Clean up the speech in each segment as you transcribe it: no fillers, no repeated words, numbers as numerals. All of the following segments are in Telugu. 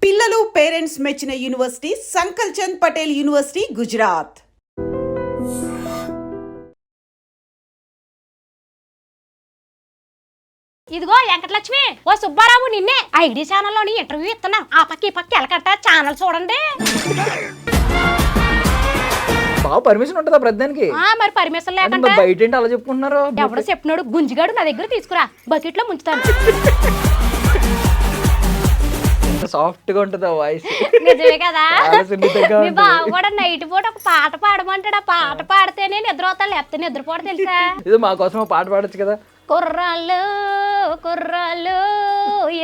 పిల్లలు పేరెంట్స్ మెచ్చిన యూనివర్సిటీ సంకల్ చంద్ పటేల్ యూనివర్సిటీ గుజరాత్. ఇదిగో వెంకటలక్ష్మి, ఓ సుబ్బారావు నిన్నే ఐడి ఛానల్లోని ఇంటర్వ్యూ ఇస్తున్నా. ఆ పక్క ఈ పక్క ఎలకట్ట ఛానల్ చూడండి. బాగా పర్మిషన్ ఉంటుందా ప్రధానికి? మరి పర్మిషన్ లేకుండా బయట ఏంటి అలా చెప్పుకుంటున్నారు? ఎవడో చెప్పినాడు గుంజిగాడు నా దగ్గర తీసుకురా, బకెట్ లో ముంచుతాను. సాఫ్ట్ గా ఉంటుందా వాయిస్? నిజమే కదా. మీ బావ కూడా నైట్ పూట ఒక పాట పాడమంటాడు. ఆ పాట పాడితేనే నిద్ర అవుతా, లేకపోతే నిద్రపోవడం తెలుసా? ఇది మా కోసం పాట పాడొచ్చు కదా. కుర్రాళ్ళు కుర్రాళ్ళు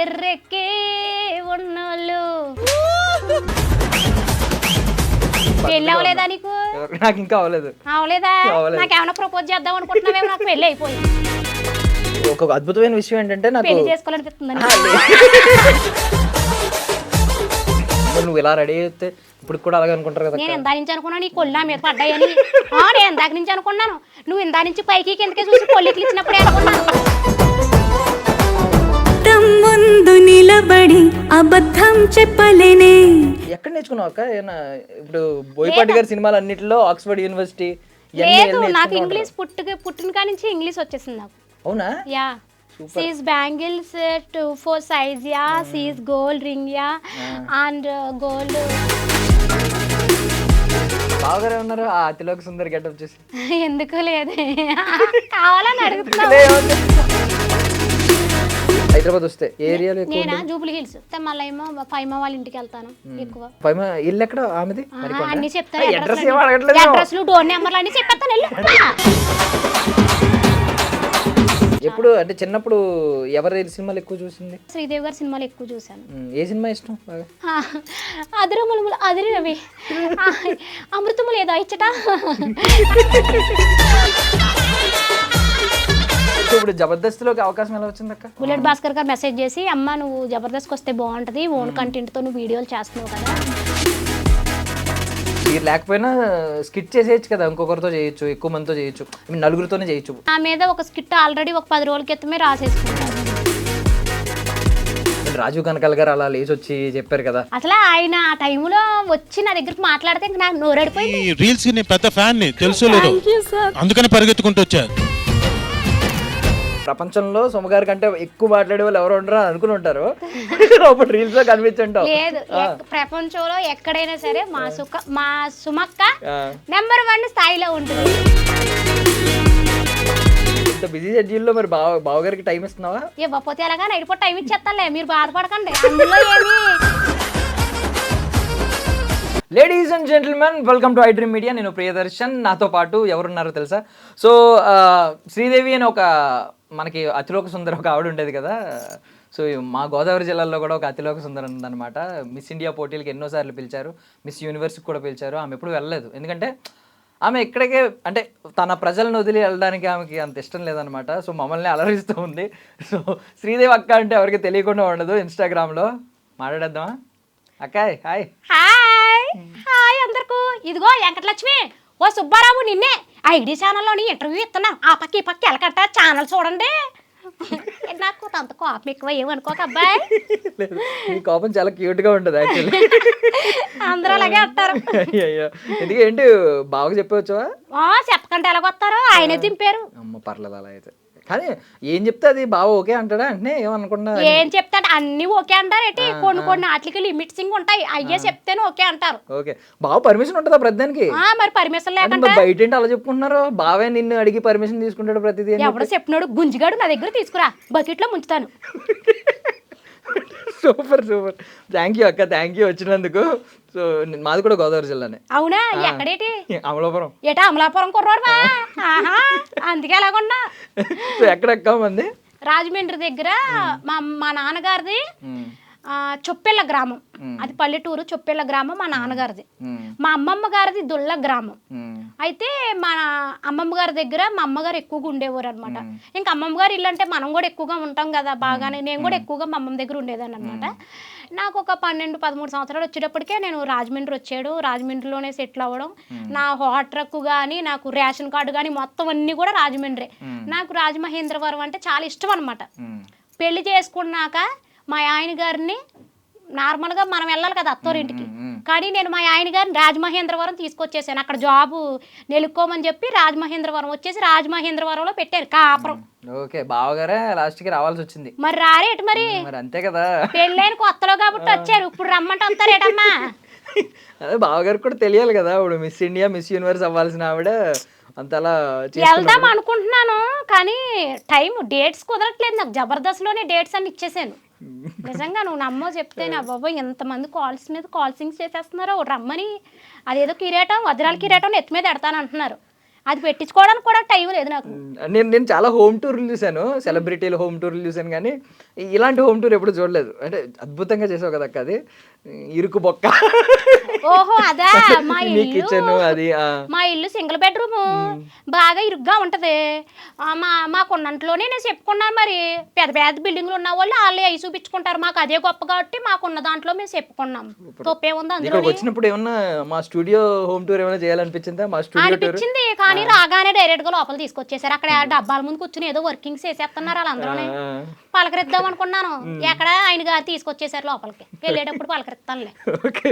ఎర్రెక్కి ఉన్నోళ్ళు. పెళ్ళి అవ్వలేదా నీకు? నాకు ఇంకా అవ్వలేదు. అవలేదా? నాకేమైనా ప్రపోజ్ చేద్దాం అనుకుంటున్నావేమో. నాకు పెళ్ళి అయిపోయింది. ఒక అద్భుతమైన విషయం ఏంటంటే నాకు పెళ్లి చేసుకోవాలనిపిస్తుంది. నువ్వు ఇలా రెడీ అయితే ఇప్పుడు కూడా అలాగే అనుకుంటారు కదా. నేను ఇందా నుంచి అనుకున్నాను నీ కొల్లా మీద పడ్డాయని. నేను ఇందాక నుంచి అనుకున్నాను. నువ్వు ఇందా నుంచి పైకి కిందకే చూసి కొల్లికి ఇచ్చినప్పుడే అనుకున్నాను. ముందు నిలబడి అబద్ధం చెప్పలేనే. ఎక్కడ నేర్చుకున్నావు అక్క? ఇప్పుడు బోయపాటి గారి సినిమాలు అన్నిటిలో ఆక్స్ఫర్డ్ యూనివర్సిటీ. లేదు, నాకు ఇంగ్లీష్ పుట్టిన కాడి నుంచి ఇంగ్లీష్ వచ్చేసింది నాకు. అవునా? Yeah. She's bangles 2-4 size, yeah. She's gold ring, yeah. And gold. బాగానే ఉన్నారు. ఆ అతిలోక సుందరి గెటప్ చేసి ఎందుకు లేదు, కావాలని అడుగుతున్నా. హైదరాబాద్ వస్తే ఏ ఏరియాలో? నేనా జూబ్లీ హిల్స్. మళ్ళీ ఏమో పైమ వాళ్ళ ఇంటికి వెళ్తాను ఎక్కువ. ఇల్లు ఎక్కడ ఆమెది? అన్ని చెప్తాను. అడ్రస్ అడ్రస్లు డోర్ నెంబర్లు అన్ని చెప్పేస్తాను. ఎప్పుడు అంటే చిన్నప్పుడు ఎవరి సినిమాలు ఎక్కువ చూసింది? శ్రీదేవి గారి సినిమాలు ఎక్కువ చూసాను. ఏ సినిమా ఇష్టం బాగా? అదిరములు అదిరి రవి, అమృతములు ఏదో ఇచ్చట. ఇప్పుడు జబర్దస్త్లోకి అవకాశం ఎలా వచ్చింది అక్క? బుల్లెట్ భాస్కర్ గారు మెసేజ్ చేసి, అమ్మ నువ్వు జబర్దస్త్కి వస్తే బాగుంటుంది, ఓన్ కంటెంట్తో నువ్వు వీడియోలు చేస్తున్నావు కదా. మీరు లేకపోయినా స్కిట్ చేసేయచ్చు కదా, ఇంకొకరితో చేయొచ్చు, ఎక్కువ మందితో చేయొచ్చు, నలుగురితోనే చేయొచ్చు. నా మీద ఒక స్కిట్ ఆల్రెడీ ఒక 10 రోజుల క్రితమే రాసేసుకుంటాను. రాజీవ్ కనకాల గారు అలా లేచి వచ్చి చెప్పారు కదా. అసలు ఆయన ఆ టైంలో వచ్చి నా దగ్గరికి మాట్లాడితే నాకు నోరడిపోయింది. రీల్స్ కి పెద్ద ఫ్యాన్ ని తెలుసు లేదు, అందుకని పరిగెత్తుకుంటూ వచ్చా. ప్రపంచంలో సుమగారి కంటే ఎక్కువ మాట్లాడే వాళ్ళు ఎవరు ఉండరు అనుకుని ఉంటారు. అప్పుడు రీల్స్ లో కనిపించంటావు. లేదు, ప్రపంచంలో ఎక్కడైనా సరే మా సుమక్క నెంబర్ 1 స్థాయిలో ఉంటుంది. ఇంత బిజీ షెడ్యూల్లో మరి బావగారికి టైం ఇస్తున్నావా? ఇవ్వకపోతే ఎలాగా నైట్ పూట టైం ఇచ్చేస్తానులే, మీరు బాధపడకండి. అందులో ఏమి. Ladies and gentlemen, welcome to I dream media. నేను ప్రియదర్శన్. నాతో పాటు ఎవరున్నారో తెలుసా? సో శ్రీదేవి అని ఒక మనకి అతిలోక సుందరం ఒక ఆవిడ ఉండేది కదా. సో మా గోదావరి జిల్లాలో కూడా ఒక అతిలోక సుందరం ఉందన్నమాట. మిస్ ఇండియా పోటీలకి ఎన్నోసార్లు పిలిచారు, మిస్ యూనివర్స్కి కూడా పిలిచారు. ఆమె ఎప్పుడు వెళ్ళలేదు, ఎందుకంటే ఆమె ఇక్కడికే అంటే తన ప్రజలను వదిలి వెళ్ళడానికి ఆమెకి అంత ఇష్టం లేదనమాట. సో మమ్మల్ని అలరిస్తూ ఉంది. సో శ్రీదేవి అక్క అంటే ఎవరికి తెలియకుండా ఉండదు. ఇన్స్టాగ్రామ్లో మాట్లాడేద్దామా? అక్కాయ్ హాయ్. హాయ్ హాయ్ అందరికీ. ఇదిగో వెంకటలక్ష్మి, ఓ సుబ్బారావు నిన్నే ఐడి ఛానల్లోని ఇంటర్వ్యూ ఇస్తున్నా. ఆ పక్క ఈ పక్క ఎలకట్ట ఛానల్ చూడండి. నాకు అంత కోపం ఎక్కువ ఏమనుకోక అబ్బాయి. ఈ కోపం చాలా క్యూట్ గా ఉంటుంది యాక్చువల్లీ. అందరూ అలాగే అంటారు. అయ్యో ఎందుకు ఏంటి బాగా చెప్పవచ్చువా? చెప్పకంటే ఎలాగొస్తారు, ఆయనే దింపారు. అమ్మ పర్లేదు అలా అయితే. కానీ ఏం చెప్తే అది బాగా ఓకే అంటాడా? అంటే ఏమనుకున్నా ఏం చెప్తాడు అన్ని ఓకే అంటారు. ఏంటి కొన్ని వాటికి లిమిట్సింగ్ ఉంటాయి, అయ్యే చెప్తేనే ఓకే అంటారు. ఓకే, బాగా పర్మిషన్ ఉంటుందా ప్రతిదానికి? మరి పర్మిషన్ లేకుండా బయట ఏంటి అలా చెప్పుకుంటున్నారు? బావే నిన్ను అడిగి పర్మిషన్ తీసుకుంటాడు ప్రతిదీ. ఎవడో చెప్పినాడు గుంజిగాడు నా దగ్గర తీసుకురా, బకెట్ లో ముంచుతాను. సూపర్ సూపర్, థ్యాంక్ యూ అక్క, థ్యాంక్ యూ వచ్చినందుకు. సో మాది కూడా గోదావరి జిల్లానే. అవునా? ఎక్కడేటి? అమలాపురం. ఏటా అమలాపురం కుర్రోడు? అందుకే ఎలాగున్నా. సో ఎక్కడెక్క మంది? రాజమండ్రి దగ్గర మా నాన్నగారిది చొప్పెళ్ళ గ్రామం. అది పల్లెటూరు చొప్పెళ్ళ గ్రామం మా నాన్నగారిది. మా అమ్మమ్మ గారిది దుల్ల గ్రామం. అయితే మా అమ్మమ్మ గారి దగ్గర మా అమ్మగారు ఎక్కువగా ఉండేవారు అనమాట. ఇంకా అమ్మమ్మ గారు ఇల్లు అంటే మనం కూడా ఎక్కువగా ఉంటాం కదా బాగానే. నేను కూడా ఎక్కువగా మా అమ్మమ్మ దగ్గర ఉండేదాన్ని అనమాట. నాకు ఒక 12-13 సంవత్సరాలు వచ్చేటప్పటికే నేను రాజమండ్రి వచ్చాడు, రాజమండ్రిలోనే సెటిల్ అవ్వడం. నా హాట్ ట్రక్ కానీ నాకు రేషన్ కార్డు కానీ మొత్తం అన్నీ కూడా రాజమండ్రి. నాకు రాజమహేంద్రవరం అంటే చాలా ఇష్టం అనమాట. పెళ్లి చేసుకున్నాక మా ఆయన గారిని నార్మల్గా మనం వెళ్ళాలి కదా అత్తోరింటికి. కానీ నేను మా ఆయన గారిని రాజమహేంద్రవరం తీసుకొచ్చేసాను. అక్కడ జాబు నెలుక్కోమని చెప్పి రాజమహేంద్రవరం వచ్చేసి రాజమహేంద్రవరంలో పెట్టారు కాపురం. ఓకే, బావగారే లాస్ట్కి రావాల్సి వచ్చింది. మరి రారేటి మరి అంతే కదా, పెళ్ళైన కొత్తలో కాబట్టి వచ్చారు. ఇప్పుడు రమ్మంటే వస్తారేటమ్మా? అదే బావగారికి కూడా తెలియాలి కదా, ఇప్పుడు మిస్ ఇండియా మిస్ యూనివర్స్ అవ్వాల్సిన ఆవిడ అంతలా వెళ్దాం అనుకుంటున్నాను కానీ టైం డేట్స్ కుదరట్లేదు నాకు. జబర్దస్త్లోనే డేట్స్ అన్ని ఇచ్చేసాను. నిజంగా నువ్వు నమ్మో చెప్తే నా బాబా ఎంతమంది కాల్స్ మీద కాల్సింగ్స్ చేసేస్తున్నారో రమ్మని. అదేదో కిరీటం వజ్రాల కిరీటం ఎత్తి మీద ఎడతాను అంటున్నారు. అది పెట్టించుకోవడానికి కూడా టైం లేదు నాకు. నేను చాలా హోమ్ టూర్లు చూశాను, సెలబ్రిటీలు హోమ్ టూర్లు చూశాను, కానీ ఇలాంటి హోమ్ టూర్ ఎప్పుడు చూడలేదు. అంటే అద్భుతంగా చేసావు కదా అక్క, అది ఇరుకు బొక్క. ఓహో అదా, మా కిచెన్ అది. మా ఇల్లు సింగిల్ బెడ్రూమ్ బాగా ఇరుగ్గా ఉంటది. మాకున్నంట్లోనే నేను చెప్పుకున్నాను. మరి పెద్ద పెద్ద బిల్డింగ్లు ఉన్న వాళ్ళు వాళ్ళే అవి చూపించుకుంటారు. మాకు అదే గొప్ప కాబట్టి మాకున్న దాంట్లో మేము చెప్పుకున్నాం. తప్పేముంది అందులో? వచ్చినప్పుడు ఏమన్నా మా స్టూడియో హోమ్ టూర్ ఏమైనా చేయాలనిపించిందా? మా స్టూడియో అనిపించింది కానీ రాగానే డైరెక్ట్ గా లోపల తీసుకొచ్చేసారు. అక్కడ డబ్బాల ముందు కూర్చుని ఏదో వర్కింగ్ చేసేస్తున్నారు వాళ్ళందరూనే. పలకరిద్దాం అనుకున్నాను, ఎక్కడ ఆయన గారు తీసుకొచ్చేసారు లోపలికి. వెళ్ళేటప్పుడు పలకరిస్తానులే. Okay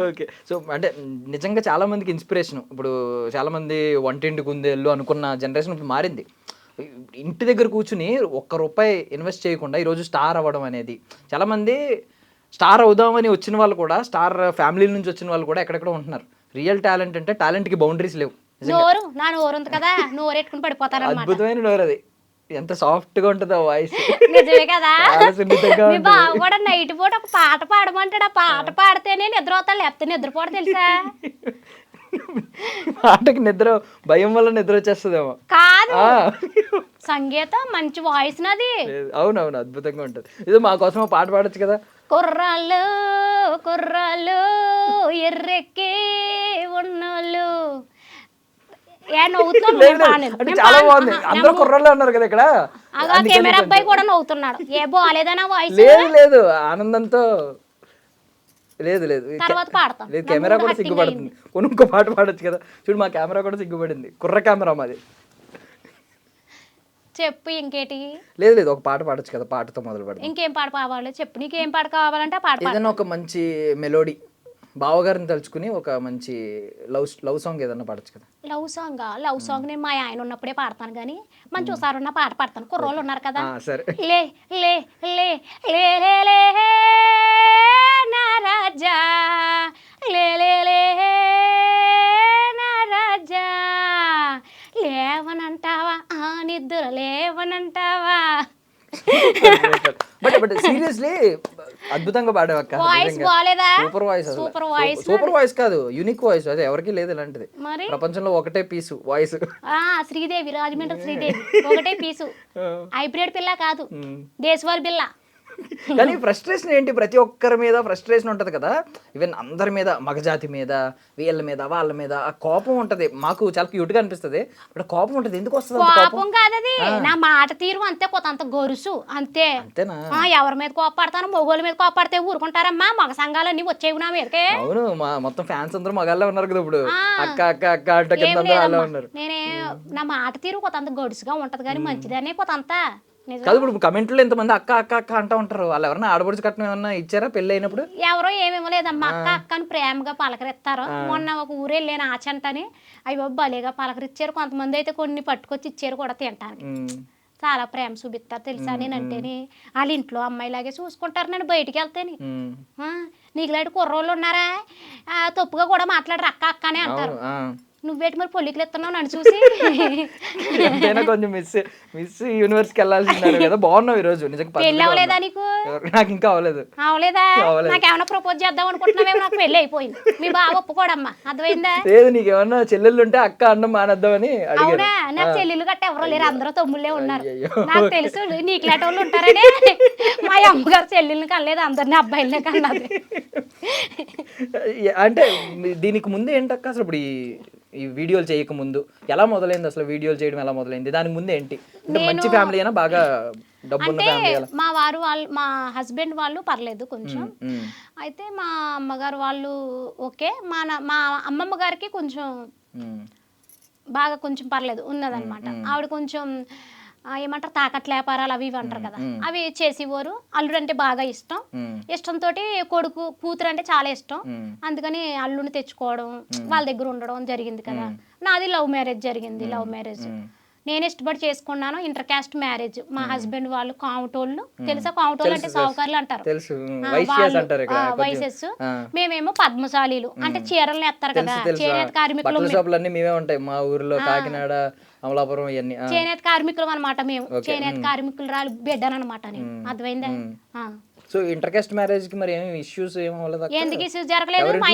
okay. సో అంటే నిజంగా చాలా మందికి ఇన్స్పిరేషన్. ఇప్పుడు చాలా మంది వంటింటి కుందేళ్ళు అనుకున్న జనరేషన్ ఇప్పుడు మారింది. ఇంటి దగ్గర కూర్చుని ₹1 ఇన్వెస్ట్ చేయకుండా ఈరోజు స్టార్ అవ్వడం అనేది, చాలా మంది స్టార్ అవుదామని వచ్చిన వాళ్ళు కూడా, స్టార్ ఫ్యామిలీ నుంచి వచ్చిన వాళ్ళు కూడా ఎక్కడెక్కడ ఉంటున్నారు. రియల్ టాలెంట్ అంటే టాలెంట్కి బౌండరీస్ లేవు. నోరు నా నోరు ఉంది కదా, నోరు ఎట్టుకుని పడిపోతారు. అద్భుతమైన నోరు అది, ఎంత సాఫ్ట్ గా ఉంటుందో వాయిస్. నిజమే కదా. మీ బావ కూడా నైట్ పూట ఒక పాట పాడమంటాడు. ఆ పాట పాడితేనే నిద్ర అవుతాడు, లేకపోతే నిద్రపోవడం తెలుసా? పాటకి నిద్ర భయం వల్ల నిద్ర వచ్చేస్తుందేమో. కాదు, సంగీతం మంచి వాయిస్ నాది. అవునవును, అద్భుతంగా ఉంటుంది. ఇది మా కోసం పాట పాడొచ్చు కదా. కుర్రాళ్ళు కుర్రాళ్ళు ఎర్రెక్కి ఉన్నోళ్ళు. చాలా బాగుంది, అందరూ కుర్రల్లో ఉన్నారు కదా ఇక్కడ. కెమెరా అబ్బాయి కూడా నవ్వుతున్నాడు. ఏ బాలేదనా వాయిస్? లేదు లేదు, ఆనందంతో. లేదు లేదు, తర్వాత పాడతాం. లేదు, కెమెరా కూడా సిగ్గుపడుతుంది. ఇంకో పాట పాడొచ్చు కదా. చూడు, మా కెమెరా కూడా సిగ్గుపడింది. కుర్ర కెమెరా మాది. చెప్పు ఇంకేటి? లేదు లేదు, ఒక పాట పాడొచ్చు కదా, పాటతో మొదలు పెడతాం. ఇంకేం పాట కావాలి చెప్పు, నీకేం పాట కావాలంటే పాట. ఏదైనా ఒక మంచి మెలోడీ, బావగారిని తలుచుకుని ఒక మంచి లవ్ సాంగ్ ఏదన్నా పాడొచ్చు కదా. లవ్ సాంగ్ నేను మా ఆయన ఉన్నప్పుడే పాడతాను కానీ మంచి ఒకసారి ఉన్న పాట పాడతాను. కుర్రోళ్ళు ఉన్నారు కదా. సరే. లే లే లే లే లే లే నా రాజా, లే లే లే నా రాజా, లేవనంటావా ఆ నిద్ర లేవనంటావా. బట్ సీరియస్లీ అద్భుతంగా పాడావక్క. వాయిస్ బాలేదా? సూపర్ వాయిస్ కాదు, యూనిక్ వాయిస్. అదే ఎవరికి లేదు ఇలాంటిది ప్రపంచంలో. ఒకటే పీసు వాయిస్. శ్రీదేవి, రాజమండ్రి శ్రీదేవి ఒకటే పీసు. హైబ్రిడ్ పిల్ల కాదు, దేశవాళి పిల్ల. కానీ ఫ్రస్ట్రేషన్ ఏంటి, ప్రతి ఒక్కరి మీద ఫ్రస్ట్రేషన్ ఉంటది కదా. ఈవెన్ అందరి మీద, మగజాతి మీద, వీళ్ళ మీద, వాళ్ళ మీద ఆ కోపం ఉంటది. మాకు చాలా క్యూట్ గా అనిపిస్తుంది, బట్ కోపం ఉంటది. ఎందుకు వస్తుంది కోపం? కాదది నా మాట తీరు అంతే, కొంత గొరుసు అంతే. అంతేనా? ఎవరి మీద కోపడతాను? మొగోళ్ళ మీద కోపడితే ఊరుకుంటారమ్మా? మగ సంఘాలన్నీ వచ్చేవి నా మీదకే. అవును, మొత్తం ఫ్యాన్స్ అందరూ మగాళ్ళే ఉన్నారు కదా ఇప్పుడు. అక్క అక్క అక్క అంటే ఉన్నారు. నేనే నా మాట తీరు కొంత గొడుసుగా ఉంటది కానీ మంచిదనే కొంత. కాదు, ఇప్పుడు కమెంట్లో ఎంతమంది అక్క అక్క అక్క అంటూ ఉంటారు. వాళ్ళు ఎవరైనా ఆడబడుచు కట్నం ఏమన్నా ఇచ్చారా పెళ్ళి అయినప్పుడు? ఎవరో ఏమేమో లేదమ్మా, అక్క అక్క అని ప్రేమగా పలకరిస్తారు. మొన్న ఒక ఊరు వెళ్ళాను ఆచంటని, అయ్యో భలేగా పలకరిచ్చారు. కొంతమంది అయితే కొన్ని పట్టుకొచ్చి ఇచ్చారు కూడా తినడానికి. చాలా ప్రేమ చూపిస్తారు తెలుసా. నేనంటేనే వాళ్ళ ఇంట్లో అమ్మాయిలాగే చూసుకుంటారు. నేను బయటికి వెళ్తేని నీకు లాంటి కుర్రోళ్ళు ఉన్నారా, తప్పుగా కూడా మాట్లాడరు, అక్క అక్కనే అంటారు. నువ్వేటి మరి పొల్లికలు ఎత్తున్నావు నన్ను చూసి? కొంచెం మిస్ యూనివర్స్కి వెళ్ళాల్సింది కదా. బాగున్నావు ఈరోజు నిజంగా. పెళ్ళి అవ్వలేదా నీకు? నాకు ఇంకా అవ్వలేదు. అవలేదా? నాకేమన్నా ప్రపోజ్ చేద్దాం అనుకుంటున్నావేమో. నాకు పెళ్ళి అయిపోయింది. మీ బావ ఒప్పుకోడమ్మా, అర్థమైందా? లేదు, నీకేమన్నా చెల్లెళ్ళు ఉంటే అక్క అన్నం మానేద్దామని. అవునా? నాకు చెల్లెళ్ళు గట్ట ఎవరో లేరు, అందరూ తమ్ముళ్ళే ఉన్నారు. నాకు తెలుసు నీకు లాంటి వాళ్ళు ఉంటారని. మా అమ్మగారు చెల్లెళ్ళని కనలేదు, అందరినీ అబ్బాయిలనే కన్నది. అంటే దీనికి ముందు ఏంటక్క అసలు, ఇప్పుడు ఈ వీడియోలు చేయక ముందు ఎలా మొదలైంది అసలు? వీడియోలు చేయడం ఎలా మొదలైంది? దానికి ముందు ఏంటి? అంటే మంచి ఫ్యామిలీ అయినా, బాగా డబ్బున్న ఫ్యామిలీ? మా వాళ్ళు మా హస్బెండ్ వాళ్ళు పర్లేదు కొంచెం. అయితే మా అమ్మగారు వాళ్ళు ఓకే. మా అమ్మమ్మ గారికి కొంచెం బాగా కొంచెం పర్లేదు ఉన్నదన్నమాట. ఆవిడ కొంచెం ఏమంటారు తాకట్ల వ్యాపారాలు అవి ఇవి అంటారు కదా, అవి చేసేవారు. అల్లుడు అంటే బాగా ఇష్టం, ఇష్టంతో కొడుకు కూతురు అంటే చాలా ఇష్టం, అందుకని అల్లుడిని తెచ్చుకోవడం వాళ్ళ దగ్గర ఉండడం జరిగింది కదా. నాది లవ్ మ్యారేజ్ జరిగింది. లవ్ మ్యారేజ్ నేను ఇష్టపడి చేసుకున్నాను. Inter caste marriage. మా హస్బెండ్ వాళ్ళు కావుటోళ్ళు, తెలుసా? కావుటోళ్ళు అంటే సావుకారులు అంటారు, వైసెస్. మేమేమో పద్మశాలీలు, అంటే చీరలు ఎత్తారు కదా, చేనేత కార్మికులు. మేమే ఉంటాయి మా ఊర్లో, కాకినాడ, అమలాపురం, ఇవన్నీ చేనేత కార్మికులు అనమాట. మేము చేనేత కార్మికులు రాలి బిడ్డనమాట నేను. అర్థమైందా? సో ఇంటర్ కాస్ట్ మ్యారేజ్ కి మరి ఏమి ఇష్యూస్ ఏం అవ్వలేదు? ఎందుకు ఇష్యూస్ జరగలేదు? మా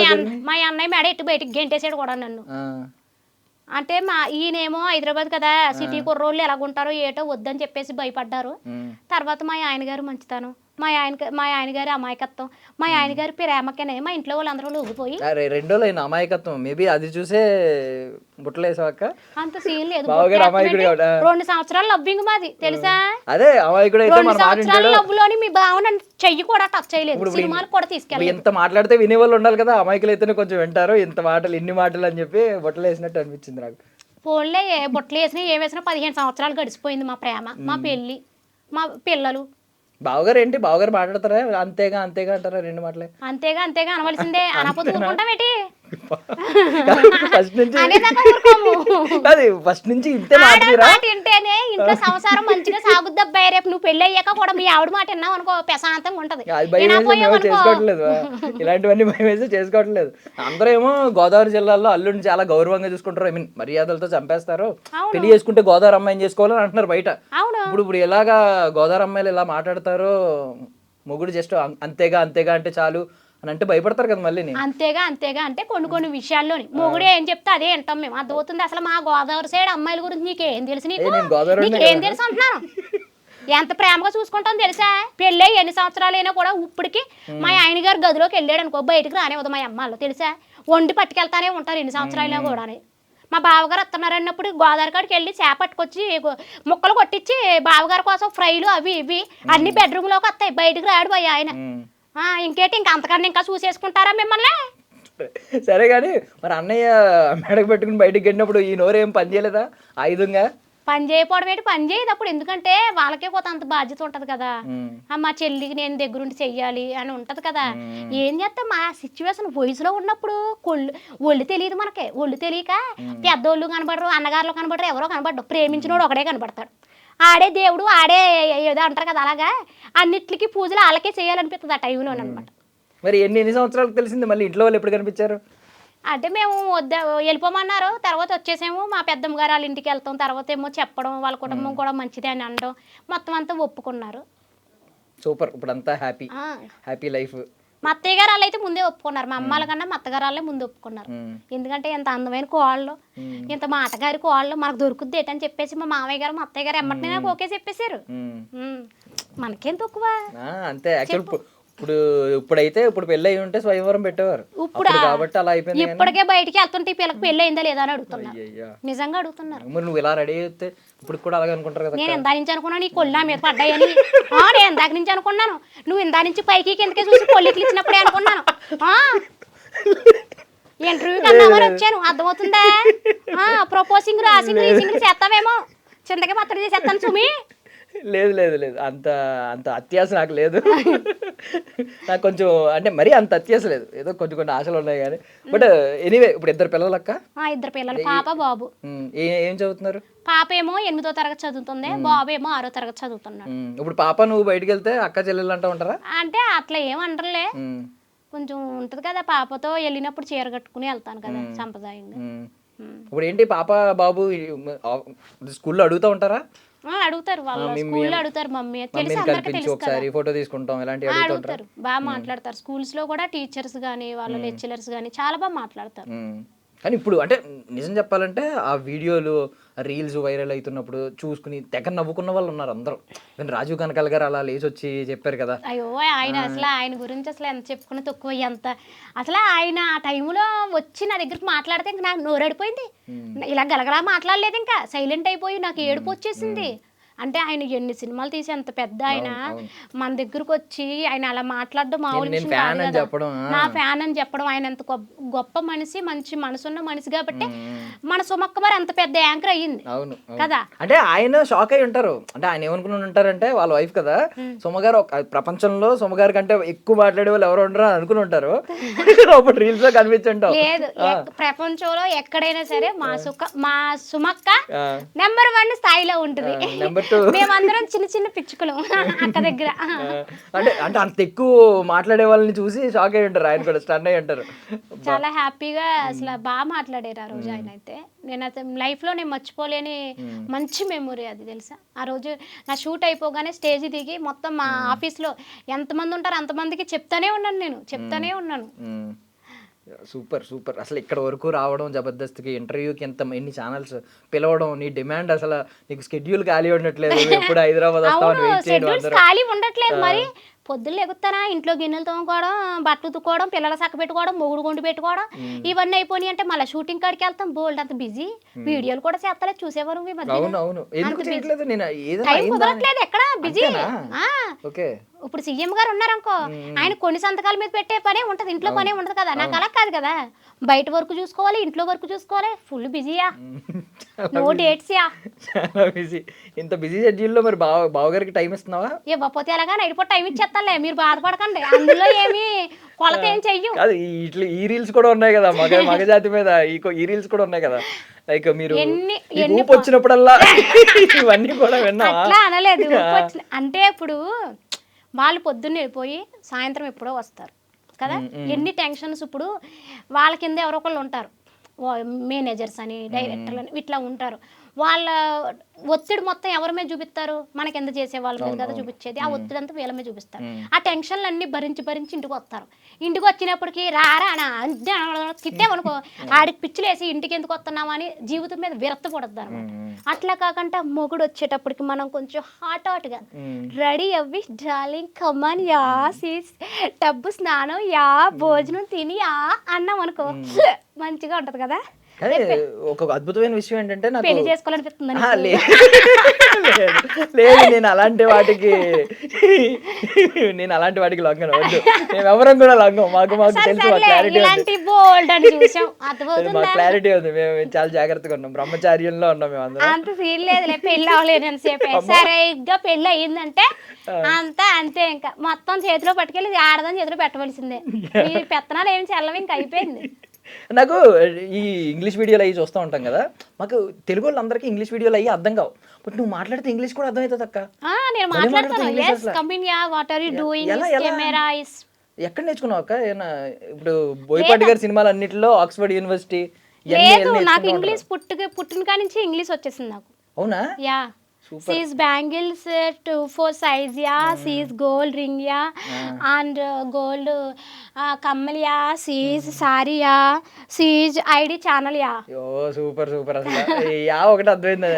అన్నయ్య మేడ ఎట్టు బయటికి గెంటేసాడు కూడా నన్ను. అంటే ఈయనేమో హైదరాబాద్ కదా, సిటీ కుర్రోళ్ళు ఎలాగుంటారో ఏటో వద్దని చెప్పేసి భయపడ్డారు. తర్వాత మా ఆయన గారు మంచితనం, మా ఆయన గారి అమాయకత్వం, మా ఆయన గారి ప్రేమకనే మా ఇంట్లో వాళ్ళందరూ ఊగిపోయి. 2 రోజులు అమాయకత్వం మేబీ అది చూసే బుట్టలేసాక అంత సీన్ లేదు. 2 సంవత్సరాలు లవ్వింగ్ మాది, తెలుసా? అదే అమాయకుడు అయితే 2 సంవత్సరాల లవ్ లోని మీ భావన చెయ్యి కూడా టచ్ చేయలేదు, సినిమాలు కూడా తీసుకెళ్ళి. ఎంత మాట్లాడితే వినేవాళ్ళు ఉండాలి కదా, అమాయకులు అయితేనే కొంచెం వింటారు. ఇంత మాటలు ఇన్ని మాటలు అని చెప్పి బుట్టలు వేసినట్టు అనిపించింది నాకు. ఫోన్లే బొట్టలు వేసినా ఏం వేసినా 15 సంవత్సరాలు గడిచిపోయింది. మా ప్రేమ, మా పెళ్ళి, మా పిల్లలు. బావగారు ఏంటి, బావగారు మాట్లాడతారా? అంతేగా అంతేగా అంటారా? 2 మాటలే అంతేగా అంతేగా అనవలసిందే. అనపోతే ఊరుకుంటామేటి? ఫస్ట్ నుంచి ఇంతే వింటేనే ఇంట్లో సంసారం మంచిగా సాగుద్దబ్బాయి. రేపు నువ్వు పెళ్లి అయ్యాక కూడా మీ ఆవిడ మాట విన్నావు అనుకో, ప్రశాంతంగా ఉంటది. చేసుకోవట్లేదు, ఇలాంటివన్నీ భయం వేసి చేసుకోవట్లేదు. అందరూ ఏమో గోదావరి జిల్లాలో అల్లుడిని చాలా గౌరవంగా చూసుకుంటారు, ఐ మీన్ మర్యాదలతో చంపేస్తారు. పెళ్లి చేసుకుంటే గోదావరి అమ్మాయిని చేసుకోవాలని అంటున్నారు బయట. ఇప్పుడు ఎలాగా గోదావరి అమ్మాయిలు ఇలా మాట్లాడతారో, మొగుడు జస్ట్ అంతేగా అంతేగా అంటే చాలు అని అంటే భయపడతారు కదా మళ్ళీ. అంతేగా అంతేగా అంటే కొన్ని విషయాల్లోని మొగుడే ఏం చెప్తే అదే వింటాం మేము. అర్థమవుతుంది? అసలు మా గోదావరి సైడ్ అమ్మాయిల గురించి నీకేం తెలుసు? నీకేం తెలుసు అంటున్నాను. ఎంత ప్రేమగా చూసుకుంటాం తెలుసా? పెళ్ళి ఎన్ని సంవత్సరాలు అయినా కూడా ఇప్పటికి మా ఆయన గారు గదిలోకి వెళ్ళాడు అనుకో, బయటకు రానివ్వదు మా అమ్మాళ్ళు, తెలుసా? వండి పట్టుకెళ్తానే ఉంటారు ఎన్ని సంవత్సరాలైనా కూడా. మా బావగారు వస్తున్నారు అన్నప్పుడు గోదావరి కాడికి వెళ్ళి చేపట్టుకొచ్చి ముక్కలు కొట్టించి బావగారి కోసం ఫ్రైలు అవి ఇవి అన్ని బెడ్రూమ్లోకి వస్తాయి, బయటకు రాడు పోయి ఆయన. ఇంకేంటి, ఇంకా అంతకన్నా ఇంకా చూసేసుకుంటారా మిమ్మల్ని? సరే కానీ మరి అన్నయ్య మెడకు పెట్టుకుని బయటకు వెళ్ళినప్పుడు ఈ నోరేం పని చేయలేదా ఆయుధంగా? పని చేయకపోవడం ఏంటి, పని చేయదు అప్పుడు. ఎందుకంటే వాళ్ళకే కొంత అంత బాధ్యత ఉంటది కదా, మా చెల్లికి నేను దగ్గరుండి చెయ్యాలి అని ఉంటది కదా. ఏం చేస్తాం, మా సిచ్యువేషన్ వయసులో ఉన్నప్పుడు ఒళ్ళు తెలియదు మనకి. ఒళ్ళు తెలియక పెద్దోళ్ళు కనబడరు, అన్నగారులు కనబడరు, ఎవరో కనబడరు. ప్రేమించినోడు ఒకడే కనబడతాడు. ఆడే దేవుడు, ఆడే ఏదో అంటారు కదా, అలాగా అన్నిటికీ పూజలు వాళ్ళకే చేయాలనిపిస్తుంది ఆ టైంలోనమాట. మరి ఎన్ని సంవత్సరాలకు తెలిసింది మళ్ళీ ఇంట్లో వాళ్ళు ఎప్పుడు కనిపించారు? అంటే మేము వెళ్ళిపోమన్నారు, తర్వాత వచ్చేసేమో మా పెద్దమ్మ గారు వాళ్ళ ఇంటికి వెళ్తాం. తర్వాత ఏమో చెప్పడం, వాళ్ళ కుటుంబం కూడా మంచిదే అని అనడం, మొత్తం అంతా ఒప్పుకున్నారు. సూపర్, ఇప్పుడు అంతా హ్యాపీ లైఫ్. మా అత్తయ్య గారు వాళ్ళు అయితే ముందే ఒప్పుకున్నారు, మా అమ్మాల కన్నా మా అత్తగారు వాళ్ళే ముందు ఒప్పుకున్నారు. ఎందుకంటే ఇంత అందమైన కోళ్ళు, ఇంత మాటగారి కోళ్ళు మనకు దొరుకుద్ది ఏంటని చెప్పేసి మా మామయ్య గారు మా అత్తయ్య గారు ఎమ్మటినే నాకు ఓకే చెప్పేశారు. మనకేం తక్కువ అంతే. ఇప్పుడు పెళ్ళి అయి ఉంటే స్వయంవరం పెట్టేవారు, ఇప్పుడు కాబట్టి అలా అయిపోయింది. ఇప్పటికే బయటికి వెళ్తుంటే పిల్లకి పెళ్ళి అయిందా లేదా అని అడుగుతున్నారు, నిజంగా అడుగుతున్నారు. మరి నువ్వు ఇలా రెడీ అయితే ఇప్పుడు కూడా అలాగే అనుకుంటారు కదా? నేను ఇందా నుంచి అనుకున్నాను నీ కొల్లు నా మీద పడ్డాయని. నేను ఇందాక నుంచి అనుకున్నాను, నువ్వు ఇందా నుంచి పైకి కిందకే చూసి కొల్లిట్లు ఇచ్చినప్పుడే అనుకున్నాను. ఇంటర్వ్యూకి అన్నామని వచ్చాను, అర్థమవుతుందా? ప్రపోజింగ్ రాసింగ్ రీసింగ్ చేస్తావేమో, చింతకి పత్రం చేసేస్తాను సుమి. లేదు లేదు లేదు, అంత అత్యాస నాకు లేదు. నాకు కొంచెం అంటే మరీ అంత అత్యాస లేదు, ఏదో కొన్ని ఆశలు ఉన్నాయి కానీ. బట్ ఎనీవే, ఇప్పుడు 2 పిల్లలు అక్క? 2 పిల్లలు, పాప బాబు. ఏం చదువుతున్నారు? పాప ఏమో 8వ తరగతి చదువుతుంది, బాబు ఏమో 6వ తరగతి చదువుతున్నాడు. ఇప్పుడు పాప నువ్వు బయటకు వెళ్తే అక్క చెల్లెలు అంటూ ఉంటారా? అంటే అట్లా ఏమంటారులే, కొంచెం ఉంటది కదా, పాపతో వెళ్ళినప్పుడు చీర కట్టుకుని వెళ్తాను కదా సంప్రదాయంగా. ఇప్పుడు ఏంటి పాప బాబు స్కూల్లో అడుగుతూ ఉంటారా? అడుగుతారు, వాళ్ళు స్కూల్లో అడుగుతారు, మమ్మీ తెలిసి అందరికీ తెలుసు కదా, ఫోటో తీసుకుంటాం ఇలాంటివి అడుగుతారు. బాగా మాట్లాడతారు స్కూల్స్ లో కూడా, టీచర్స్ గానీ వాళ్ళ లెక్చరర్స్ గానీ చాలా బాగా మాట్లాడతారు. కానీ ఇప్పుడు అంటే నిజం చెప్పాలంటే ఆ వీడియోలు రీల్స్ వైరల్ అవుతున్నప్పుడు చూసుకుని తెగ నవ్వుకున్న వాళ్ళు ఉన్నారు అందరూ. రాజీవ్ కనకాల గారు అలా లేచి వచ్చి చెప్పారు కదా, అయ్యో ఆయన అసలు ఆయన గురించి అసలు ఎంత చెప్పుకున్న తక్కువ. ఎంత అసలు ఆయన ఆ టైంలో వచ్చి నా దగ్గరికి మాట్లాడితే ఇంకా నాకు నోరడిపోయింది. ఇలా గలగలా మాట్లాడలేదు, ఇంకా సైలెంట్ అయిపోయి నాకు ఏడుపు వచ్చేసింది. అంటే ఆయన ఎన్ని సినిమాలు తీసి అంత పెద్ద ఆయన మన దగ్గరకు వచ్చి ఆయన అలా మాట్లాడడం మామూలు నేను విషయం ఫ్యాన్ కాదు అని కదా. చెప్పడం నా ఫ్యాన్ అని చెప్పడం, ఆయన ఎంత గొప్ప మనిషి, మంచి మనసున్న మనిషి కాబట్టి మన సుమక్క మరి అంత పెద్ద యాంకర్ అయ్యింది అవును కదా. అంటే ఆయన షాక్ అయి ఉంటారు. అంటే ఆయన ఏమనుకుని ఉంటారంటే వాళ్ళ వైఫ్ కదా సుమగారు, ప్రపంచంలో సుమగారి కంటే ఎక్కువ మాట్లాడే వాళ్ళు ఎవరు ఉండరు అనుకుని ఉంటారు. అప్పుడు రీల్స్ లో కనిపించుంటాం. లేదు, ప్రపంచంలో ఎక్కడైనా సరే మా సుమక్క నెంబర్ 1 స్థాయిలో ఉంటుంది. నెంబర్ 2 మేమందరం చిన్న చిన్న పిచ్చుకలు అక్క దగ్గర. అంటే అంత ఎక్కువ మాట్లాడే వాళ్ళని చూసి షాక్ అయి ఉంటారు, ఆయన కూడా స్టన్ అయి ఉంటారు. చాలా హ్యాపీగా అసలు బాగా మాట్లాడారు ఆ రోజు ఆయన అయితే. నేను అయితే లైఫ్లో నేను మర్చిపోలేని మంచి మెమొరీ అది తెలుసా. ఆ రోజు నా షూట్ అయిపోగానే స్టేజ్ దిగి మొత్తం మా ఆఫీస్లో ఎంతమంది ఉంటారో అంతమందికి చెప్తానే ఉన్నాను. Super super. అసలు ఇక్కడ వరకు రావడం, జబర్దస్త్కి ఇంటర్వ్యూకి ఎన్ని ఛానల్స్ పిలవడం, నీ డిమాండ్ అసలు నీకు స్కెడ్యూల్ ఖాళీ ఉండట్లేదు, ఎప్పుడు హైదరాబాద్ వస్తామని వెయిట్ చేయడం, ఖాళీ ఉండట్లేదు. మరి పొద్దున్న ఎగుతానా, ఇంట్లో గిన్నెలు తోముకోవడం, బట్టలు ఉతుక్కోవడం, పిల్లల సక్క పెట్టుకోవడం, మొగుడు గుండు పెట్టుకోవడం, ఇవన్నీ అయిపోయి అంటే మళ్ళీ షూటింగ్ కాడికి వెళ్తాం. బోల్డ్ అంత బిజీ. వీడియోలు కూడా చేస్తలేదు, చూసేవారు ఈ మధ్య. టైం కుదరట్లేదు, ఎక్కడ బిజీ. ఇప్పుడు సీఎం గారు ఉన్నారనుకో, ఆయన కొన్ని సంతకాల మీద పెట్టే పనే ఉంటది, ఇంట్లో పనే ఉంటది కదా. నాకు అలా కాదు కదా, బయట వర్క్ చూసుకోవాలి, ఇంట్లో వర్క్ చూసుకోవాలి, ఫుల్ బిజీయా, నో డేట్స్ యా. చాలా బిజీ. ఇంత బిజీ షెడ్యూల్ లో మరి బావగారికి టైం ఇస్తున్నావా? ఇవ్వకపోతే ఎలాగా, నైట్ పూట టైం ఇచ్చేస్తానులే, మీరు బాధపడకండి, అందులో ఏమి కొలత ఏం చెయ్యం. అది ఇట్లా ఈ రీల్స్ కూడా ఉన్నాయి కదా మగజాతి మీద, ఈ రీల్స్ కూడా ఉన్నాయి కదా. లైక్ మీరు ఊపు వచ్చినప్పుడల్లా ఇవన్నీ కూడా విన్నా. అట్లా అనలేదు, అంటే ఇప్పుడు వాళ్ళు పొద్దున్న వెళ్ళిపోయి సాయంత్రం ఎప్పుడో వస్తారు కదా. ఎన్ని టెన్షన్స్. ఇప్పుడు వాళ్ళ కింద ఎవరో ఒకళ్ళు ఉంటారు, మేనేజర్స్ అని, డైరెక్టర్లు అని, ఇట్లా ఉంటారు. వాళ్ళ ఒత్తిడి మొత్తం ఎవరి మీద చూపిస్తారు, మనకి ఎంత చేసే వాళ్ళ మీద కదా చూపించేది. ఆ ఒత్తిడి అంతా వీళ్ళ మీద చూపిస్తారు. ఆ టెన్షన్లు అన్ని భరించి ఇంటికి వస్తారు. ఇంటికి వచ్చినప్పటికీ రారా తిట్టామనుకో, ఆడికి పిచ్చిలేసి ఇంటికి ఎందుకు వస్తున్నామా అని జీవితం మీద విరక్తపడద్దు అనమాట. అట్లా కాకుండా మొగుడు వచ్చేటప్పటికి మనం కొంచెం హాట్గా రెడీ అవ్వి, డార్లింగ్ కమాన్ యా, సీస్ టబ్బు స్నానం యా, భోజనం తిని యా అన్నాం అనుకో, మంచిగా ఉంటది కదా. ఒక అద్భుతమైన విషయం ఏంటంటే, నాకు పెళ్లి చేసుకోవాలనిపిస్తుంది. లేదు, నేను అలాంటి వాటికి లొంగను. వద్దు, మేము ఎవరం కూడా లొంగం. మాకు తెలుసు, మా క్లారిటీ ఉంది. మేము చాలా జాగ్రత్తగా ఉన్నాం, బ్రహ్మచార్యంలో ఉన్నాం మేము అందరం. అంత సీన్ లేదులే, పెళ్లి అవ్వలేదు సేపు. సరిగ్గా పెళ్లి అయ్యిందంటే అంతే, ఇంకా మొత్తం చేతిలో పట్టుకెళ్ళి ఆడదాని చేతిలో పెట్టవలసిందే. ఈ పెత్తనాలు ఏమి చెల్లవి, ఇంకా అయిపోయింది. నాకు ఈ ఇంగ్లీష్ వీడియోలు అవి చూస్తూ ఉంటాం కదా, మాకు తెలుగు వాళ్ళందరికీ ఇంగ్లీష్ వీడియోలు అయ్యి అర్థం కావు. బట్ నువ్వు మాట్లాడితే ఇంగ్లీష్ కూడా అర్థమవుతుంది అక్క. నేను మాట్లాడతాను. ఎక్కడ నేర్చుకున్నావు అక్క? ఇప్పుడు బోయపాటి గారి సినిమాలు అన్నిటిలో ఆక్స్ఫర్డ్ యూనివర్సిటీ. లేదు, నాకు ఇంగ్లీష్ పుట్టిన కాడి నుంచి ఇంగ్లీష్ వచ్చేసింది నాకు. అవునా? Yeah. She's bangles 2-4 size ya, she's gold ring ya, and gold kammal ya, she's sari ya, she's ID channel ya. Super super. అసలు యా ఒకటి అర్థమైంది,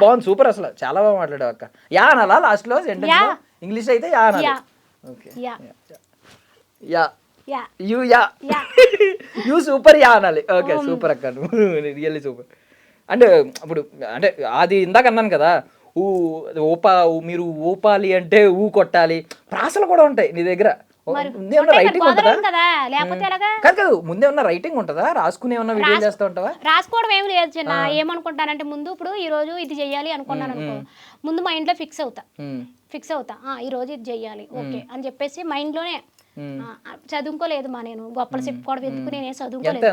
బాగుంది, సూపర్. అసలు చాలా బాగా మాట్లాడావు అక్క. యా అనాలా లాస్ట్ లో సెంటెన్స్? ఇంగ్లీష్ అయితే యా అనాలి. Okay, yeah you super yeah అనాలి. ఓకే, సూపర్ అక్క, నువ్వు రియల్లీ సూపర్. అంటే ఇప్పుడు అంటే అది ఇందాక అన్నాను కదా, మీరు ఊపాలి అంటే ఊ కొట్టాలి, ప్రాసలు కూడా ఉంటాయి నీ దగ్గర. ముందే ఉన్న రైటింగ్ ఉంటుందా? కాదు, ముందే ఉన్న రైటింగ్ ఉంటుందా? రాసుకుని ఏమన్నా వీడియో చేస్తూ ఉంటావా? రాసుకోవడం ఏమి లేదు చిన్న. ఏమనుకుంటానంటే, ముందు ఇప్పుడు ఈ రోజు ఇది చెయ్యాలి అనుకున్నాను అనుకో, ముందు మైండ్ లో ఫిక్స్ అవుతా ఈ రోజు ఇది చెయ్యాలి ఓకే అని చెప్పేసి మైండ్ లోనే. చదువుకోలేదు మా, నేను గొప్పలు చెప్పుకోవడం ఎందుకు, నేనే చదువుకోలేదు.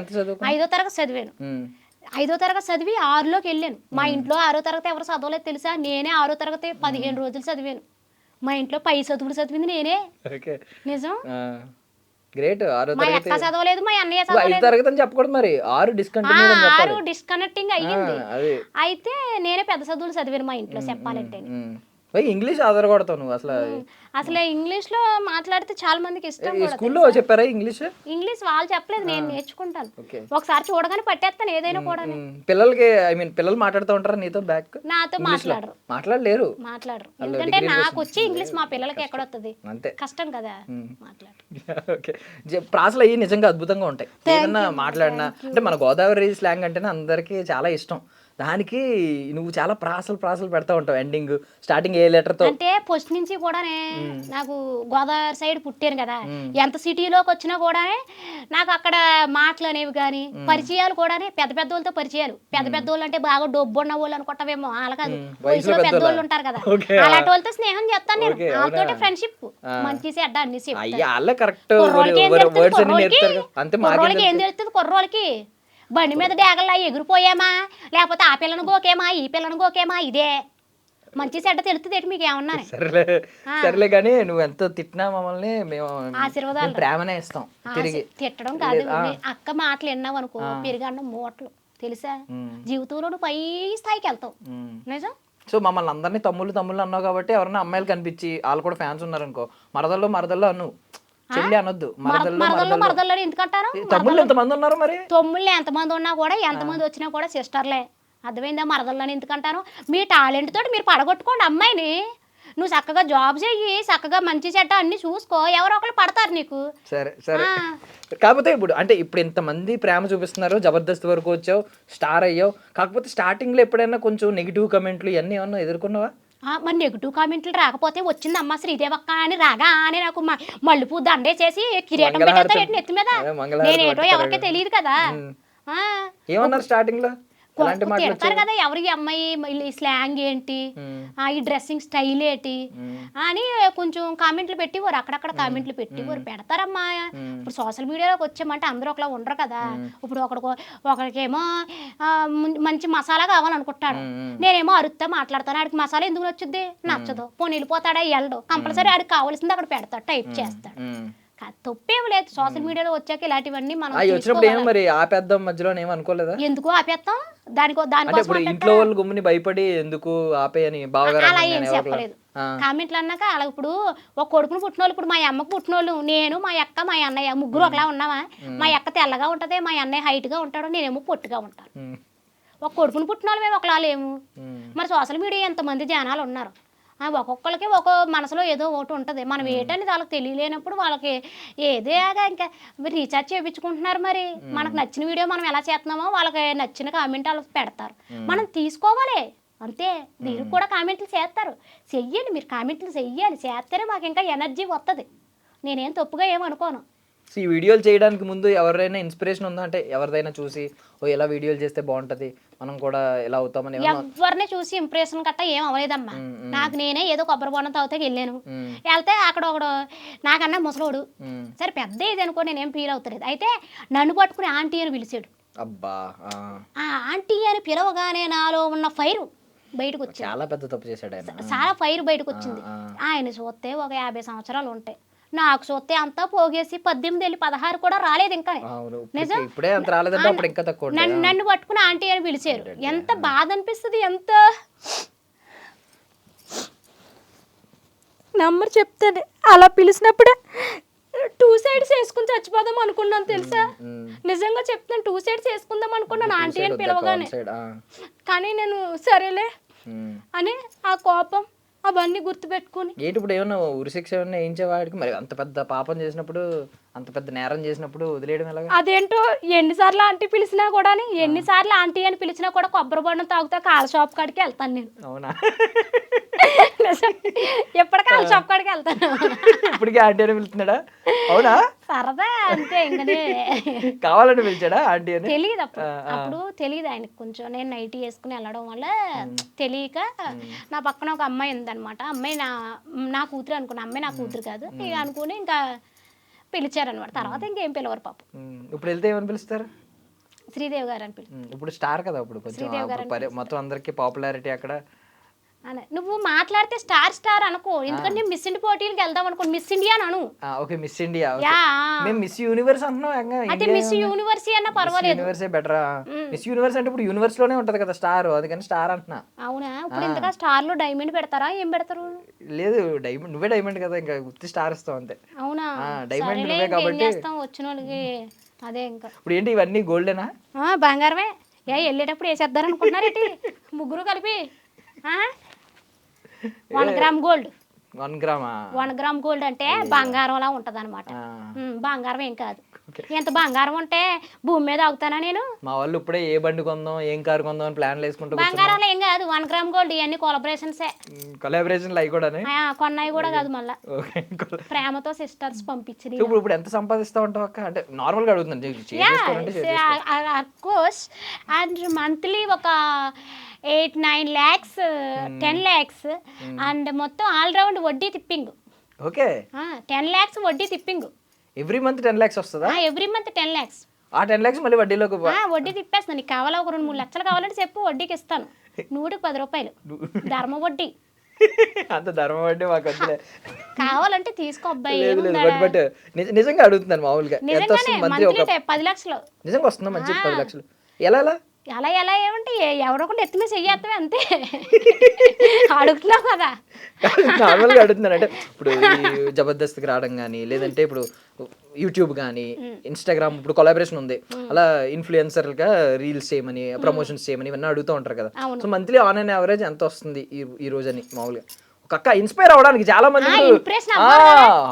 5వ తరగతి చదివాను. 5వ తరగతి చదివి 6లోకి వెళ్ళాను. మా ఇంట్లో 6వ తరగతి ఎవరు చదవలేదు తెలుసా, నేనే 6వ తరగతి 15 రోజులు చదివాను. మా ఇంట్లో పై చదువులు చదివింది నేనే. నిజం, గ్రేట్. మా అక్క చదవలేదు, మా అన్నయ్య చదవలేదు. 6 డిస్కనెక్టింగ్ అయ్యింది. అయితే నేనే పెద్ద చదువులు చదివాను మా ఇంట్లో చెప్పాలంటే. ఇంగ్లీష్ ఆధార కొడతావు నువ్వు. అసలు ఇంగ్లీష్ లో మాట్లాడితే చాలా మందికి ఇష్టం. స్కూల్లో చెప్పారా ఇంగ్లీష్? వాళ్ళు చెప్పలేదు, నేను నేర్చుకుంటాను. ఒకసారి చూడగానే పట్టేస్తాను ఏదైనా కూడా. పిల్లలకి పిల్లలు మాట్లాడుతూ ఉంటారా నీతో? నాతో మాట్లాడలేరు. ఎందుకంటే నాకు వచ్చి ఇంగ్లీష్ మా పిల్లలకి ఎక్కడ వస్తుంది, కష్టం కదా మాట్లాడు. ప్రాసలు అయ్యి నిజంగా అద్భుతంగా ఉంటాయి. ఏదన్నా మాట్లాడినా అంటే మన గోదావరి స్లాంగ్ అంటేనే అందరికి చాలా ఇష్టం. దానికి నువ్వు చాలా ప్రాసలు పెడతా ఉంటావు ఎండింగ్ స్టార్టింగ్ ఏ లెటర్ తో. అంటే ఫస్ట్ నుంచి కూడానే నాకు గోదావరి సైడ్ పుట్టాను కదా, ఎంత సిటీలోకి వచ్చినా కూడానే నాకు అక్కడ మాటలు అనేవి కానీ పరిచయాలు కూడానే పెద్ద పెద్ద వాళ్ళతో పరిచయాలు. పెద్ద పెద్ద వాళ్ళు అంటే బాగా డబ్బు ఉన్న వాళ్ళు అనుకుంటావేమో, అలా కాదు, వయసులో పెద్ద వాళ్ళు ఉంటారు కదా, అలాంటి వాళ్ళతో స్నేహం చేస్తాను నేను. వాళ్ళతో ఫ్రెండ్షిప్ మంచి చెడ్డ అన్ని కుర్రోళ్ళకి ఏం తెలుస్తుంది? కుర్రోళ్ళకి బండి మీద డేగల్లా ఎగిరిపోయామా, లేకపోతే ఆ పిల్లని గోకేమా, ఈ పిల్లని గోకేమా, ఇదే మంచి చెడ్డ తెలుస్తుంది ఏంటి మీకు ఏమన్నా? సరేలే కానీ నువ్వు ఎంత తిట్టినా మమ్మల్ని మేము ఆశీర్వాదాలు ప్రేమనే ఇస్తాం తిరిగి. తిట్టడం కాదు, అక్క మాటలు విన్నావు అనుకో పెరిగన్న మూటలు తెలుసా, జీవితంలో నువ్వు పై స్థాయికి వెళ్తావు. నిజం. సో మమ్మల్ని అందరినీ తమ్ముళ్ళు అన్నావు కాబట్టి ఎవరైనా అమ్మాయిలు కనిపించి వాళ్ళు కూడా ఫ్యాన్స్ ఉన్నారు అనుకో, మరదల్లో అను, చెల్లి అనొద్దు, మరదల్లో ఎందుకంటారు? తమ్ముళ్ళు ఎంతమంది ఉన్నారు మరి? తమ్ముళ్ళు ఎంతమంది ఉన్నా కూడా, ఎంతమంది వచ్చినా కూడా సిస్టర్లే. అర్థమైందా? మరదల్లోని ఎందుకంటాను? మీ టాలెంట్ తోటి మీరు పడగొట్టుకోండి అమ్మాయిని. నువ్వు చక్కగా జాబ్ చెయ్యి, చక్కగా మంచి చెడ్డ అన్ని చూసుకో, ఎవరో ఒకరు పడతారు నీకు. సరే. కాకపోతే ఇప్పుడు ఇంతమంది ప్రేమ చూపిస్తున్నారు, జబర్దస్త్ వరకు వచ్చావు, స్టార్ అయ్యావు. కాకపోతే స్టార్టింగ్ లో ఎప్పుడైనా కొంచెం నెగిటివ్ కమెంట్లు ఇవన్నీ ఏమన్నా ఎదుర్కొన్నావా? మరి నెగిటివ్ కామెంట్లు రాకపోతే వచ్చింది అమ్మ శ్రీదేవక్క అని రాగా అని నాకు మల్లెపూ దండేసేసి కిరీటం పెట్టేస్తారు నెత్తి మీద. నేనేటో ఎవరికే తెలియదు కదా. ఏమన్నారు స్టార్టింగ్ లో? తిడతారు కదా, ఎవరికి అమ్మాయి ఈ స్లాంగ్ ఏంటి, ఈ డ్రెస్సింగ్ స్టైల్ ఏంటి అని కొంచెం కామెంట్లు పెట్టివారు, అక్కడక్కడ కామెంట్లు పెట్టివారు. పెడతారమ్మా. ఇప్పుడు సోషల్ మీడియాలోకి వచ్చామంటే అందరూ ఒకలా ఉండరు కదా. ఇప్పుడు ఒకరికేమో మంచి మసాలా కావాలనుకుంటాడు, నేనేమో అరుస్తా మాట్లాడతాను, ఆడికి మసాలా ఎందుకు నచ్చుద్ది? నచ్చదు. పోనీ వెళ్ళిపోతాడా? వెళ్ళడు. కంపల్సరీ ఆడికి కావాల్సింది అక్కడ పెడతాడు, టైప్ చేస్తాడు. తప్పేం లేదు. సోషల్ మీడియాలో వచ్చాక ఇలాంటివన్నీ మనం ఎందుకు ఆపేస్తాం? దానికోసం ఇంట్లో వాళ్ళు గుమ్మిని భయపడి ఎందుకు ఆపేయని అలా ఏం చెప్పలేదు. కామెంట్లు అన్నాక అలా ఇప్పుడు ఒక కొడుకును పుట్టినోళ్ళు, ఇప్పుడు మా అమ్మకు పుట్టినోళ్ళు, నేను మా అక్క మా అన్నయ్య ముగ్గురు ఒకలా ఉన్నావా? మా అక్క తెల్లగా ఉంటది, మా అన్నయ్య హైట్ గా ఉంటాడు, నేనేమో పొట్టిగా ఉంటాను. ఒక కొడుకును పుట్టినోళ్ళు మేము ఒకలా లేము. మరి సోషల్ మీడియా ఎంతమంది జనాలు ఉన్నారు, ఒక్కొక్కరికి ఒక మనసులో ఏదో ఒకటి ఉంటుంది. మనం ఏంటని వాళ్ళకి తెలియలేనప్పుడు వాళ్ళకి ఏదేగా ఇంకా రీఛార్జ్ చేయించుకుంటున్నారు. మరి మనకు నచ్చిన వీడియో మనం ఎలా చేస్తున్నామో వాళ్ళకి నచ్చిన కామెంట్ వాళ్ళు పెడతారు, మనం తీసుకోవాలి అంతే. దీనికి కూడా కామెంట్లు చేస్తారు, చెయ్యండి. మీరు కామెంట్లు చెయ్యాలి, చేస్తేనే మాకు ఇంకా ఎనర్జీ వస్తుంది. నేనేం తప్పుగా ఏమనుకోను. ఈ వీడియోలు చేయడానికి ముందు ఎవరైనా ఇన్స్పిరేషన్ ఉందా? అంటే ఎవరిదైనా చూసి ఎలా వీడియోలు చేస్తే బాగుంటది, మనం కూడా ఎలా అవుతామని? ఎవరిని చూసి ఇంప్రెషన్ గట్టా ఏం అవ్వలేదమ్మా. నాకు నేనే ఏదో కొబ్బరి బొండం తాగితే వెళ్ళాను. వెళ్తే అక్కడ ఒకడు నాకన్నా ముసలోడు, సరే పెద్ద ఇది అనుకో, నేనేం ఫీల్ అవుతలేదు. అయితే నన్ను పట్టుకుని ఆంటీ అని పిలిచాడు. అబ్బా, ఆ ఆంటీ అని పిలవగానే నాలో ఉన్న ఫైర్ బయటకు వచ్చింది. చాలా పెద్ద తప్పు చేశాడు ఆయన. చాలా ఫైర్ బయటకు వచ్చింది. ఆయన చూస్తే ఒక 50 సంవత్సరాలు ఉంటాయి, నాకు చూస్తే అంతా పోగేసి 18 16 కూడా రాలేదు ఇంకా. నిజం. నన్ను పట్టుకుని ఆంటీ అని పిలిచారు. ఎంత బాధ అనిపిస్తుంది, ఎంత నంబర్ చెప్తాను. అలా పిలిచినప్పుడే 2 సైడ్స్ వేసుకుని చచ్చిపోదాం అనుకున్నాను తెలుసా. నిజంగా చెప్తాను, 2 సైడ్స్ వేసుకుందాం అనుకున్నాను ఆంటీ అని పిలవగానే. కానీ నేను సరేలే అని ఆ కోపం అవన్నీ గుర్తుపెట్టుకుని ఏంటి ఇప్పుడు ఏమన్నా ఉరిశిక్ష ఏమన్నా వేయించేవాడికి? మరి అంత పెద్ద పాపం చేసినప్పుడు, అంత పెద్ద నేరం చేసినప్పుడు వదిలేయడం ఎలాగా? అదేంటో ఎన్నిసార్లు ఆంటీ పిలిచినా కూడా, ఎన్నిసార్లు ఆంటీ అని పిలిచినా కూడా కొబ్బరి బొండం తాగుతా కాళ్ళ షాప్ కాడికి వెళ్తాను నేను. అవునా? ఎప్పటి కాళ్ళ షాప్ కాడికి వెళ్తాను. ఇప్పటికీ ఆంటీ అని పిలుస్తున్నాడా? అవునా? సరదా అంతే. ఇంకనే కావాలని పిలిచాడా ఆంటీ అని? తెలియదు అప్పుడు తెలియదు ఆయనకు. కొంచెం నేను నైటీ వేసుకుని వెళ్ళడం వల్ల తెలియక, నా పక్కన ఒక అమ్మాయి ఉందన్నమాట. అమ్మాయి నా కూతురు అనుకున్నా, అమ్మాయి నా కూతురు కాదు ఇక అనుకుని ఇంకా పిలిచారనమాట. తర్వాత ఇంకేం పిలవరు పాపం. ఇప్పుడు వెళ్తే ఏమని పిలుస్తారు? శ్రీదేవి గారు అని పిలుస్తారు. ఇప్పుడు స్టార్ కదా, ఇప్పుడు కొంచెం మొత్తం అందరికి పాపులారిటీ అక్కడ. నువ్వు మాట్లాడితే స్టార్ అనుకో, ఎందుకంటే మిస్ ఇండియా పోటీలకు వెళ్దాం అనుకో, మిస్ ఇండియా అను. Okay, miss India. మేము మిస్ యూనివర్స్ అంటున్నాం. అయితే మిస్ యూనివర్స్ అన్నా పర్వాలేదు. Universe better. మిస్ యూనివర్స్ అంటే ఇప్పుడు యూనివర్స్ లోనే ఉంటది కదా స్టార్, అందుకని స్టార్ అంటున్నా. అవునా? ఇప్పుడు ఇంతగా స్టార్ లో డైమండ్ పెడతారా? ఏం పెడతారు? లేదు, డైమండ్ నువ్వే డైమండ్ కదా, ఇంకా గుర్తి స్టార్ ఇస్తావు అంతే. అవునా? డైమండ్ నువ్వే కాబట్టి వచ్చిన వాళ్ళకి అదే. ఇంకా ఇప్పుడు ఏంటి ఇవన్నీ గోల్డేనా? బంగారమే. వెళ్ళేటప్పుడు వేసేద్దారు అనుకుంటున్నారేంటి ముగ్గురు కలిపి? 1 గ్రామ్ గోల్డ్. 1 గ్రామా? 1 గ్రామ్ గోల్డ్ అంటే బంగారం లా ఉంటది అనమాట. బంగారం ఏం కాదు. ఎంత బంగారం ఉంటే భూమి మీద ఆగుతానా నేను? మా వాళ్ళు ఇప్పుడే ఏ బండి కొందాం ఏం కారు కొందాం అని ప్లాన్లు వేసుకుంటూ బంగారంలో ఏం కాదు, 1 గ్రామ్ గోల్డ్, ఇవన్నీ కొలబరేషన్సే. కొలాబరేషన్లు అవి కూడా కొన్నాయి కూడా కాదు, మళ్ళా ప్రేమతో సిస్టర్స్ పంపించింది. ఇప్పుడు ఎంత సంపాదిస్తా ఉంటావు అక్క? అంటే నార్మల్ గా అడుగుతున్నాను. కోర్స్ అండ్ మంత్లీ ఒక 8-9 lakhs, 10 lakhs అండ్ మొత్తం ఆల్ రౌండ్ వడ్డీ తిప్పింగ్. ఓకే, 10 lakhs వడ్డీ తిప్పింగ్. ఎవ్రీ మంత్ 10 lakhs వస్తుందా? Every month 10 lakhs. ఆ 10 lakhs మళ్ళీ వడ్డీలోకి వడ్డీ తిప్పేస్తాను. నీకు కావాలా ఒక 2-3 లక్షలు కావాలంటే చెప్పు, వడ్డీకి ఇస్తాను. 100కి 10 రూపాయలు ధర్మ వడ్డీ. అంత ధర్మ వడ్డీ మాకు వద్దులే, కావాలంటే తీసుకో అబ్బాయి. బట్ నిజంగా అడుగుతున్నాను మామూలుగా ఎంత నిజంగానే వస్తుంది మంత్లీ? ఒక 10 లక్షలు నిజంగా వస్తుందా మంచి 10 లక్షలు? ఎలా ఎలా ఏమంటే ఎవరో కూడా ఎత్తుమే చెయ్యేత్తమే అంతే. అడుగుతున్నావు కదా, నార్మల్గా అడుగుతున్నాను. అంటే ఇప్పుడు ఈ జబర్దస్త్కి రావడం కానీ, లేదంటే ఇప్పుడు యూట్యూబ్ కానీ, ఇన్స్టాగ్రామ్ ఇప్పుడు కొలాబరేషన్ ఉంది, అలా ఇన్ఫ్లుయెన్సర్గా రీల్స్ చేయమని, ప్రమోషన్స్ చేయమని ఇవన్నీ అడుగుతూ ఉంటారు కదా. So monthly on and average ఎంత వస్తుంది ఈ రోజు అని మామూలుగా? ఒక అక్క ఇన్స్పైర్ అవ్వడానికి చాలా మంది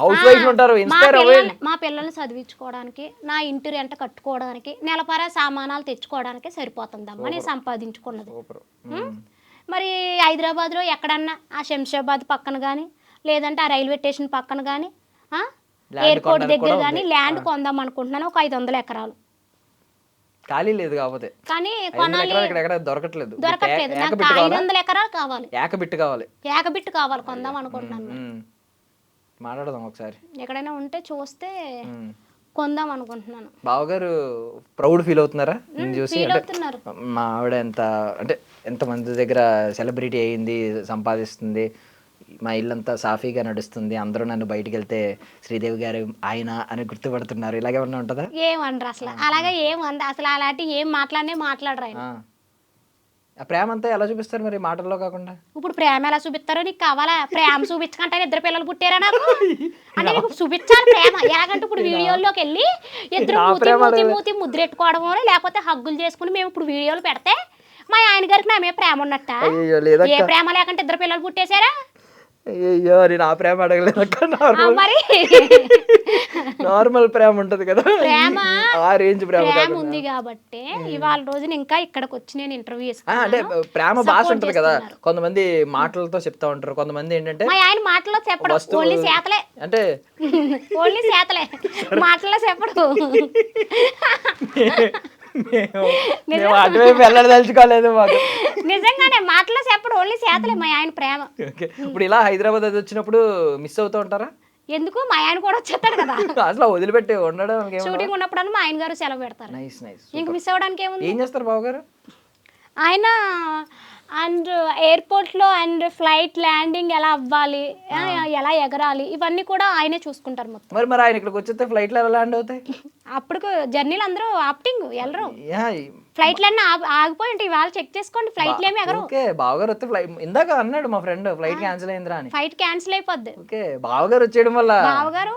హౌస్ వైఫ్ ఉంటారు, ఇన్స్పైర్ అవ్వాలి. మా పిల్లల్ని చదివించుకోవడానికి, నా ఇంటి రెంట కట్టుకోవడానికి, నెలపరా సామానాలు తెచ్చుకోవడానికి సరిపోతుందమ్మా నేను సంపాదించుకున్నది. మరి హైదరాబాద్లో ఎక్కడన్నా ఆ శంషాబాద్ పక్కన కానీ, లేదంటే ఆ రైల్వే స్టేషన్ పక్కన కానీ, ఎయిర్పోర్ట్ దగ్గర కానీ ల్యాండ్ కొందాం అనుకుంటున్నాను. ఒక 500 ఎకరాలు ఖాళీ లేదు కాకపోతే, కానీ దొరకట్లేదు. నాకు 500 ఎకరాలు కావాలి, ఏకబిట్టు కావాలి, కొందాం అనుకుంటున్నాను. మాట్లాడదాం ఒకసారి, ఎక్కడైనా ఉంటే చూస్తే కొందాం అనుకుంటున్నాను. బావగారు ప్రౌడ్ ఫీల్ అవుతున్నారా నేను చూసి? ఫీల్ అవుతున్నారు. మా ఆవిడ ఎంత మంది దగ్గర సెలబ్రిటీ అయ్యింది, సంపాదిస్తుంది, మా ఇల్లంతా సాఫీగా నడుస్తుంది, అందరూ నన్ను బయటికి వెళ్తే శ్రీదేవి గారు ఆయన అని గుర్తుపడుతున్నారు, ఇలాగేమన్నా ఉంటుందా? ఏమనరు అసలు, అలాగే ఏమంది అసలు, అలాంటి ఏం మాట్లాడరు ఆయన. ఆ ప్రేమ అంతా ఎలా చూపిస్తారు మరి మాటల్లో కాకుండా? ఇప్పుడు ప్రేమ ఎలా చూపిస్తారో నీకు కావాలా? ప్రేమ చూపించకంటే 2 పిల్లలు పుట్టారా నాకు అంటే నీకు చూపించాలి ప్రేమ. ఎలాగంటే ఇప్పుడు వీడియోల్లోకి వెళ్ళి ఇద్దరు మూతి ముద్రెట్టుకోవడమో, లేకపోతే హగ్గులు చేసుకుని మేము ఇప్పుడు వీడియోలు పెడితే మా ఆయన గారికి నా మీద ప్రేమ ఉన్నట్ట? ఏ ప్రేమ లేకుంటే 2 పిల్లలు పుట్టేశారా? అయ్యో నేను ఆ ప్రేమ అడగలేదు, మరి నార్మల్ ప్రేమ ఉంటది కదా, ప్రేమ ఆ రేంజ్ ప్రేమ ఉంది కాబట్టి ఇవాళ రోజున ఇంకా ఇక్కడికి వచ్చి నేను ఇంటర్వ్యూ అంటే ప్రేమ భాష ఉంటది కదా, కొంతమంది మాటలతో చెప్తా ఉంటారు, కొంతమంది ఏంటంటే మా ఆయన మాటల్లో చెప్పడం ఓన్లీ చేతలే, అంటే ఓన్లీ చేతలే, మాటల్లో చెప్పడు. అటువైపు వెళ్ళదలుచుకోలేదు మాకు, నిజంగానే మాటల్లో చెప్పడు, ఓన్లీ చేతలే మా ఆయన ప్రేమ. ఇప్పుడు ఇలా హైదరాబాద్ అది వచ్చినప్పుడు మిస్ అవుతూ ఉంటారా? ఎందుకు, మా ఆయన కూడా వచ్చేస్తాడు కదా, అసలు వదిలిపెట్టి ఉండడం షూటింగ్ ఉన్నప్పుడు మా ఆయన గారు సెలవు పెడతారు. ఇంక మిస్ అవ్వడానికి ఏముంది? ఏం చేస్తారు బావగారు? ఆయన అండ్ ఎయిర్పోర్ట్లో అండ్ ఫ్లైట్ ల్యాండింగ్ ఎలా అవ్వాలి, ఎలా ఎగరాలి, ఇవన్నీ కూడా ఆయనే చూసుకుంటారు మొత్తం. మరి ఆయన ఇక్కడికి వచ్చేస్తే ఫ్లైట్లు ఎలా ల్యాండ్ అవుతాయి? అప్పుడు జర్నీలు అందరూ ఆప్టింగ్ వెళ్ళరు, ఫ్లైట్లన్నీ ఆగిపోయి ఉంటాయి. ఇవాళ చెక్ చేసుకోండి, ఫ్లైట్లు ఏమి ఎగరు. ఓకే, బావగారు వస్తే ఫ్లైట్, ఇందాక అన్నాడు మా ఫ్రెండ్ ఫ్లైట్ క్యాన్సిల్ అయిందిరా అని. ఫ్లైట్ క్యాన్సిల్ అయిపోద్ది. ఓకే, బావగారు వచ్చేయడం వల్ల, బావగారు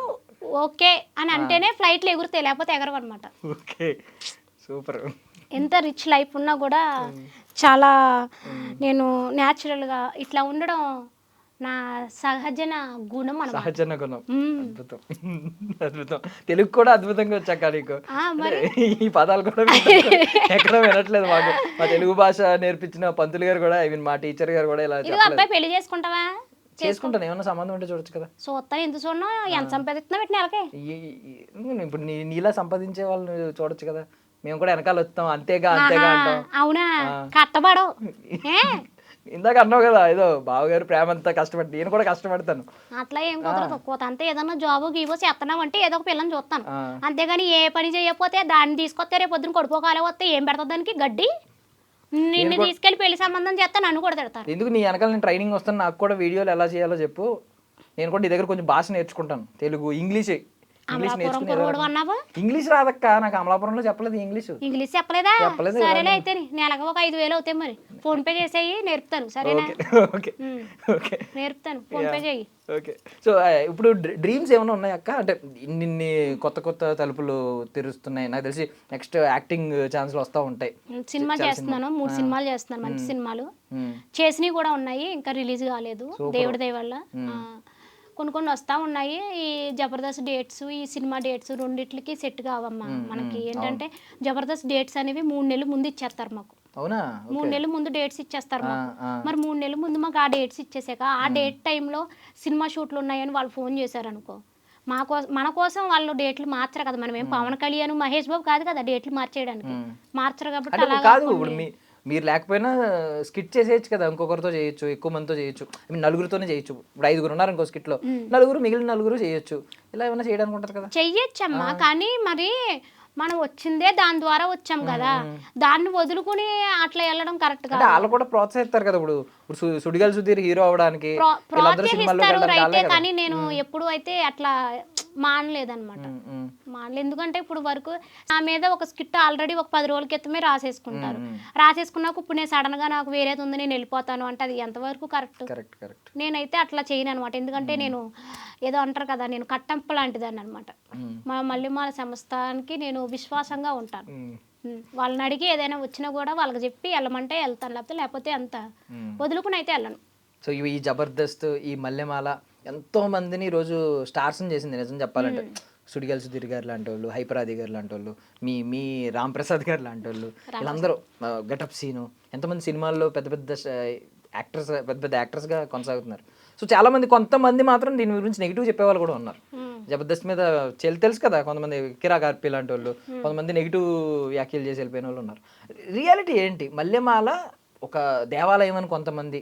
ఓకే అని అంటేనే ఫ్లైట్లు ఎగురుతాయి, లేకపోతే ఎగరవు అనమాట. Okay, super. ఎంత రిచ్ లైఫ్ ఉన్నా కూడా చాలా నేను న్యాచురల్గా ఇట్లా ఉండడం నా సహజన గుణం అన్నమాట. సహజన గుణం, అద్భుతం అద్భుతం. తెలుగు కూడా అద్భుతంగా వచ్చాక నీకు ఈ పదాలు కూడా ఎక్కడ వినట్లేదు మాకు. మా తెలుగు భాష నేర్పించిన పంతులు గారు కూడా, ఐ మీన్ మా టీచర్ గారు కూడా ఇలా అబ్బాయి పెళ్లి చేసుకుంటావా? చేసుకుంటాను, ఏమన్నా సంబంధం ఉంటే చూడొచ్చు కదా. చూస్తాను, ఎందుకు చూడను? ఎంత సంపాదిస్తున్నా పెట్టి నెలకే. ఇప్పుడు నీలా సంపాదించే వాళ్ళు చూడొచ్చు కదా, మేము కూడా వెనకాల వస్తాం, అంతేగా అంటాం. అవునా, కట్టబడవు. ఇందాక అన్నావు కదా ఏదో బావగారు ప్రేమ అంతా కష్టపడి, నేను కూడా కష్టపడతాను. అట్లా ఏం కుదరదు, అంతే ఏదన్నా జాబు గీవో చేస్తున్నాం అంటే ఏదో ఒక పిల్లని చూస్తాను, అంతేగాని ఏ పని చేయకపోతే దాన్ని తీసుకొస్తే రేపు పొద్దున కొడుకోకాలే వస్తే ఏం పెడతా దానికి గడ్డి. నిన్ను తీసుకెళ్లి పెళ్లి సంబంధం చేస్తా నన్ను కూడా తిడతారు. ఎందుకు నీ వెనకాల నేను ట్రైనింగ్ వస్తాను, నాకు కూడా వీడియోలు ఎలా చేయాలో చెప్పు, నేను కూడా నీ దగ్గర కొంచెం భాష నేర్చుకుంటాను, తెలుగు ఇంగ్లీష్ ఇంగ్లీష్ రాదక్క నాకు, అమలాపురంలో చెప్పలేదు ఇంగ్లీష్ చెప్పలేదా? సరేలే అయితే నెలకు ఒక 5,000 అవుతాయి, మరి ఫోన్ పే చేసేయి, నేర్పుతాను. సరేనా? నేర్పుతాను, ఫోన్ పే చేయి. ఓకే. సో ఇప్పుడు డ్రీమ్స్ ఏమైనా ఉన్నాయి అక్క? అంటే ఇన్ని కొత్త తలుపులు తెరుస్తున్నాయి, నాకు తెలిసి నెక్స్ట్ యాక్టింగ్ ఛాన్స్లు వస్తూ ఉంటాయి. సినిమా చేస్తున్నాను, 3 సినిమాలు చేస్తున్నాను, మంచి సినిమాలు చేసినవి కూడా ఉన్నాయి, ఇంకా రిలీజ్ కాలేదు దేవుడి దయ వల్ల. కొన్ని వస్తూ ఉన్నాయి. ఈ జబర్దస్త్ డేట్స్, ఈ సినిమా డేట్స్ రెండిట్లకి సెట్ కావమ్మా. మనకి ఏంటంటే జబర్దస్త్ డేట్స్ అనేవి 3 నెలలు ముందు ఇచ్చేస్తారు మాకు. అవునా? 3 నెలల ముందు డేట్స్ ఇచ్చేస్తారు మాకు. మరి 3 నెలల ముందు మాకు ఆ డేట్స్ ఇచ్చేసాక ఆ డేట్ టైంలో సినిమా షూట్లు ఉన్నాయని వాళ్ళు ఫోన్ చేశారు అనుకో, మన కోసం వాళ్ళు డేట్లు మార్చరు కదా. మనం ఏం పవన్ కళ్యాణ్, మహేష్ బాబు కాదు కదా డేట్లు మార్చేయడానికి. మార్చరు కాబట్టి అంటే అలా కాదు, ఇప్పుడు మీరు లేకపోయినా స్కిట్ చేసేయచ్చు కదా, ఇంకొకరితో చేయొచ్చు, ఎక్కువ మందితో చేయొచ్చు, నలుగురితోనే చేయొచ్చు. ఇప్పుడు 5 ఉన్నారు ఇంకో స్కిట్లో, మిగిలిన 4 చేయొచ్చు. ఇలా ఏమైనా చేయడానికి ఉంటుంది కదా. చెయ్యొచ్చమ్మా, కానీ మరి మనం వచ్చిందే దాని ద్వారా వచ్చాం కదా, దాన్ని వదులుకుని అట్లా వెళ్ళడం కరెక్ట్ కాదు. వాళ్ళు కూడా ప్రోత్సహిస్తారు కదా. ఇప్పుడు సుడిగాలి సుధీర్ హీరో అవడానికి ప్రోత్సహిస్తారు రైతే, కానీ నేను ఎప్పుడు అయితే అట్లా మానలేదన్నమాట. ఎందుకంటే ఇప్పుడు వరకు నా మీద ఒక స్కిట్ ఆల్రెడీ ఒక 10 రోజుల క్రితమే రాసేసుకుంటారు. రాసేసుకున్నాక ఇప్పుడు నేను సడన్ గా నాకు వేరేది ఉంది నేను వెళ్ళిపోతాను అంటే అది ఎంతవరకు కరెక్ట్? నేనైతే అట్లా చేయను అనమాట. ఎందుకంటే నేను ఏదో అంటారు కదా, నేను కట్టంప లాంటిదాన్ని అనమాట. మా మల్లెమాల సంస్థానికి నేను విశ్వాసంగా ఉంటాను. వాళ్ళని అడిగి ఏదైనా వచ్చినా కూడా వాళ్ళకి చెప్పి వెళ్ళమంటే వెళ్తాను, లేకపోతే అంత వదులుకుని అయితే వెళ్ళను. సో ఈ జబర్దస్త్, ఈ మల్లెమాల ఎంతో మందిని ఈరోజు స్టార్స్ని చేసింది నిజం చెప్పాలంటే. సుడిగాలి సుధీర్ గారు లాంటి వాళ్ళు, హైపరాది గారు లాంటి వాళ్ళు, మీ రామ్ ప్రసాద్ గారు లాంటి వాళ్ళు, వీళ్ళందరూ గెటప్ సీను, ఎంతమంది సినిమాల్లో పెద్ద పెద్ద యాక్టర్స్, పెద్ద పెద్ద యాక్టర్స్గా కొనసాగుతున్నారు. సో చాలా మంది, కొంతమంది మాత్రం దీని గురించి నెగిటివ్ చెప్పేవాళ్ళు కూడా ఉన్నారు. జబర్దస్త్ మీద తెలుసు కదా, కొంతమంది కిరా కార్పి లాంటి వాళ్ళు, కొంతమంది నెగిటివ్ వ్యాఖ్యలు చేసి వెళ్ళిపోయిన వాళ్ళు ఉన్నారు. రియాలిటీ ఏంటి? మల్లెమాల ఒక దేవాలయం అని కొంతమంది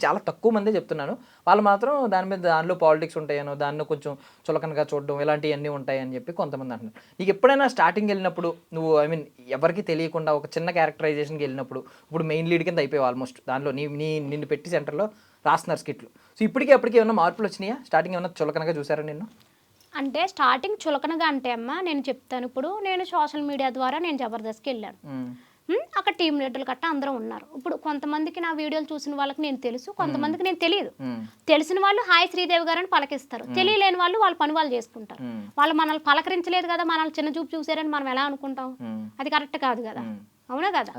చాలా తక్కువ మందే చెప్తున్నాను, వాళ్ళు మాత్రం దానిలో పాలిటిక్స్ ఉంటాయనో, దానిలో కొంచెం చులకనగా చూడడం ఇలాంటివన్నీ ఉంటాయని చెప్పి కొంతమంది అంటున్నారు. నీకు ఎప్పుడైనా స్టార్టింగ్ వెళ్ళినప్పుడు నువ్వు ఎవరికి తెలియకుండా ఒక చిన్న క్యారెక్టరైజేషన్కి వెళ్ళినప్పుడు, ఇప్పుడు మెయిన్ లీడ్ కింద అయిపోయావు ఆల్మోస్ట్, దానిలో నిన్ను పెట్టి సెంటర్లో రాస్తున్నారు స్కిట్లు. సో అప్పటికి ఏమన్నా మార్పులు వచ్చినాయా? స్టార్టింగ్ ఏమన్నా చులకనగా చూసారా నిన్ను? అంటే స్టార్టింగ్ చులకనగా అంటే అమ్మ నేను చెప్తాను. ఇప్పుడు నేను సోషల్ మీడియా ద్వారా నేను జబర్దస్త్కి వెళ్ళాను. అక్కడ టీం లీడర్లు గట్టా అందరూ ఉన్నారు. ఇప్పుడు కొంతమందికి నా వీడియోలు చూసిన వాళ్ళకి నేను తెలుసు, కొంతమందికి నేను తెలియదు. తెలిసిన వాళ్ళు హాయ్ శ్రీదేవి గారు అని పలకిస్తారు, తెలియలేని వాళ్ళు వాళ్ళ పని వాళ్ళు చేసుకుంటారు. వాళ్ళు మనల్ని పలకరించలేదు కదా, మనల్ని చిన్న చూపు చూసారని మనం ఎలా అనుకుంటాం? అది కరెక్ట్ కాదు కదా, అవునా కదా?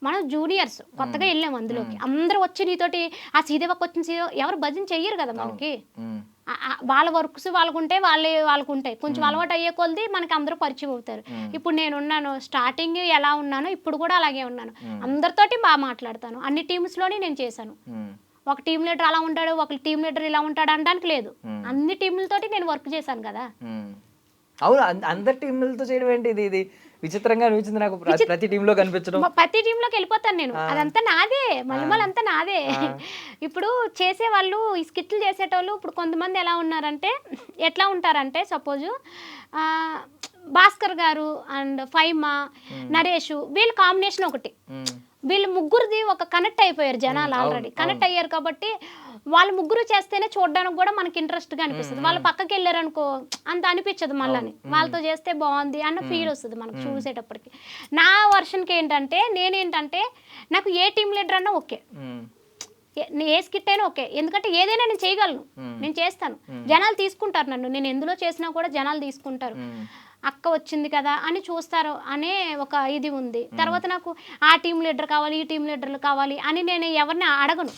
మనం జూనియర్స్ కొత్తగా వెళ్ళాము అందులోకి, అందరూ వచ్చి నీతోటి ఆ శ్రీదేవికి వచ్చిన శ్రీదేవి ఎవరు భజన చెయ్యరు కదా మనకి. వాళ్ళ వర్క్స్ వాళ్ళకుంటే వాళ్ళకు ఉంటాయి. కొంచెం అలవాటు అయ్యే కొలది మనకి అందరూ పరిచయం అవుతారు. ఇప్పుడు నేను ఉన్నాను, స్టార్టింగ్ ఎలా ఉన్నానో ఇప్పుడు కూడా అలాగే ఉన్నాను. అందరితోటి బాగా మాట్లాడతాను. అన్ని టీమ్స్లోని నేను చేశాను. ఒక టీం లీడర్ అలా ఉంటాడు, ఒక టీం లీడర్ ఇలా ఉంటాడు అనడానికి లేదు. అన్ని టీంలతోటి నేను వర్క్ చేశాను కదా. అవును, అందరి టీంలతో చేయడం ఏంటి? ఇది విచిత్రంగా అనిపించింది నాకు, ప్రతి టీంలో కనిపించడం. ప్రతి టీంలోకి వెళ్ళిపోతాను నేను, అదంతా నాదే, మళ్ళీ అంతా నాదే. ఇప్పుడు చేసేవాళ్ళు, ఈ స్కిట్లు చేసేటోళ్ళు ఇప్పుడు కొంతమంది ఎలా ఉన్నారంటే, ఎట్లా ఉంటారంటే సపోజ్ భాస్కర్ గారు అండ్ ఫైమా, నరేష్, వీళ్ళ కాంబినేషన్ ఒకటి. వీళ్ళు ముగ్గురిది ఒక కనెక్ట్ అయిపోయారు జనాలు, ఆల్రెడీ కనెక్ట్ అయ్యారు కాబట్టి వాళ్ళు ముగ్గురు చేస్తేనే చూడడానికి కూడా మనకి ఇంట్రెస్ట్గా అనిపిస్తుంది. వాళ్ళు పక్కకి వెళ్ళారు అనుకో అంత అనిపించదు, మళ్ళీ వాళ్ళతో చేస్తే బాగుంది అన్న ఫీల్ వస్తుంది మనకు చూసేటప్పటికి. నా వర్షన్కి ఏంటంటే, నేనేంటంటే నాకు ఏ టీం లీడర్ అన్నా ఓకే, ఏ స్కిట్ అయినా ఓకే. ఎందుకంటే ఏదైనా నేను చేయగలను, నేను చేస్తాను. జనాలు తీసుకుంటారు నన్ను, నేను ఎందులో చేసినా కూడా జనాలు తీసుకుంటారు. అక్క వచ్చింది కదా అని చూస్తారు అనే ఒక ఇది ఉంది. తర్వాత నాకు ఆ టీం లీడర్ కావాలి, ఈ టీం లీడర్లు కావాలి అని నేను ఎవరిని అడగను.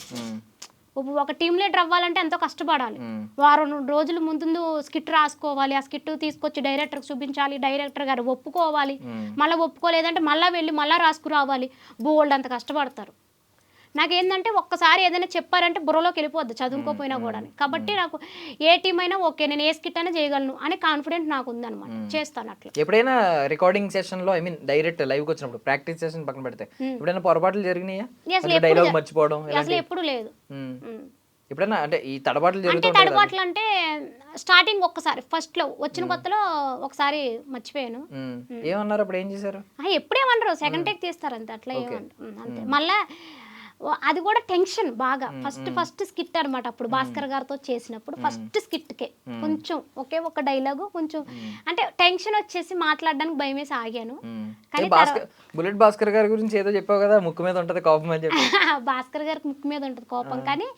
ఒక టీం లీడర్ అవ్వాలంటే ఎంతో కష్టపడాలి. వారం రోజుల ముందు స్కిట్ రాసుకోవాలి, ఆ స్కిట్ తీసుకొచ్చి డైరెక్టర్కి చూపించాలి, డైరెక్టర్ గారు ఒప్పుకోవాలి, మళ్ళీ ఒప్పుకోలేదంటే మళ్ళీ వెళ్ళి మళ్ళీ రాసుకురావాలి. బోల్డ్ అంత కష్టపడతారు. నాకేంటంటే ఒక్కసారి ఏదైనా చెప్పారంటే బుర్రలోకి వెళ్ళిపోద్ది చదువుకోపోయినా కూడా. కాబట్టి నాకు ఏ టీం అయినా ఓకే, నేను ఏ స్కిట్ అయినా చేయగలను అనే కాన్ఫిడెంట్ నాకు ఉందన్నమాట, చేస్తాను అట్లా. ఎప్పుడైనా రికార్డింగ్ సెషన్ లో డైరెక్ట్ లైవ్ వచ్చినప్పుడు ప్రాక్టీస్ సెషన్ పక్కన పెడితే ఎప్పుడైనా పొరపాట్లు జరిగినాయా? డైలాగ్ మర్చిపోవడం అసలు ఎప్పుడు లేదు. ఎప్పుడైనా అంటే ఈ తడబాట్లు తడబాట్లు అంటే స్టార్టింగ్ ఒక్కసారి ఫస్ట్ లో వచ్చిన కొత్తలో ఒకసారి మర్చిపోయాను. ఏమన్నారు అప్పుడు? ఏం చేశారు? ఎప్పుడేమన్నారు, సెకండ్ టేక్ తీస్తారు అంతే, అట్లా అంతే. మళ్ళా అది కూడా టెన్షన్ బాగా, ఫస్ట్ స్కిట్ అనమాట. అప్పుడు భాస్కర్ గారితో చేసినప్పుడు ఫస్ట్ స్కిట్కే కొంచెం ఒకే ఒక డైలాగు కొంచెం అంటే టెన్షన్ వచ్చేసి మాట్లాడడానికి భయం వేసి ఆగాను. కానీ బుల్లెట్ భాస్కర్ గారి గురించి ఏదో చెప్పావు కదా, ముక్కు మీద ఉంటది కోపం అని చెప్పి. భాస్కర్ గారికి ముక్కు మీద ఉంటది కోపం, కానీ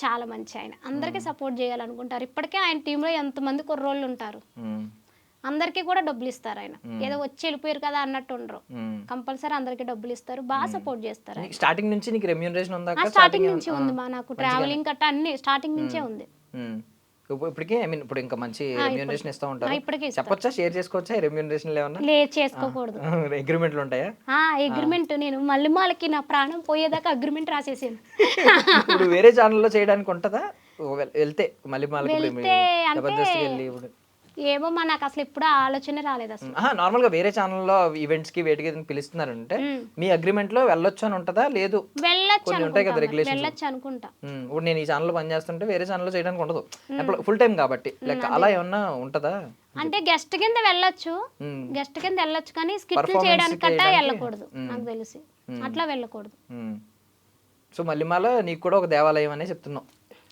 చాలా మంచి ఆయన, అందరికీ సపోర్ట్ చేయాలనుకుంటారు. ఇప్పటికే ఆయన టీంలో ఎంతమంది కుర్రోళ్ళు ఉంటారు, అందరికీ కూడా డబ్బులు ఇస్తారు. ఆయన ఏదో వచ్చి వెళ్ళిపోయారు కదా అన్నట్టు ఉండరు, కంపల్సరీ అందరికీ డబ్బులు ఇస్తారు, బాగా సపోర్ట్ చేస్తారు. స్టార్టింగ్ నుంచి నీకు రెమ్యూనరేషన్ ఉందా? స్టార్టింగ్ నుంచి ఉంది మా, నాకు ట్రావెలింగ్ కట్ట అన్ని స్టార్టింగ్ నుంచే ఉంది. ఇప్పటికే ఐ మీన్ ఇప్పుడు ఇంకా మంచి రెమ్యూనరేషన్ ఇస్తూ ఉంటారు. ఇప్పటికే ఇస్తారు. చెప్పొచ్చా, షేర్ చేసుకోవచ్చా రెమ్యూనరేషన్ ఏమన్నా? లేదు, చేసుకోకూడదు. అగ్రిమెంట్లు ఉంటాయా? అగ్రిమెంట్ నేను మళ్ళీ మాలకి నా ప్రాణం పోయేదాకా అగ్రిమెంట్ రాసేసాను. ఇప్పుడు వేరే ఛానల్లో చేయడానికి ఉంటుందా వెళ్తే మళ్ళీ వెళ్తే అంటే జబర్దస్త్ వెళ్ళి ఇప్పుడు ఏమో నాకు అసలు ఎప్పుడు ఆలోచన రాలేదు అసలు. నార్మల్ గా వేరే ఛానల్లో ఈవెంట్స్ కి వేటికి పిలుస్తున్నారంటే మీ అగ్రిమెంట్ లో వెళ్ళొచ్చు అని ఉంటుందా? లేదు, కొన్ని ఉంటాయి కదా రెగ్యులేషన్స్. వెళ్ళొచ్చు అనుకుంటా. ఇప్పుడు నేను ఈ ఛానల్ పని చేస్తుంటే వేరే ఛానల్లో చేయడానికి ఉండదు, ఫుల్ టైం కాబట్టి. లైక్ అలా ఏమన్నా ఉంటుందా? అంటే గెస్ట్ కింద వెళ్ళొచ్చు, గెస్ట్ కింద వెళ్ళొచ్చు, కానీ స్కిట్లు చేయడానికి కట్టా వెళ్ళకూడదు నాకు తెలిసి. అట్లా వెళ్ళకూడదు. సో మల్లిమాల నీకు కూడా ఒక దేవాలయం అనే చెప్తున్నావు.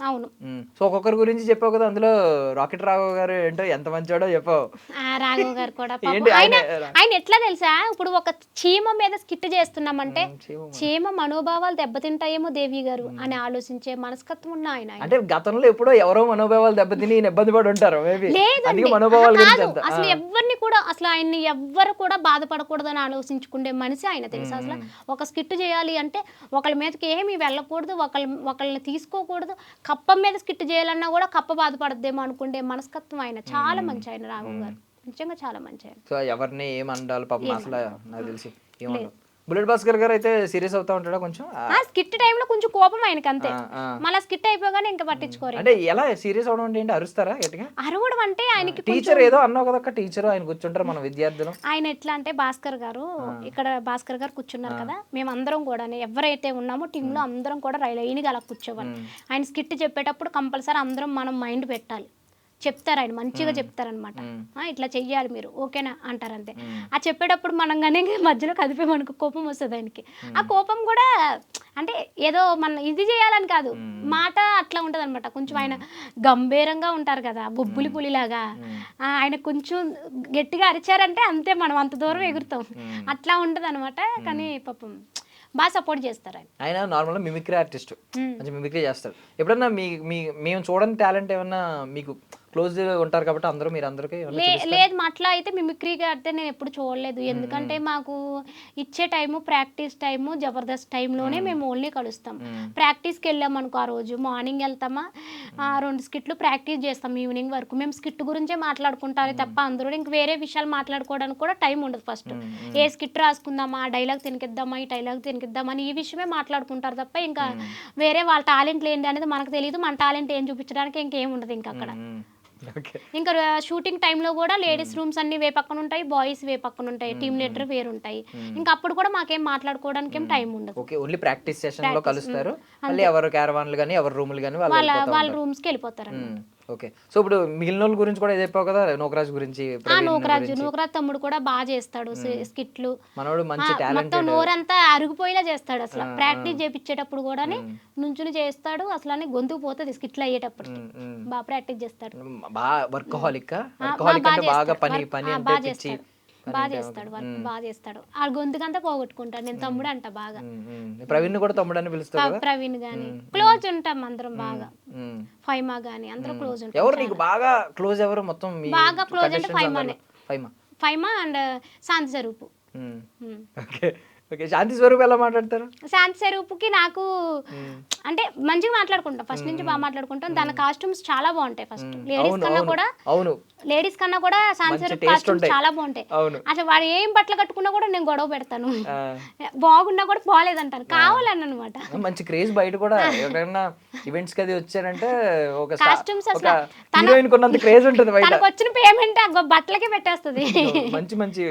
అవును. సో ఒక్కొక్కరి గురించి చెప్పావు కదా, అందులో రాకెట్ రాఘవ్ గారు ఏంటో ఎంత మంచివాడో చెప్పావు. రాఘవ్ గారు కూడా ఆయన ఎట్లా తెలుసా, ఇప్పుడు ఒక చీమ మీద స్కిట్ చేస్తున్నామంటే చీమ మనోభావాలు దెబ్బతింటాయేమో దేవి గారు అని ఆలోచించే మనస్తత్వం ఉన్న ఆయన. అంటే గతంలో ఎప్పుడో ఎవరో మనోభావాలు దెబ్బతిని ఇబ్బంది పడి ఉంటారు. లేదండి, మనోభావాలు అసలు ఎవరిని కూడా అసలు ఆయన్ని ఎవ్వరు కూడా బాధపడకూడదని ఆలోచించుకునే మనిషి ఆయన తెలుసా. అసలు ఒక స్కిట్ చేయాలి అంటే ఒకళ్ళ మీదకి ఏమి వెళ్ళకూడదు, ఒకళ్ళని తీసుకోకూడదు. కప్ప మీద స్కిట్ చేయాలన్నా కూడా కప్ప బాధపడద్దేమో అనుకుంటే మనస్తత్వం ఆయన. చాలా మంచి ఆయన రాఘవ్ గారు, నిజంగా చాలా మంచి ఆయన. సో ఎవరిని ఏమండాలి పాపం అసలు నాకు తెలిసి ఏమన్నా. బుల్లెట్ భాస్కర్ గారు అయితే సీరియస్ అవుతా ఉంటాడా కొంచెం? స్కిట్ టైంలో కొంచెం కోపం ఆయనకి అంతే, మళ్ళీ స్కిట్ అయిపోగానే ఇంకా పట్టించుకోరు. అంటే ఎలా సీరియస్ అవడం అంటే ఏంటి, అరుస్తారా గట్టిగా? అరవడం అంటే ఆయనకి టీచర్ ఏదో అన్నావు కదా, టీచర్ ఆయన కూర్చుంటారు మన విద్యార్థులు. ఆయన ఎట్లా అంటే భాస్కర్ గారు ఇక్కడ భాస్కర్ గారు కూర్చున్నారు కదా, మేము అందరం కూడా ఎవరైతే ఉన్నామో టీమ్ లో అందరం కూడా లైన్గా అలా కూర్చోవాలి. ఆయన స్కిట్ చెప్పేటప్పుడు కంపల్సరీ అందరం మనం మైండ్ పెట్టాలి. చెప్తారు ఆయన, మంచిగా చెప్తారనమాట. ఇట్లా చెయ్యాలి మీరు, ఓకేనా అంటారు అంతే. ఆ చెప్పేటప్పుడు మనం కానీ మధ్యలో కదిపే మనకు కోపం వస్తుంది ఆయనకి. ఆ కోపం కూడా అంటే ఏదో మన ఇది చేయాలని కాదు, మాట అట్లా ఉంటుంది అనమాట. కొంచెం ఆయన గంభీరంగా ఉంటారు కదా, బొబ్బులి పులిలాగా. ఆయన కొంచెం గట్టిగా అరిచారంటే అంతే, మనం అంత దూరం ఎగురుతాం. అట్లా ఉంటుంది అనమాట. కానీ పాపం బాగా సపోర్ట్ చేస్తారు ఆయన. ఆయన నార్మల్గా మిమిక్రీ ఆర్టిస్ట్, మంచి మిమిక్రీ చేస్తారు. ఎప్పుడన్నా మేము చూడని టాలెంట్ ఏమన్నా మీకు క్లోజ్ ఉంటారు కాబట్టి అందరూ మీరు అందరికీ లేదు, అట్లా అయితే మిమిక్రీగా అయితే నేను ఎప్పుడు చూడలేదు. ఎందుకంటే మాకు ఇచ్చే టైము ప్రాక్టీస్ టైము జబర్దస్త్ టైంలోనే మేము ఓన్లీ కలుస్తాం. ప్రాక్టీస్కి వెళ్ళాం అనుకో, ఆ రోజు మార్నింగ్ వెళ్తామా, 2 స్కిట్లు ప్రాక్టీస్ చేస్తాం ఈవినింగ్ వరకు. మేము స్కిట్ గురించే మాట్లాడుకుంటారు తప్ప అందరూ ఇంక వేరే విషయాలు మాట్లాడుకోవడానికి కూడా టైం ఉండదు. ఫస్ట్ ఏ స్కిట్ రాసుకుందామా, ఆ డైలాగ్ తినికిద్దామా, ఈ డైలాగ్ తినికిద్దామని ఈ విషయమే మాట్లాడుకుంటారు తప్ప ఇంకా వేరే వాళ్ళ టాలెంట్లు ఏంటి అనేది మనకు తెలియదు. మన టాలెంట్ ఏం చూపించడానికి ఇంకేం ఉండదు ఇంకా అక్కడ. ఇంకా షూటింగ్ టైంలో కూడా లేడీస్ రూమ్స్ అన్ని వే పక్కన ఉంటాయి, బాయ్స్ వే పక్కన ఉంటాయి, టీమ్ లీడర్ వేరు ఉంటాయి. ఇంకా అప్పుడు కూడా మాకేం మాట్లాడుకోవడానికి ఏం టైం ఉండదు. ఓకే, ఓన్లీ ప్రాక్టీస్ సెషన్ లో కలుస్తారు. మళ్ళీ ఎవరు క్యారవాన్లు గాని ఎవరు రూములు గాని వాళ్ళ రూమ్స్ కి వెళ్ళిపోతారు. ఓకే, సో ఇప్పుడు మిగిలిన వాళ్ళ గురించి కూడా చెప్పావు కదా, నోకరాజ్ గురించి. నోకరాజ్ తమ్ముడు కూడా బాగా చేస్తాడు స్కిట్లు. మనోడు మంచి టాలెంట్, మొత్తం నోరంతా అరిగిపోయేలా చేస్తాడు. అసలు ప్రాక్టీస్ చేపించేటప్పుడు కూడా నుంచుని చేస్తాడు, అసలు గొంతుకు పోతుంది స్కిట్లు అయ్యేటప్పుడు. బాగా ప్రాక్టీస్ చేస్తాడు, బాగా వర్కహాలిక్ బాగా పని బాగా చేస్తాడు, బాగా చేస్తాడు, వర్క్ బాగా చేస్తాడు. ఆ గొంతుకంతా పోగొట్టుకుంటాడు. నేను తమ్ముడు అంట బాగా. ప్రవీణ్ కూడా తమ్ముడు అని పిలుస్తాడు. ప్రవీణ్ గాని క్లోజ్ ఉంటాం అందరం బాగా. ఫైమా గాని అందరం క్లోజ్ ఉంటాం. ఎవరు నీకు బాగా క్లోజ్ ఎవరు మొత్తం? బాగా క్లోజ్ అంటే ఫైమా అండ్ శాంతి స్వరూపు. ఓకే, శాంతి స్వరూప్ ఎలా మాట్లాడతారు? శాంతి స్వరూపుకి నాకు అంటే మంచిగా మాట్లాడుకుంటాం, ఫస్ట్ నుంచి బాగా మాట్లాడుకుంటాం. దాని కాస్ట్యూమ్స్ చాలా బాగుంటాయి. ఫస్ట్ లేడీస్ కన్నా కూడా శాంతి స్వరూప్ కాస్ట్యూమ్స్ చాలా బాగుంటాయి. అసలు వాడు ఏం బట్టలు కట్టుకున్నా కూడా నేను గొడవ పెడతాను, బాగున్నా కూడా బాగాలేదంటాను, కావాలని అనమాట. మంచి క్రేజ్ బయట కూడా ఎవరైనా ఈవెంట్స్ కి అది వచ్చారంటే ఒక కాస్ట్యూమ్స్ అసలు హీరోయిన్ కొన్నంత క్రేజ్ ఉంటుంది బయట. తనకు వచ్చిన పేమెంట్ బట్టలకే పెట్టేస్తుంది. మంచి మంచి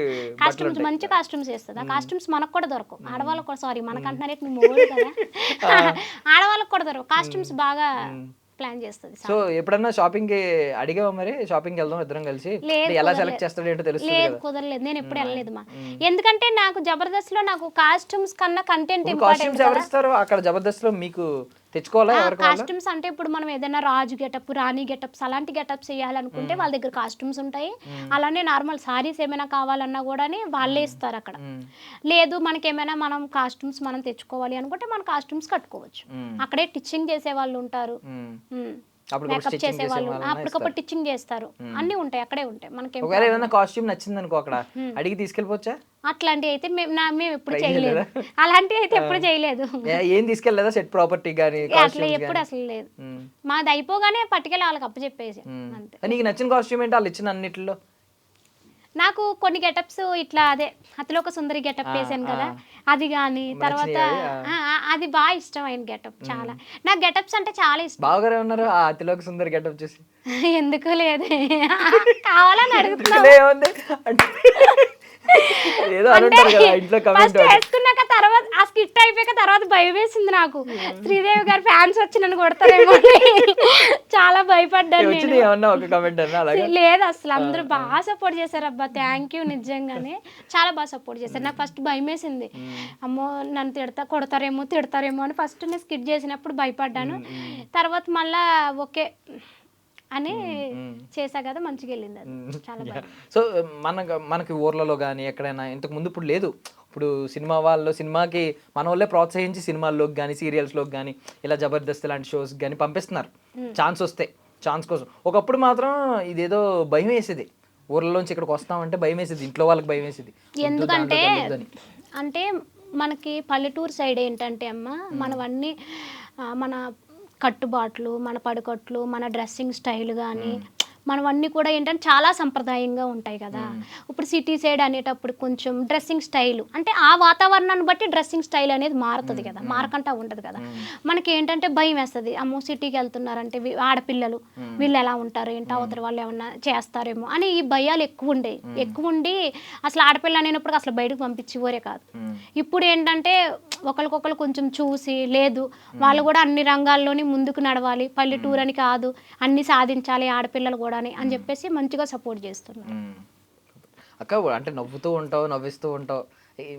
కాస్ట్యూమ్స్ మంచి కాస్ట్యూమ్స్ చేస్తుంది. ఆ కాస్ట్యూమ్స్ మనకు కూడా దొరకవు, ఆడవాళ్ళకి కూడా. సారీ మనకంటున్నారే మూడు కదా, ఆడవాళ్ళకి కూడా దొరకవు. కాస్ట్యూమ్స్ బాగా ప్లాన్ చేస్తుంది. సో ఎప్పుడన్నా షాపింగ్ కి అడిగావా? మరి షాపింగ్ వెళ్దాం ఇద్దరం కలిసి, ఎలా సెలెక్ట్ చేస్తాడు ఏంటో తెలుస్తుంది. లేదు, కుదరలేదు, నేను ఎప్పుడు వెళ్ళలేదు మా. ఎందుకంటే నాకు జబర్దస్త్ లో నాకు కాస్ట్యూమ్స్ కన్నా కంటెంట్ ఇంపార్టెంట్. ఎవరు ఇస్తారు అక్కడ జబర్దస్త్ లో? మీకు తెచ్చుకోవాలా? కాస్ట్యూమ్స్ అంటే ఇప్పుడు మనం ఏదైనా రాజు గెటప్, రాణి గెటప్స్ అలాంటి గెటప్స్ చేయాలనుకుంటే వాళ్ళ దగ్గర కాస్ట్యూమ్స్ ఉంటాయి. అలానే నార్మల్ సారీస్ ఏమైనా కావాలన్నా కూడా వాళ్ళే ఇస్తారు అక్కడ. లేదు మనకేమైనా మనం కాస్ట్యూమ్స్ మనం తెచ్చుకోవాలి అనుకుంటే మన కాస్ట్యూమ్స్ కట్టుకోవచ్చు. అక్కడే టిచ్చింగ్ చేసే వాళ్ళు ఉంటారు. అప్పుడు మేకప్ స్టిచ్చింగ్ చేసేవాళ్ళు చేసేవాళ్ళని అప్పటికప్పుడు టిచ్చింగ్ చేస్తారు, అన్నీ ఉంటాయి, అక్కడే ఉంటాయి మనకి. ఒకవేళ ఏదైనా కాస్ట్యూమ్ నచ్చింది అనుకో అక్కడ అడిగి తీసుకెళ్ళిపోవచ్చా? అట్లాంటివి అయితే మేము ఎప్పుడు చేయలేదు, అలాంటివి అయితే ఎప్పుడు చేయలేదు. ఏం తీసుకెళ్ళలేదా సెట్ ప్రాపర్టీ కానీ అట్లా ఎప్పుడు అసలు లేదు. మాది అయిపోగానే పట్టుకెళ్ళి వాళ్ళకి అప్పచెప్పేసి అంతే. నీకు నచ్చిన కాస్ట్యూమ్ ఏంటి వాళ్ళు ఇచ్చిన అన్నిటిలో? నాకు కొన్ని గెటప్స్ ఇట్లా అదే అతిలోక సుందరి గెటప్ వేసాను కదా, అది కానీ తర్వాత అది బాగా ఇష్టమైన గెటప్ చాలా. నాకు గెటప్స్ అంటే చాలా ఇష్టం. బావగారే ఉన్నారు ఆ అతిలోక సుందరి గెటప్ చూసి. ఎందుకు లేదు కావాలని అడుగుతున్నా. ఏముంది అంటే ఏదో అనుంటారు కదా ఇంట్లో కమెంట్. వేసుకున్నాక తర్వాత ఆ స్కిట్ అయిపోయాక తర్వాత భయం వేసింది నాకు, శ్రీదేవి గారు ఫ్యాన్స్ వచ్చి నన్ను కొడతారేమో చాలా భయపడ్డాను. వచ్చింది ఏమన్నా ఒక కమెంట్ అన్నా అలాగే? లేదు అసలు అందరూ బాగా సపోర్ట్ చేశారు అబ్బా, థ్యాంక్ యూ, నిజంగానే చాలా బాగా సపోర్ట్ చేశారు. నాకు ఫస్ట్ భయం వేసింది, అమ్మో నన్ను తిడతారేమో అని ఫస్ట్ నేను స్కిట్ చేసినప్పుడు భయపడ్డాను. తర్వాత మళ్ళా ఓకే అని చేసా కదా, మంచిగా వెళ్ళింది అది చాలా బాగా. సో మనకి ఊర్లలో కానీ ఎక్కడైనా ఇంతకు ముందు ఇప్పుడు లేదు, ఇప్పుడు సినిమా వాళ్ళు సినిమాకి మన వాళ్ళే ప్రోత్సహించి సినిమాల్లోకి కానీ సీరియల్స్లోకి కానీ ఇలా జబర్దస్త్ లాంటి షోస్ కానీ పంపిస్తున్నారు ఛాన్స్ వస్తే, ఛాన్స్ కోసం. ఒకప్పుడు మాత్రం ఇదేదో భయం వేసేది, ఊర్లలోంచి ఇక్కడికి వస్తామంటే భయం వేసేది, ఇంట్లో వాళ్ళకి భయం వేసేది. ఎందుకంటే అంటే మనకి పల్లెటూరు సైడ్ ఏంటంటే అమ్మ మనవన్నీ మన కట్టుబాట్లు, మన పడుకట్లు, మన డ్రెస్సింగ్ స్టైల్ కానీ మనవన్నీ కూడా ఏంటంటే చాలా సంప్రదాయంగా ఉంటాయి కదా. ఇప్పుడు సిటీ సైడ్ అనేటప్పుడు కొంచెం డ్రెస్సింగ్ స్టైల్ అంటే ఆ వాతావరణాన్ని బట్టి డ్రెస్సింగ్ స్టైల్ అనేది మారుతుంది కదా, మారకంటా ఉండదు కదా. మనకి ఏంటంటే భయం వేస్తుంది, అమ్మో సిటీకి వెళ్తున్నారంటే ఆడపిల్లలు వీళ్ళు ఎలా ఉంటారు ఏంటి, అవతల వాళ్ళు ఏమన్నా చేస్తారేమో అని ఈ భయాలు ఎక్కువ ఉండి అసలు ఆడపిల్ల అనేటప్పుడు అసలు బయటకు పంపించేవరే కాదు. ఇప్పుడు ఏంటంటే ఒకరికొకరు కొంచెం చూసి లేదు వాళ్ళు కూడా అన్ని రంగాల్లోని ముందుకు నడవాలి, పల్లెటూరు అని కాదు అన్ని సాధించాలి ఆడపిల్లలు కూడా అని చెప్పేసి మంచిగా సపోర్ట్ చేస్తున్నారు. అక్క అంటే నవ్వుతూ ఉంటావు, నవ్విస్తూ ఉంటావు,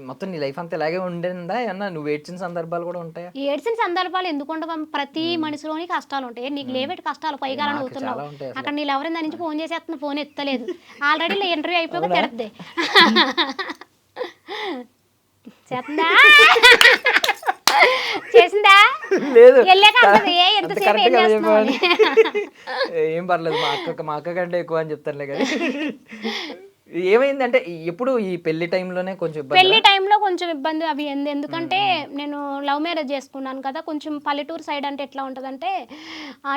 మొత్తం నీ లైఫ్ అంతా ఇలాగే ఉండిందా? ఏమన్నా నువ్వు ఏడ్చిన సందర్భాలు కూడా ఉంటాయా? ఏడ్చిన సందర్భాలు ఎందుకు ఉండవు, ప్రతి మనిషిలోని కష్టాలు ఉంటాయి. నీకు లేవేటి కష్టాలు పైగా నవ్వుతున్నావు, అక్కడ నీళ్ళు ఎవరైనా దాని నుంచి ఫోన్ చేసేస్తున్నా, ఫోన్ ఎత్తలేదు, ఆల్రెడీ ఇంటర్వ్యూ అయిపోయి తిడద్దే చేస్తుందా చేసిందా లేదు ఏం పర్లేదు, మా అక్క కంటే ఎక్కువ అని చెప్తారులే కానీ. ఏమైందంటే ఎప్పుడు ఈ పెళ్లి టైంలోనే కొంచెం పెళ్లి టైంలో కొంచెం ఇబ్బంది అవి ఎందుకంటే నేను లవ్ మ్యారేజ్ చేసుకున్నాను కదా, కొంచెం పల్లెటూరు సైడ్ అంటే ఎట్లా ఉంటదంటే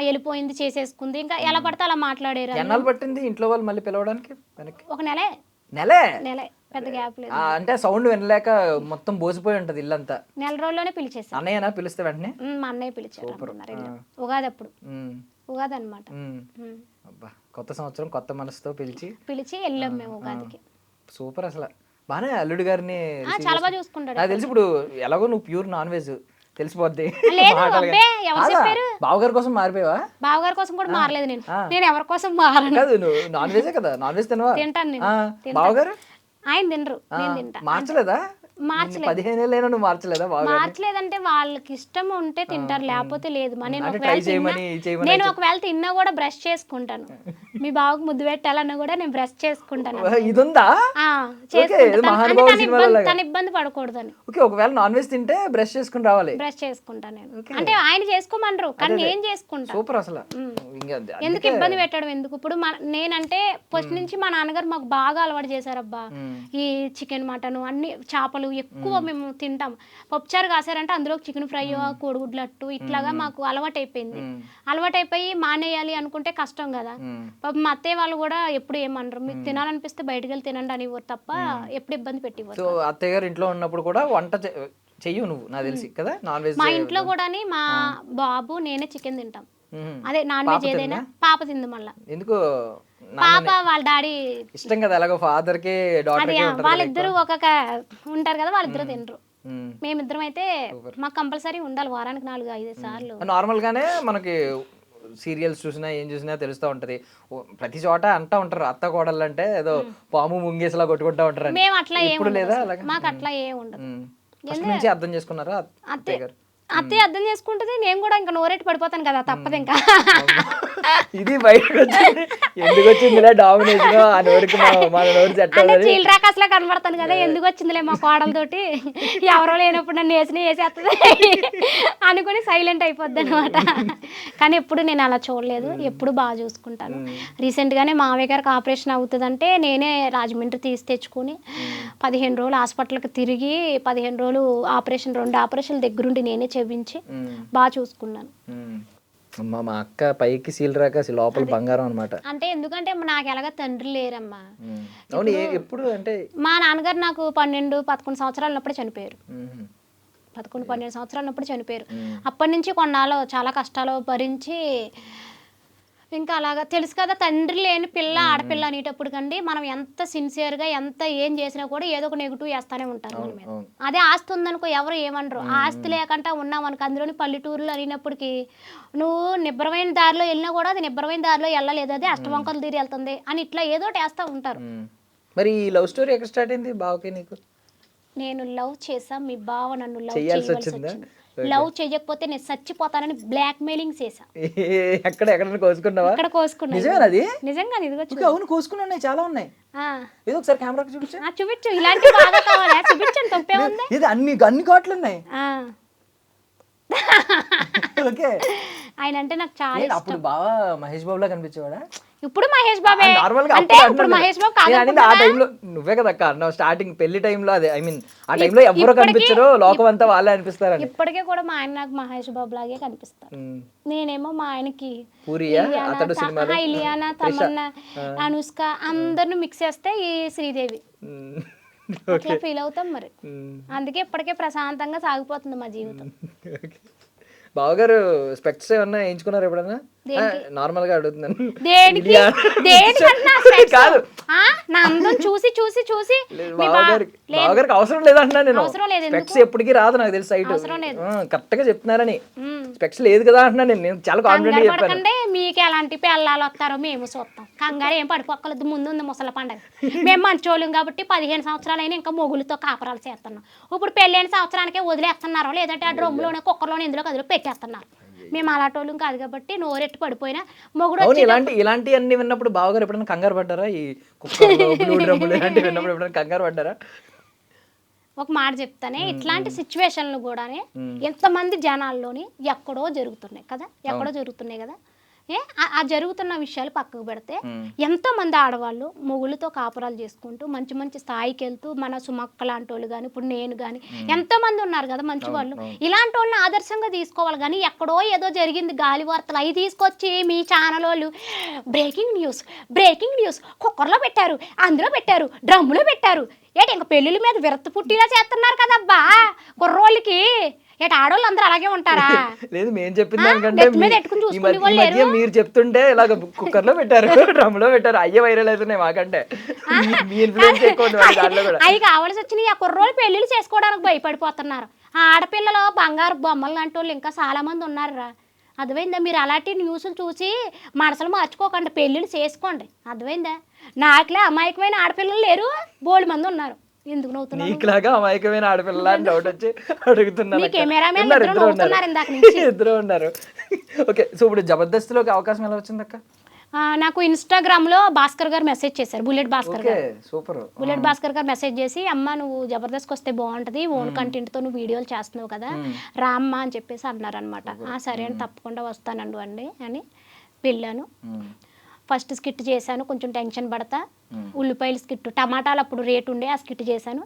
వెళ్ళిపోయింది చేసేసుకుంది, ఇంకా ఎలా పడితే అలా మాట్లాడారు. ఎన్నాళ్ళు పట్టింది ఇంట్లో వాళ్ళు మళ్ళీ పిలవడానికి? ఒక నెలే పెద్ద గ్యాప్ లేదు. అంటే సౌండ్ వినలేక మొత్తం బోసిపోయి ఉంటది ఇల్లంతా. నెల రోజుల్లోనే పిలిచేసాను. అన్నయ్యనా పిలిస్తే వెంటనే? మా అన్నయ్య పిలిచారు ఉగాది అప్పుడు, ఉగాది అనమాట. అబ్బా కొత్త సంవత్సరం కొత్త మనసుతో పిలిచి వెళ్ళాం మేము ఉగాదికి. సూపర్ అసలు బానే అల్లుడు గారిని చాలా బాగా చూసుకుంటాడు. నాకు తెలిసి ఇప్పుడు ఎలాగో నువ్వు ప్యూర్ నాన్ వెజ్ తెలిసిపోద్ది. బావగారి కోసం మారిపోయావా? బావగారి కోసం కూడా మారలేదు నేను ఎవరి కోసం మారను. కాదు నువ్వు నాన్ వెజే కదా, నాన్ వెజ్ తినవా? తింటాను నేను. బావగారు ఆయన తినరు, నేను తింటా. మార్చలేదా? 15 ఏళ్ళైనా నువ్వు మార్చలేదా? మార్చలేదంటే వాళ్ళకి ఇష్టం ఉంటే తింటారు, లేకపోతే లేదు. నేను ఒకవేళ తిన్నా కూడా బ్రష్ చేసుకుంటాను, మీ బావకు ముద్దు పెట్టాలన్నా కూడా నేను బ్రష్ చేసుకుంటాను. ఇదుందా? తన ఇబ్బంది పడకూడదని. ఒకవేళ నాన్ వెజ్ తింటే బ్రష్ చేసుకుని రావాలి. బ్రష్ చేసుకుంటాను నేను, అంటే ఆయన చేసుకోమనరు కానీ నేను చేసుకుంటా. సూపర్ అసలు. ఎందుకు ఇబ్బంది పెట్టడం ఎందుకు? ఇప్పుడు నేనంటే ఫస్ట్ నుంచి మా నాన్నగారు మాకు బాగా అలవాటు చేశారబ్బా, ఈ చికెన్ మటన్ అన్ని చేపలు ఎక్కువ మేము తింటాం. పప్పుచారు కాసారంటే అందులో చికెన్ ఫ్రై, కోడిగుడ్లు అట్టు ఇట్లాగా మాకు అలవాటైపోయింది. అలవాటైపోయి మానేయాలి అనుకుంటే కష్టం కదా. మా అత్తయ్య వాళ్ళు కూడా ఎప్పుడు ఏమనరు, మీకు తినాలనిపిస్తే బయటకు వెళ్ళి తినండి అని తప్ప ఎప్పుడు ఇబ్బంది పెట్టివ్వరు. సో అత్తయ్య గారు ఇంట్లో ఉన్నప్పుడు కూడా వంట చెయ్యు నువ్వు, నాకు తెలిసి కదా నాన్ వెజ్. మా ఇంట్లో కూడా మా బాబు నేనే చికెన్ తింటాం, అదే నాన్ వెజ్ ఏదైనా. పాప తింది మళ్ళా. ఎందుకు? పాప వాళ్ళ డాడీ ఇష్టం కదా, అలాగో ఫాదర్ కి డాటర్ కి వాళ్ళిద్దరు ఒక్కొక్క ఉంటారు కదా, వాళ్ళిద్దరు తినరు. మేమిద్దరం అయితే మాకు కంపల్సరీ ఉండాలి వారానికి 4-5 సార్లు. నార్మల్ గానే మనకి సీరియల్స్ చూసినా ఏం చూసినా తెలుస్తూ ఉంటది, ప్రతి చోట అంటా ఉంటారు అత్త కోడళ్ళు అంటే ఏదో పాము ముంగేసలా కొట్టుకుంటా ఉంటారు. మేము అట్లా ఏం ఉండదు, మాకు అట్లా ఏం ఉండదు. ఫస్ట్ నుంచి అర్థం చేసుకున్నారా అత్తయ్య గారు? అత్తయ్య అర్థం చేసుకుంటుంది, నేను కూడా ఇంకా నోరెట్టి పడిపోతాను కదా, తప్పదు ఇంకా. ఇది బయటకు వచ్చింది, ఎందుకు వచ్చింది ఇలా డామినేషన్ ఆ నోరుకి మన నోరు సెట్ అంటే అవ్వదు. చీలరాకాసలా కనబడతాను కదా, ఎందుకు వచ్చిందిలే మా కోడలతోటి, ఎవరో లేనప్పుడు నన్ను వేసేస్తుంది అనుకుని సైలెంట్ అయిపోద్ది అనమాట. కానీ ఎప్పుడు నేను అలా చూడలేదు, ఎప్పుడు బాగా చూసుకుంటాను. రీసెంట్గానే మావయ్య గారికి ఆపరేషన్ అవుతుందంటే నేనే రాజమండ్రి తీసి తెచ్చుకుని 15 రోజులు హాస్పిటల్కి తిరిగి 15 రోజులు ఆపరేషన్, 2 ఆపరేషన్లు దగ్గరుండి నేనే చెప్పించి బాగా చూసుకున్నాను. అమ్మా మా అక్క పైకి సీల్ రాక లోపల బంగారం అనమాట. అంటే ఎందుకంటే నాకు ఎలాగ తండ్రి లేరమ్మా. అవును, ఎప్పుడు అంటే మా నాన్నగారు నాకు 12-11 సంవత్సరాలు ఉన్నప్పుడు చనిపోయారు. 11-12 సంవత్సరాలు ఉన్నప్పుడు చనిపోయారు. అప్పటి నుంచి కొన్నాళ్ళు చాలా కష్టాలు భరించి ఇంకా అలాగా తెలుసు కదా, తండ్రి లేని పిల్ల ఆడపిల్ల అనేటప్పుడు కండి మనం ఎంత సిన్సియర్గా ఎంత ఏం చేసినా కూడా ఏదో ఒక నెగిటివ్ వేస్తూనే ఉంటారు మన మీద. అదే ఆస్తి ఉందనుకో ఎవరు ఏమనరు, ఆస్తి లేకుండా ఉన్నాం అనుకో, అందులోని పల్లెటూరులో అయినప్పటికీ నువ్వు నిబ్బరమైన దారిలో వెళ్ళినా కూడా అది నిబ్బరమైన దారిలో వెళ్ళలేదు, అది అష్టవంకలు తీరి వెళ్తుంది అని ఇట్లా ఏదో ఒకటి వేస్తూ ఉంటారు. మరి ఈ లవ్ స్టోరీ ఎక్కడ స్టార్ట్ అయింది బావకి నీకు? నేను లవ్ చేసా, మీ బావ నన్ను లవ్ చేయాల్సి చేయవలసి వచ్చిందా? వచ్చింది. లవ్ చేయకపోతే నేను చచ్చిపోతానని బ్లాక్ మెయిలింగ్ చేశా. ఎక్కడ కోసుకున్నావా? ఇక్కడ కోసుకున్నా. నిజమేనా అది? నిజంగా ఇదిగో చూడు. ఇంకా అవును కోసుకుని ఉన్నాయి, చాలా ఉన్నాయి. ఏదో ఒకసారి కెమెరాకి చూపించు. చూపించు, ఇలాంటి బాగా కావాలా? చూపించండి, తప్పే ఉంది. ఇది అన్ని ఘాట్లు ఉన్నాయి. ఓకే, ఆయన అంటే నాకు చాలా ఏంటి అప్పుడు బాగా మహేష్ బాబులా కనిపించేవాడా? ఇప్పుడు మహేష్ బాబే నార్మల్ గా అంటే ఇప్పుడు మహేష్ బాబు కాదు. ఆ టైంలో నువ్వే కదా అక్క అన్నావు స్టార్టింగ్ పెళ్లి టైంలో, అదే ఐ మీన్ ఆ టైంలో ఎవరు కనిపించరు, లోకం అంతా వాళ్ళే అనిపిస్తారని. ఇప్పటికే కూడా మా ఆయన నాకు మహేష్ బాబు లాగే కనిపిస్తారు. నేనేమో మా ఆయనకి పూరియా అతడు సినిమాలో ఇలియానా, తమన్నా, అనుష్క అందరిని మిక్స్ చేస్తే ఈ శ్రీదేవి అట్లా ఫీల్ అవుతాం మరి. అందుకే ఇప్పటికే ప్రశాంతంగా సాగిపోతుంది మా జీవితం. బావగారు స్పెక్ట్స్ ఏమన్నా వేయించుకున్నారు ఎప్పుడన్నా? నార్మల్ గా అడుగుతున్నాను. దేనికి కాదు, నా అందం చూసి చూసి చూసి బావగారికి అవసరం లేదంటున్నా నేను. అవసరం లేదు, స్పెక్ట్స్ ఎప్పటికీ రాదు నాకు తెలిసి, సైట్ కరెక్ట్ గా చెప్తున్నారని. స్పెక్ట్స్ లేదు కదా అంటున్నా నేను చాలా కాన్ఫిడెంట్ గా చెప్పాను. మీకు ఎలాంటి పిల్లలు వస్తారో మేము చూస్తాం, కంగారు ఏం పడిపోక్కలేదు. ముందు ఉంది ముసల పండగ. మేము మంచోళ్ళం కాబట్టి 15 సంవత్సరాలు అయినా ఇంకా మొగులతో కాపురాలు చేస్తున్నాం. ఇప్పుడు పెళ్ళైన సంవత్సరానికే వదిలేస్తున్నారో లేదంటే ఆ డ్రమ్లోనే కుక్కర్లోనే ఇందులో కదిలో పెట్టేస్తున్నారు. మేము అలాంటి కాదు కాబట్టి నోరెట్టు పడిపోయినా మొగుడు. ఇలాంటి అన్ని విన్నప్పుడు బావగారు ఎప్పుడైనా కంగారు పడ్డారా? ఈ కుక్కర్లు, బ్లూ డ్రమ్లు ఇలాంటివి విన్నప్పుడు ఎప్పుడైనా కంగారు పడ్డారా? ఒక మాట చెప్తానే, ఇట్లాంటి సిచ్యువేషన్లు కూడా ఎంతమంది జనాల్లోని ఎక్కడో జరుగుతున్నాయి కదా, ఎక్కడో జరుగుతున్నాయి కదా. ఆ జరుగుతున్న విషయాలు పక్కకు పెడితే ఎంతో మంది ఆడవాళ్ళు మొగుళ్ళతో కాపురాలు చేసుకుంటూ మంచి మంచి స్థాయికి వెళ్తూ, మన సుమక్క లాంటి వాళ్ళు కానీ ఇప్పుడు నేను కానీ ఎంతో మంది ఉన్నారు కదా మంచి వాళ్ళు. ఇలాంటి వాళ్ళని ఆదర్శంగా తీసుకోవాలి. కానీ ఎక్కడో ఏదో జరిగింది గాలి వార్తలు అవి తీసుకొచ్చి మీ ఛానల్ వాళ్ళు బ్రేకింగ్ న్యూస్ కుక్కర్లో పెట్టారు, అందులో పెట్టారు, డ్రమ్ములో పెట్టారు. ఏంటి ఇంకా పెళ్ళిళ్ళ మీద విరక్త పుట్టిలా చేస్తున్నారు కదబ్బా కుర్రోళ్ళకి. ఏట ఆడవాళ్ళు అందరూ అలాగే ఉంటారా? లేదు, మేము చెప్పిన దానికంటే మీరు చెప్తుంటే ఇలాగ కుక్కర్ లో పెట్టారు, డ్రమ్ లో పెట్టారు, అయ్యే వైరల్ అవుతున్నాయి మాకంటే. అవి కావాల్సి వచ్చినాయి. ఆ కుర్రోళ్ళు పెళ్లిళ్ళు చేసుకోవడానికి భయపడిపోతున్నారు. ఆ ఆడపిల్లలు బంగారు బొమ్మలు లాంటి వాళ్ళు ఇంకా చాలా మంది ఉన్నారురా. అర్థమైందా? మీరు అలాంటి న్యూస్లు చూసి మనసులు మార్చుకోకండి, పెళ్ళిళ్ళు చేసుకోండి. అర్థమైందా? నాకులే అమాయకమైన ఆడపిల్లలు లేరు, బోల్డ్ మంది ఉన్నారు. ఎందుకు నవ్వుతున్నారు? నీకులాగా అమాయకమైన ఆడపిల్ల అని డౌట్ వచ్చి అడుగుతున్నారు. ఇద్దరు ఉన్నారు. ఓకే, సో ఇప్పుడు జబర్దస్త్లోకి అవకాశం ఎలా వచ్చింది అక్క? నాకు ఇన్స్టాగ్రామ్ లో భాస్కర్ గారు మెసేజ్ చేశారు, బుల్లెట్ భాస్కర్ గారు. సూపర్. బుల్లెట్ భాస్కర్ గారు మెసేజ్ చేసి, అమ్మ నువ్వు జబర్దస్త్కి వస్తే బాగుంటది, ఓన్ కంటెంట్ తో నువ్వు వీడియోలు చేస్తున్నావు కదా, రామ్మా అని చెప్పేసి అన్నారనమాట. సరే అని తప్పకుండా వస్తానండి అని వెళ్ళాను. ఫస్ట్ స్కిట్ చేశాను, కొంచెం టెన్షన్ పడతా. ఉల్లిపాయల స్కిట్, టమాటాలు అప్పుడు రేటు ఉండే ఆ స్కిట్ చేశాను.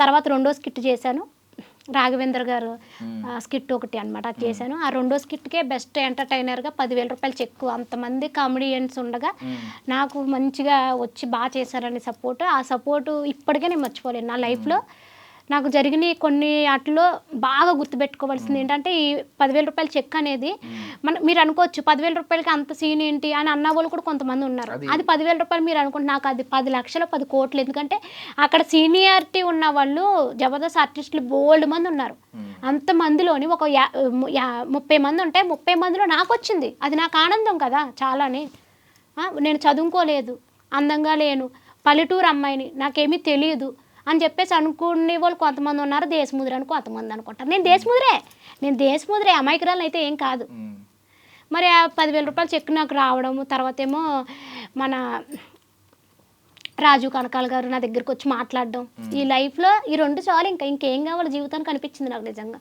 తర్వాత రెండో స్కిట్ చేశాను, రాఘవేంద్ర గారు స్కిట్ ఒకటి అనమాట, అది చేశాను. ఆ రెండో స్కిట్కే బెస్ట్ ఎంటర్టైనర్గా 10,000 రూపాయలు చెక్కు. అంతమంది కామెడియన్స్ ఉండగా నాకు మంచిగా వచ్చి బాగా చేశారని సపోర్ట్. ఆ సపోర్టు ఇప్పటికే నేను మర్చిపోలేను. నా లైఫ్లో నాకు జరిగిన కొన్ని వాటిలో బాగా గుర్తుపెట్టుకోవాల్సింది ఏంటంటే ఈ 10,000 రూపాయల చెక్ అనేది మీరు అనుకోవచ్చు 10,000 రూపాయలకి అంత సీన్ ఏంటి అని అన్న వాళ్ళు కూడా కొంతమంది ఉన్నారు. అది 10,000 రూపాయలు మీరు అనుకుంటే నాకు అది 10 లక్షలు 10 కోట్లు. ఎందుకంటే అక్కడ సీనియారిటీ ఉన్న వాళ్ళు జబర్దస్త్ ఆర్టిస్టులు బోల్డ్ మంది ఉన్నారు. అంతమందిలోని ఒక 30 మంది ఉంటే 30 మందిలో నాకు వచ్చింది. అది నాకు ఆనందం కదా చాలానే. నేను చదువుకోలేదు, అందంగా లేను, పల్లెటూరు అమ్మాయిని, నాకేమీ తెలియదు, అని చెప్పేసి అనుకునే వాళ్ళు కొంతమంది ఉన్నారు, దేశముద్ర అని కొంతమంది అనుకుంటారు. నేను దేశముద్రే అమాయకురాలు అయితే ఏం కాదు. మరి ఆ 10,000 రూపాయలు చెక్ నాకు రావడము, తర్వాత ఏమో మన రాజు కనకాల గారు నా దగ్గరికి వచ్చి మాట్లాడడం, ఈ లైఫ్లో ఈ 2 చాలు, ఇంకేం కావాలి జీవితానికి అనిపించింది నాకు నిజంగా.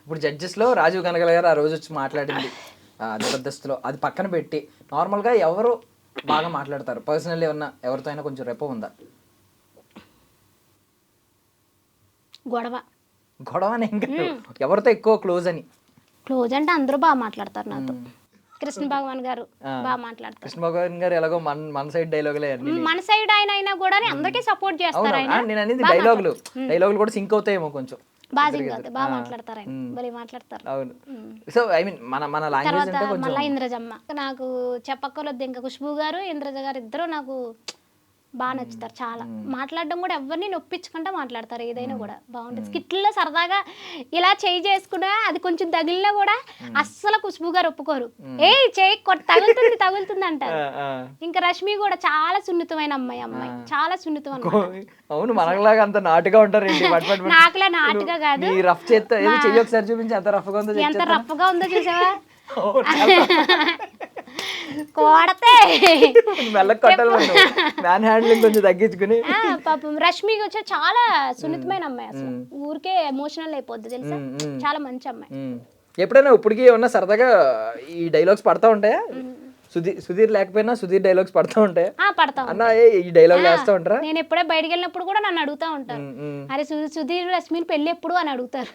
ఇప్పుడు జడ్జెస్లో రాజీవ్ కనకాల గారు ఆ రోజు వచ్చి మాట్లాడింది జబర్దస్త్లో, అది పక్కన పెట్టి నార్మల్గా ఎవరు బాగా మాట్లాడతారు పర్సనల్లీ? ఏమన్నా ఎవరితో అయినా కొంచెం రెపో ఉందా? గొడవ అని ఇంకా ఎవరితో ఎక్కువ క్లోజ్ అంటే అందరూ బాగా మాట్లాడతారు నాతో. కృష్ణ భగవాన్ గారు బాగా మాట్లాడతారు. కృష్ణ భగవాన్ గారు ఎలాగో మన సైడ్ డైలాగులే, మన సైడ్ ఆయన అయినా కూడా అందరికీ సపోర్ట్ చేస్తారు. నేను అనేది డైలాగులు కూడా సింక్ అవుతాయేమో కొంచెం. బాగా మాట్లాడతారు ఆయన, భలే మాట్లాడతారు. అవును. సో ఐ మీన్ మన లాంగ్వేజ్ అంటే కొంచెం. మళ్ళీ ఇంద్రజమ్మ నాకు చెప్పక్కర్లేదు, ఇంకా ఖుష్బూ గారు ఇంద్రజ గారు ఇద్దరు నాకు బాగా నచ్చుతారు చాలా. మాట్లాడడం కూడా ఎవరిని నొప్పించకుండా మాట్లాడతారు, ఏదైనా కూడా బాగుంటుంది. స్కిట్లో సరదాగా ఇలా చేయి చేసుకున్నా అది కొంచెం తగిలినా కూడా అస్సలు ఖుష్బూ గారు ఒప్పుకోరు. ఏ చేయి తగులుతుంది అంటారు. ఇంకా రష్మి కూడా చాలా సున్నితమైన అమ్మాయి చాలా సున్నితం అన్నమాట. అవును, మనలాగా అంత నాటుగా ఉంటారు. నాకులా నాటుగా కాదు, రఫ్ చేస్తే చెయ్యి ఒకసారి చూపించి ఎంత రఫ్గా ఉందో చూసావా? కోడతే మ్యాన్ హ్యాండ్లింగ్ కొంచెం తగ్గించుకుని. పాపం రష్మి వచ్చి చాలా సున్నితమైన అమ్మాయి, అసలు ఊరికే ఎమోషనల్ అయిపోద్ది తెలుసా, చాలా మంచి అమ్మాయి. ఎప్పుడైనా ఇప్పటికీ ఏమన్నా సరదాగా ఈ డైలాగ్స్ పడతా ఉంటాయా? సుధీర్ లేకపోయినా సుధీర్ డైలాగ్స్ పడతా ఉంటాయి అన్న, ఈ డైలాగ్ వేస్తా ఉంటారా? నేను ఎప్పుడే బయటకు వెళ్ళినప్పుడు కూడా నన్ను అడుగుతా ఉంటారు, అరే సుధీర్ రశ్మిని పెళ్లి ఎప్పుడు అని అడుగుతారు.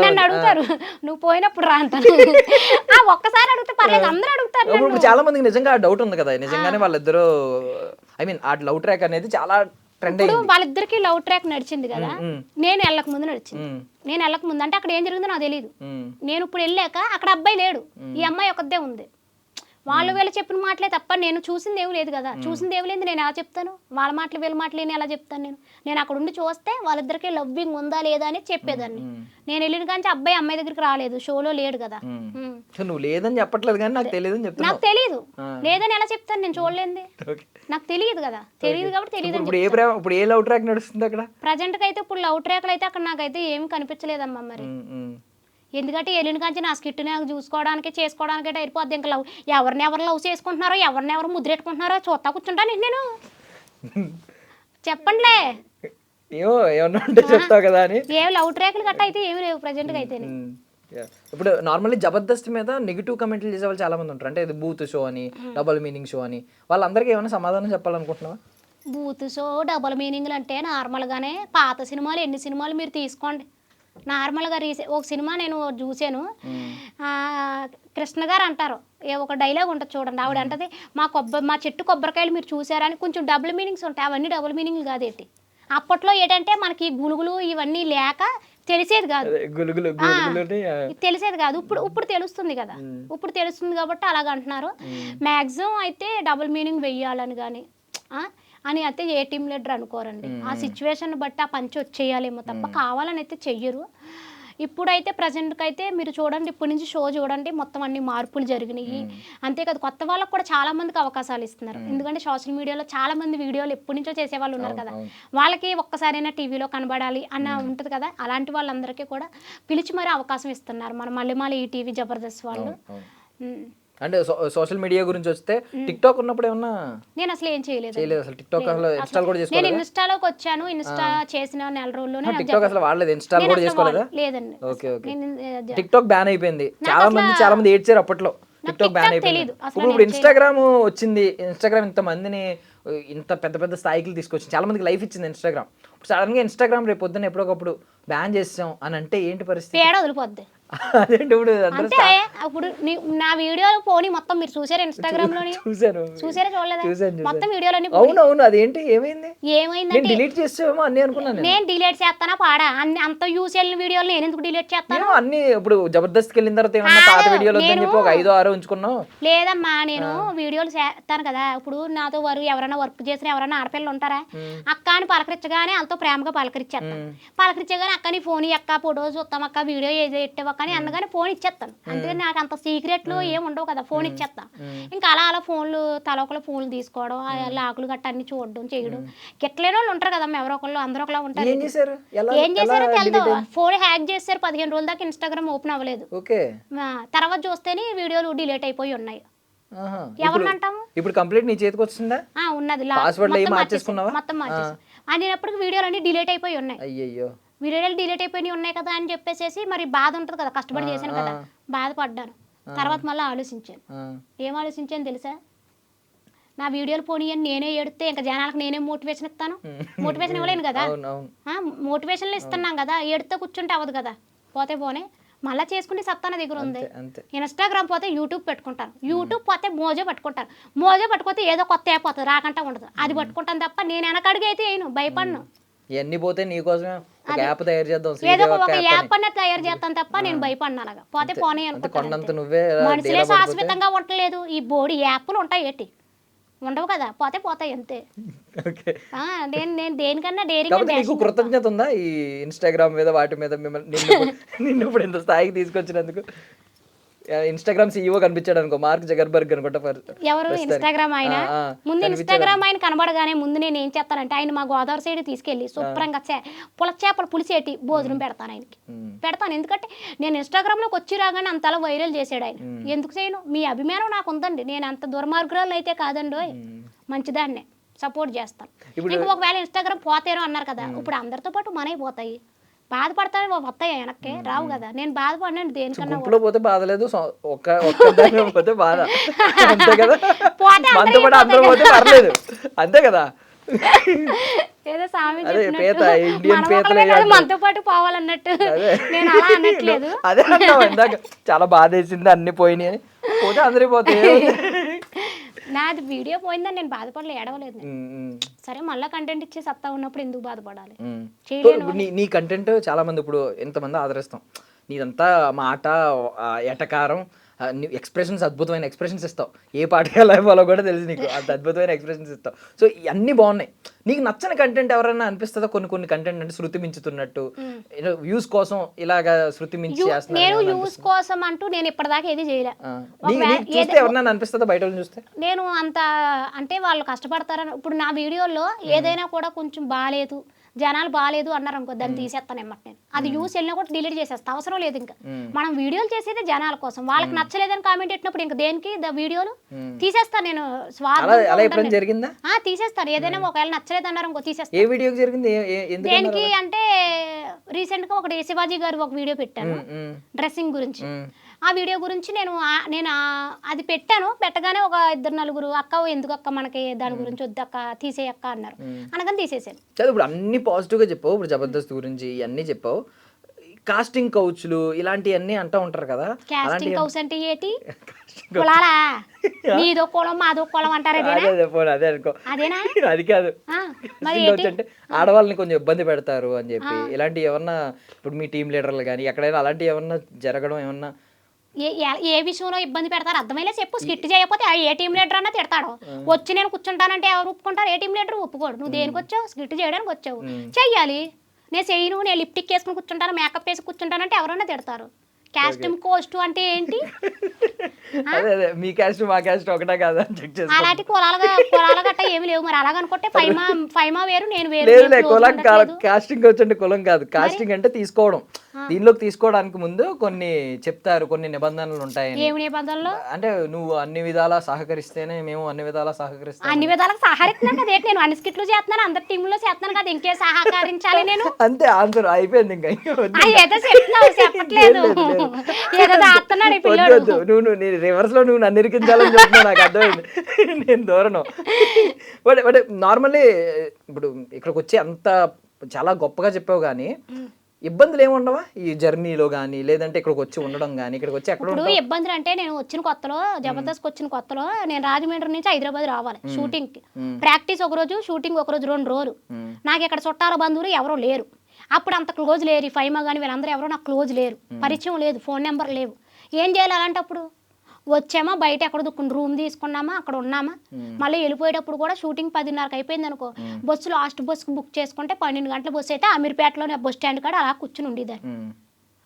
నన్ను అడుగుతారు, నువ్వు పోయినప్పుడు రా అంటాను. ఒక్కసారి అడిగితే పర్లేదు, అందరూ అడుగుతారు. ఇప్పుడు చాలా మందికి నిజంగా డౌట్ ఉంది కదా, నిజంగానే వాళ్ళిద్దరు ఐ మీన్ ఆ లవ్ ట్రాక్ అనేది చాలా ట్రెండ్ అయింది. వాళ్ళిద్దరికి లవ్ ట్రాక్ నడిచింది కదా, నేను వెళ్ళక ముందు నడిచింది. నేను వెళ్ళక ముందు అంటే అక్కడ ఏం జరిగిందో నాకు తెలియదు. నేను ఇప్పుడు వెళ్ళాక అక్కడ అబ్బాయి లేడు, ఈ అమ్మాయి ఒకదే ఉంది. వాళ్ళు వీళ్ళు చెప్పిన మాటలే తప్ప నేను చూసింది ఏమి లేదు కదా. చూసింది ఏమి లేదు, నేను ఎలా చెప్తాను? వాళ్ళ మాటలు వీళ్ళ మాటలు నేను ఎలా చెప్తాను? నేను అక్కడ ఉండి చూస్తే వాళ్ళిద్దరికి లవ్వింగ్ ఉందా లేదా అని చెప్పేదాన్ని. నేను వెళ్ళిన కానీ అబ్బాయి అమ్మాయి దగ్గరికి రాలేదు, షోలో లేడు కదా. నువ్వు లేదని చెప్పట్లేదు కానీ నాకు తెలియదు. నాకు తెలియదు, లేదని ఎలా చెప్తాను? నేను చూడలేంది, నాకు తెలియదు కదా. తెలియదు కాబట్టి తెలియదు. ఇప్పుడు ఏ లవ్ ట్రాక్ నడుస్తుంది అక్కడ? ప్రజెంట్ కి అయితే ఇప్పుడు లవ్ ట్రాక్లు అయితే అక్కడ నాకైతే ఏమి కనిపించలేదమ్మా. మరి ఎందుకంటే వెళ్ళిన కాంచి నా స్కిట్ నాకు చూసుకోవడానికి చేసుకోవడానికి అయిపోద్ది. ఇంకా లవ్ ఎవరు లవ్ చేసుకుంటున్నారో ఎవరు ముద్రెట్టుకుంటున్నారో చూస్తా కూర్చుంటాను నేను. చెప్పండిలే, చెప్తావు కదా అని. ఏ లవ్ ట్రాక్లు గట్ట అయితే ఏమి లేవు ప్రజెంట్గా అయితే. ఇప్పుడు నార్మల్లీ జబర్దస్త్ మీద నెగిటివ్ కమెంట్లు చేసే వాళ్ళు చాలా మంది ఉంటారు. అంటే ఇది బూత్ షో అని, డబుల్ మీనింగ్ షో అని. వాళ్ళందరికీ ఏమైనా సమాధానం చెప్పాలనుకుంటున్నావా? బూత్ షో డబుల్ మీనింగ్లు అంటే నార్మల్గానే పాత సినిమాలు ఎన్ని సినిమాలు మీరు తీసుకోండి. నార్మల్గా ఒక సినిమా నేను చూసాను, కృష్ణ గారు అంటారు, ఒక డైలాగ్ ఉంటుంది చూడండి, ఆవిడ అంటది, మా చెట్టు కొబ్బరికాయలు మీరు చూసారా అని. కొంచెం డబుల్ మీనింగ్స్ ఉంటాయి, అవన్నీ డబుల్ మీనింగ్లు కాదేంటి. అప్పట్లో ఏంటంటే మనకి గులుగులు ఇవన్నీ లేక తెలిసేది కాదు, ఇప్పుడు తెలుస్తుంది కదా. ఇప్పుడు తెలుస్తుంది కాబట్టి అలాగ అంటున్నారు. మ్యాక్సిమం అయితే డబుల్ మీనింగ్ వెయ్యాలని కానీ అని అయితే ఏ టీమ్ లీడర్ అనుకోరండి. ఆ సిచ్యువేషన్ బట్టి ఆ పంచి వచ్చేయాలేమో తప్ప కావాలని అయితే చెయ్యరు. ఇప్పుడైతే ప్రజెంట్కి అయితే మీరు చూడండి, ఇప్పటి నుంచి షో చూడండి, మొత్తం అన్ని మార్పులు జరిగినాయి. అంతేకాదు కొత్త వాళ్ళకు కూడా చాలా మందికి అవకాశాలు ఇస్తున్నారు. ఎందుకంటే సోషల్ మీడియాలో చాలా మంది వీడియోలు ఎప్పటి నుంచో చేసే వాళ్ళు ఉన్నారు కదా, వాళ్ళకి ఒక్కసారైనా టీవీలో కనబడాలి అన్న ఉంటుంది కదా. అలాంటి వాళ్ళందరికీ కూడా పిలిచి మరీ అవకాశం ఇస్తున్నారు మన మళ్ళీ ఈ టీవీ జబర్దస్త్ వాళ్ళు. అంటే సోషల్ మీడియా గురించి వస్తే టిక్ టాక్ ఉన్నప్పుడు ఏమన్నా నేను అసలు ఏం చేయలేదు. అసలు టిక్ టాక్ అసలు ఇన్‌స్టాల్ కూడా చేసుకోలేదా? నేను ఇన్‌స్టాలోకి వచ్చాను, ఇన్‌స్టా చేసిన నెల రోజుల్లోనే టిక్ టాక్ అసలు వాడలేదు, ఇన్‌స్టాల్ కూడా చేసుకోలేదా? లేదండి. ఓకే. టిక్ టాక్ బ్యాన్ అయిపోయింది. చాలా మంది ఏడ్చారు అప్పట్లో. టిక్ టాక్ బ్యాన్ అయిపోయింది. ఇప్పుడు ఇన్‌స్టాగ్రామ్ వచ్చింది. ఇన్‌స్టాగ్రామ్ ఇంత మందిని ఇంత పెద్ద స్థాయికి తీసుకొచ్చింది, చాలా మందికి లైఫ్ ఇచ్చింది ఇన్‌స్టాగ్రామ్. సడన్ గా ఇన్‌స్టాగ్రామ్ రేపు పొద్దున్న ఎప్పుడొకప్పుడు బ్యాన్ చేసాం అని అంటే ఏంటి పరిస్థితి? పేడ వదిలిపోద్ది. అదేంటి ఇప్పుడు అంటే అప్పుడు నా వీడియోలు పోనీ మొత్తం మీరు చూసారా ఇన్‌స్టాగ్రామ్ లోని? చూసారా చూడలేదా? మొత్తం వీడియోలన్నీ అవునవును. అదేంటి ఏమైంది? ఏమైందంటే డిలీట్ చేసామో అన్ని అనుకున్నాను నేను. డిలీట్ చేస్తానా పాడా? అంత యూస్ అయిన వీడియోలు నేను ఎందుకు డిలీట్ చేస్తాను? అన్ని ఇప్పుడు జబర్దస్త్కి వెళ్ళిన తర్వాత ఏమన్నా పాత వీడియోలు వద్దని చెప్పి ఒక 5-6 ఉంచుకున్నావు? లేదమ్మా, నేను వీడియోలు చేస్తాను కదా. ఇప్పుడు నాతో ఎవరైనా వర్క్ చేసిన ఎవరైనా ఆడపిల్లలు ఉంటారా, అక్క అని పలకరించగానే వాళ్ళతో ప్రేమగా పలకరించేస్తాను. పలకరించగానే అక్క నీ ఫోన్ అక్క ఫోటో చూస్తాం అక్క వీడియో ఏది ఎట్టవక్క కానీ అన్నగానే ఫోన్ ఇచ్చేస్తాను. అందుకని నాకు అంత సీక్రెట్లు ఏం ఉండవు కదా, ఫోన్ ఇచ్చేస్తా. ఇంకా అలా ఫోన్లు తలొకలు ఫోన్లు తీసుకోవడం, లాకులు గట్ట అన్ని చూడడం చేయడం. గిట్లేని వాళ్ళు ఉంటారు కదమ్మా, ఎవరో ఒకళ్ళు అందరూ ఒకలా ఉంటారు. ఏం చేశారో తెలియదు. ఫోన్ హ్యాక్ చేశారు, 15 రోజుల దాకా ఇన్స్టాగ్రామ్ ఓపెన్ అవ్వలేదు. తర్వాత చూస్తేనే వీడియోలు డిలీట్ అయిపోయి ఉన్నాయి. ఎవరినంటాము? ఇప్పుడు కంప్లీట్ నీ చేతికి వచ్చిందా? ఉన్నది, మొత్తం మార్చేసి అనేటప్పటికి వీడియోలు అన్ని డిలీట్ అయిపోయి ఉన్నాయి. అయ్యయ్యో, వీడియోలు డిలీట్ అయిపోయి ఉన్నాయి కదా అని చెప్పేసి మరి బాధ ఉంటుంది కదా, కష్టపడి చేశాను కదా, బాధపడ్డాను. తర్వాత మళ్ళీ ఆలోచించాను. ఏం ఆలోచించాను తెలుసా? నా వీడియోలు పోనీ అని నేనే ఎడితే ఇంకా జనాలకు నేనే మోటివేషన్ ఇస్తాను. మోటివేషన్ ఇవ్వలేను కదా, మోటివేషన్లు ఇస్తున్నాం కదా, ఎడితే కూర్చుంటే అవ్వదు కదా. పోతే పోనే మళ్ళీ చేసుకుంటే సత్తా నా దగ్గర ఉంది. ఇన్స్టాగ్రామ్ పోతే యూట్యూబ్ పెట్టుకుంటాను, యూట్యూబ్ పోతే మోజో పట్టుకుంటాను, మోజో పట్టుకోతే ఏదో కొత్త యాప్ పోతుంది, రాకంటే ఉండదు, అది పట్టుకుంటాను తప్ప నేను వెనకడుగు అయితే వేయను, భయపడను. ఇవన్నీ పోతే నీకోసమే ఒక యాప్ తయారు చేద్దాం, ఏదో ఒక యాప్ అన్న తయారు చేస్తాను తప్ప నేను భయపడినా. అలాగా పోతే పోనీ అనుకుంటాను. మనుషులే శాశ్వతంగా ఉండలేదు, ఈ బోడి యాప్లు ఉంటాయి ఏంటి? ఉండవు కదా, పోతే పోతాయి అంతే. నేను దేనికన్నా నీకు కృతజ్ఞత ఉందా ఈ ఇన్స్టాగ్రామ్ మీద వాటి మీద? నిన్ను ఇప్పుడు ఇంత స్థాయికి తీసుకొచ్చినందుకు. ఇన్స్టాగ్రామ్ సీఈఓ కనిపించాడు అనుకో, మార్క్ జగర్బర్గ్ అనుకుంటా. ఎవరు? ఇన్స్టాగ్రామ్ ఆయన. ముందు ఇన్స్టాగ్రామ్ ఆయన కనబడగానే ముందు నేను ఏం చేస్తానంటే, ఆయన మా గోదావరి సైడ్ తీసుకెళ్లి శుభ్రంగా చేపల పులిసేటి భోజనం పెడతాను ఆయనకి. పెడతాను, ఎందుకంటే నేను ఇన్స్టాగ్రామ్ లోకి వచ్చి రాగానే అంతలా వైరల్ చేసాడు ఆయన. ఎందుకు చేయను? మీ అభిమానం నాకు ఉందండి, నేను అంత దుర్మార్గురాలు అయితే కాదండి, మంచిదాన్నే సపోర్ట్ చేస్తాను. ఇంకా ఒకవేళ ఇన్స్టాగ్రామ్ పోతేనో అన్నారు కదా, ఇప్పుడు అందరితో పాటు మనవి పోతాయి. బాధపడతాయి, వస్తాయి వెనక్కి రావు కదా. నేను బాధపడినాను దేనికన్నా. గుంపులో పోతే బాధ లేదు, పోతే బాధ అంతే కదా. మనతో పాటు అందరూ పోతే పర్లేదు, అంతే కదా. ఏదో సామి మనతో పాటు పోవాలన్నట్టు నేను అలా అనట్లేదు. అదే అన్నావు ఇందాక, చాలా బాధ వేసింది అన్ని పోయినాయి అని. పోతే అందరి పోతాయి. నాది వీడియో పోయిందని నేను బాధపడలే, ఏడవలేదు. సరే మళ్ళీ కంటెంట్ ఇచ్చే సత్తా ఉన్నప్పుడు ఎందుకు బాధపడాలి? నీ కంటెంట్ చాలా మంది ఇప్పుడు ఎంతమంది ఆదరిస్తాం. నీదంతా మాట, ఎటకారం, ఎక్స్ప్రెషన్స్, అద్భుతమైన ఎక్స్ప్రెషన్స్ ఇస్తావు. ఏ పాటగా లైవ్లో కూడా తెలుసు నీకు, అంత అద్భుతమైన ఎక్స్ప్రెషన్స్ ఇస్తావు. సో అన్నీ బాగున్నాయి. నీకు నచ్చని కంటెంట్ ఎవరైనా అనిపిస్తుందా? కొన్ని కంటెంట్ అంటే శృతి మించుతున్నట్టు, వ్యూస్ కోసం ఇలాగా శృతి మించి చేస్తున్నా. నేను వ్యూస్ కోసం అంటూ నేను ఇప్పటిదాకా ఏది చేయలే. చూస్తే ఎవరైనా అనిపిస్తుందా బయట చూస్తే? నేను అంత అంటే వాళ్ళు కష్టపడతారని. ఇప్పుడు నా వీడియోలో ఏదైనా కూడా కొంచెం బాగాలేదు, జనాలు బాగాలేదు అన్నారు అనుకో, దాన్ని తీసేస్తాను ఎమ్మట. నేను అది యూస్ వెళ్ళినా కూడా డిలీట్ చేసేస్తా, అవసరం లేదు. ఇంకా మనం వీడియోలు చేసేది జనాల కోసం, వాళ్ళకి నచ్చలేదని కామెంట్ పెట్టినప్పుడు ఇంకా దేనికి వీడియోలు తీసేస్తాను నేను. జరిగిందా? తీసేస్తాను. ఏదైనా ఒకవేళ నచ్చలేదు అన్నారు ఇంకో తీసేస్తాను. ఏ వీడియోకి జరిగింది? దేనికి అంటే రీసెంట్ గా ఒకటి శివాజీ గారు ఒక వీడియో పెట్టాను డ్రెస్సింగ్ గురించి. ఆ వీడియో గురించి నేను అది పెట్టాను. పెట్టగానే ఒక 2-4 అక్క ఎందుకు అక్క మనకి దాని గురించి వద్దక్క తీసేయక్క అన్నారు, అనగానే తీసేసాను. ఇప్పుడు అన్ని పాజిటివ్గా చెప్పావు. ఇప్పుడు జబర్దస్త్ గురించి ఇవన్నీ చెప్పావు. కాస్టింగ్ కౌచ్లు ఇలాంటివన్నీ అంటూ ఉంటారు కదా. కాస్టింగ్ కౌచ్ అంటే ఏంటి? కులాలా? నీదో కులం మాదో కులం అంటారు. అదే అనుకో, అదేనా? అది కాదు, అంటే ఆడవాళ్ళని కొంచెం ఇబ్బంది పెడతారు అని చెప్పి ఇలాంటివి ఏమన్నా ఇప్పుడు మీ టీం లీడర్లు కానీ ఎక్కడైనా అలాంటివి ఏమన్నా జరగడం ఏమన్నా? ఏ విషయంలో ఇబ్బంది పెడతారు అర్థమైనా చెప్పు. స్కిట్ చేయకపోతే ఏ టీం లీడర్ అన్నా తిడతాడు. వచ్చి నేను కూర్చుంటానంటే ఎవరు ఒప్పుకుంటారు? ఏ టీం లీడర్ ఒప్పుకోడు. నువ్వు దేనికి వచ్చావు? స్కిట్ చేయడానికి వచ్చావు, చెయ్యాలి. నేను చెయ్యను, నేను లిప్టిక్ వేసుకుని కూర్చుంటాను, మేకప్ వేసి కూర్చుంటానంటే ఎవరైనా తిడతారు. కాస్ట్యూమ్ కోస్ట్ అంటే ఏంటి? మీ క్యాస్ట్ మా క్యాస్ట్ ఒకటే కాదా? అలాంటి కులాల గట్ట ఏమి లేవు. మరి అలాగనుకుంటే ఫైమా వేరు, నేను వేరు. కులం కాదు, కాస్టింగ్ వచ్చండి కులం కాదు. కాస్టింగ్ అంటే తీసుకోవడం. దీనిలోకి తీసుకోవడానికి ముందు కొన్ని చెప్తారు, కొన్ని నిబంధనలు ఉంటాయి. ఏమి నిబంధనలు? అంటే నువ్వు అన్ని విధాలా సహకరిస్తేనే మేము అన్ని విధాలా సహకరిస్తాం. అన్ని విధాలకు సహకరిస్తున్నాను కదా, నేను అన్ని స్కిట్లు చేస్తున్నాను, అందరి టీంలో చేస్తున్నాను కదా, ఇంకే సహకరించాలి నేను? అంతే, ఆన్సర్ అయిపోయింది. ఇంకా ఏదో చెప్తున్నావు, చెప్పట్లేదు. ఏదో దాస్తున్నాడు ఈ పిల్లడు. నువ్వు రివర్స్ లో నువ్వు నన్ను ఇరికించాలని చెప్తున్నావు, నాకు అర్థమైంది. నేను దూరను. బట్ నార్మల్లీ ఇప్పుడు ఇక్కడికి వచ్చి అంత చాలా గొప్పగా చెప్పావు, కానీ ఇబ్బందులు ఏముండవా ఈ జర్నీలో కానీ, లేదంటే ఇక్కడికి వచ్చి ఉండడం కానీ? ఇక్కడికి వచ్చి ఎక్కడ ఇప్పుడు ఇబ్బందులు అంటే, నేను వచ్చిన కొత్తలో జబర్దస్త్ వచ్చిన కొత్తలో నేను రాజమండ్రి నుంచి హైదరాబాద్ రావాలి షూటింగ్ కి. ప్రాక్టీస్ ఒక రోజు, షూటింగ్ ఒక రోజు, 2 రోజులు. నాకు ఇక్కడ చుట్టాల బంధువులు ఎవరో లేరు. అప్పుడు అంత క్లోజ్ లేరు. ఈ ఫైమా కానీ వీళ్ళందరూ ఎవరో నాకు క్లోజ్ లేరు, పరిచయం లేదు, ఫోన్ నెంబర్ లేవు. ఏం చేయాలి అలాంటప్పుడు? వచ్చామా, బయట ఎక్కడ రూమ్ తీసుకున్నామా, అక్కడ ఉన్నామా, మళ్ళీ వెళ్ళిపోయేటప్పుడు కూడా షూటింగ్ 10:30కి అయిపోయింది అనుకో, బస్సు లాస్ట్ బస్సు బుక్ చేసుకుంటే 12 గంటల బస్సు అయితే అమీర్పేటలోనే బస్ స్టాండ్ కాడ అలా కూర్చుని ఉండేదాన్ని.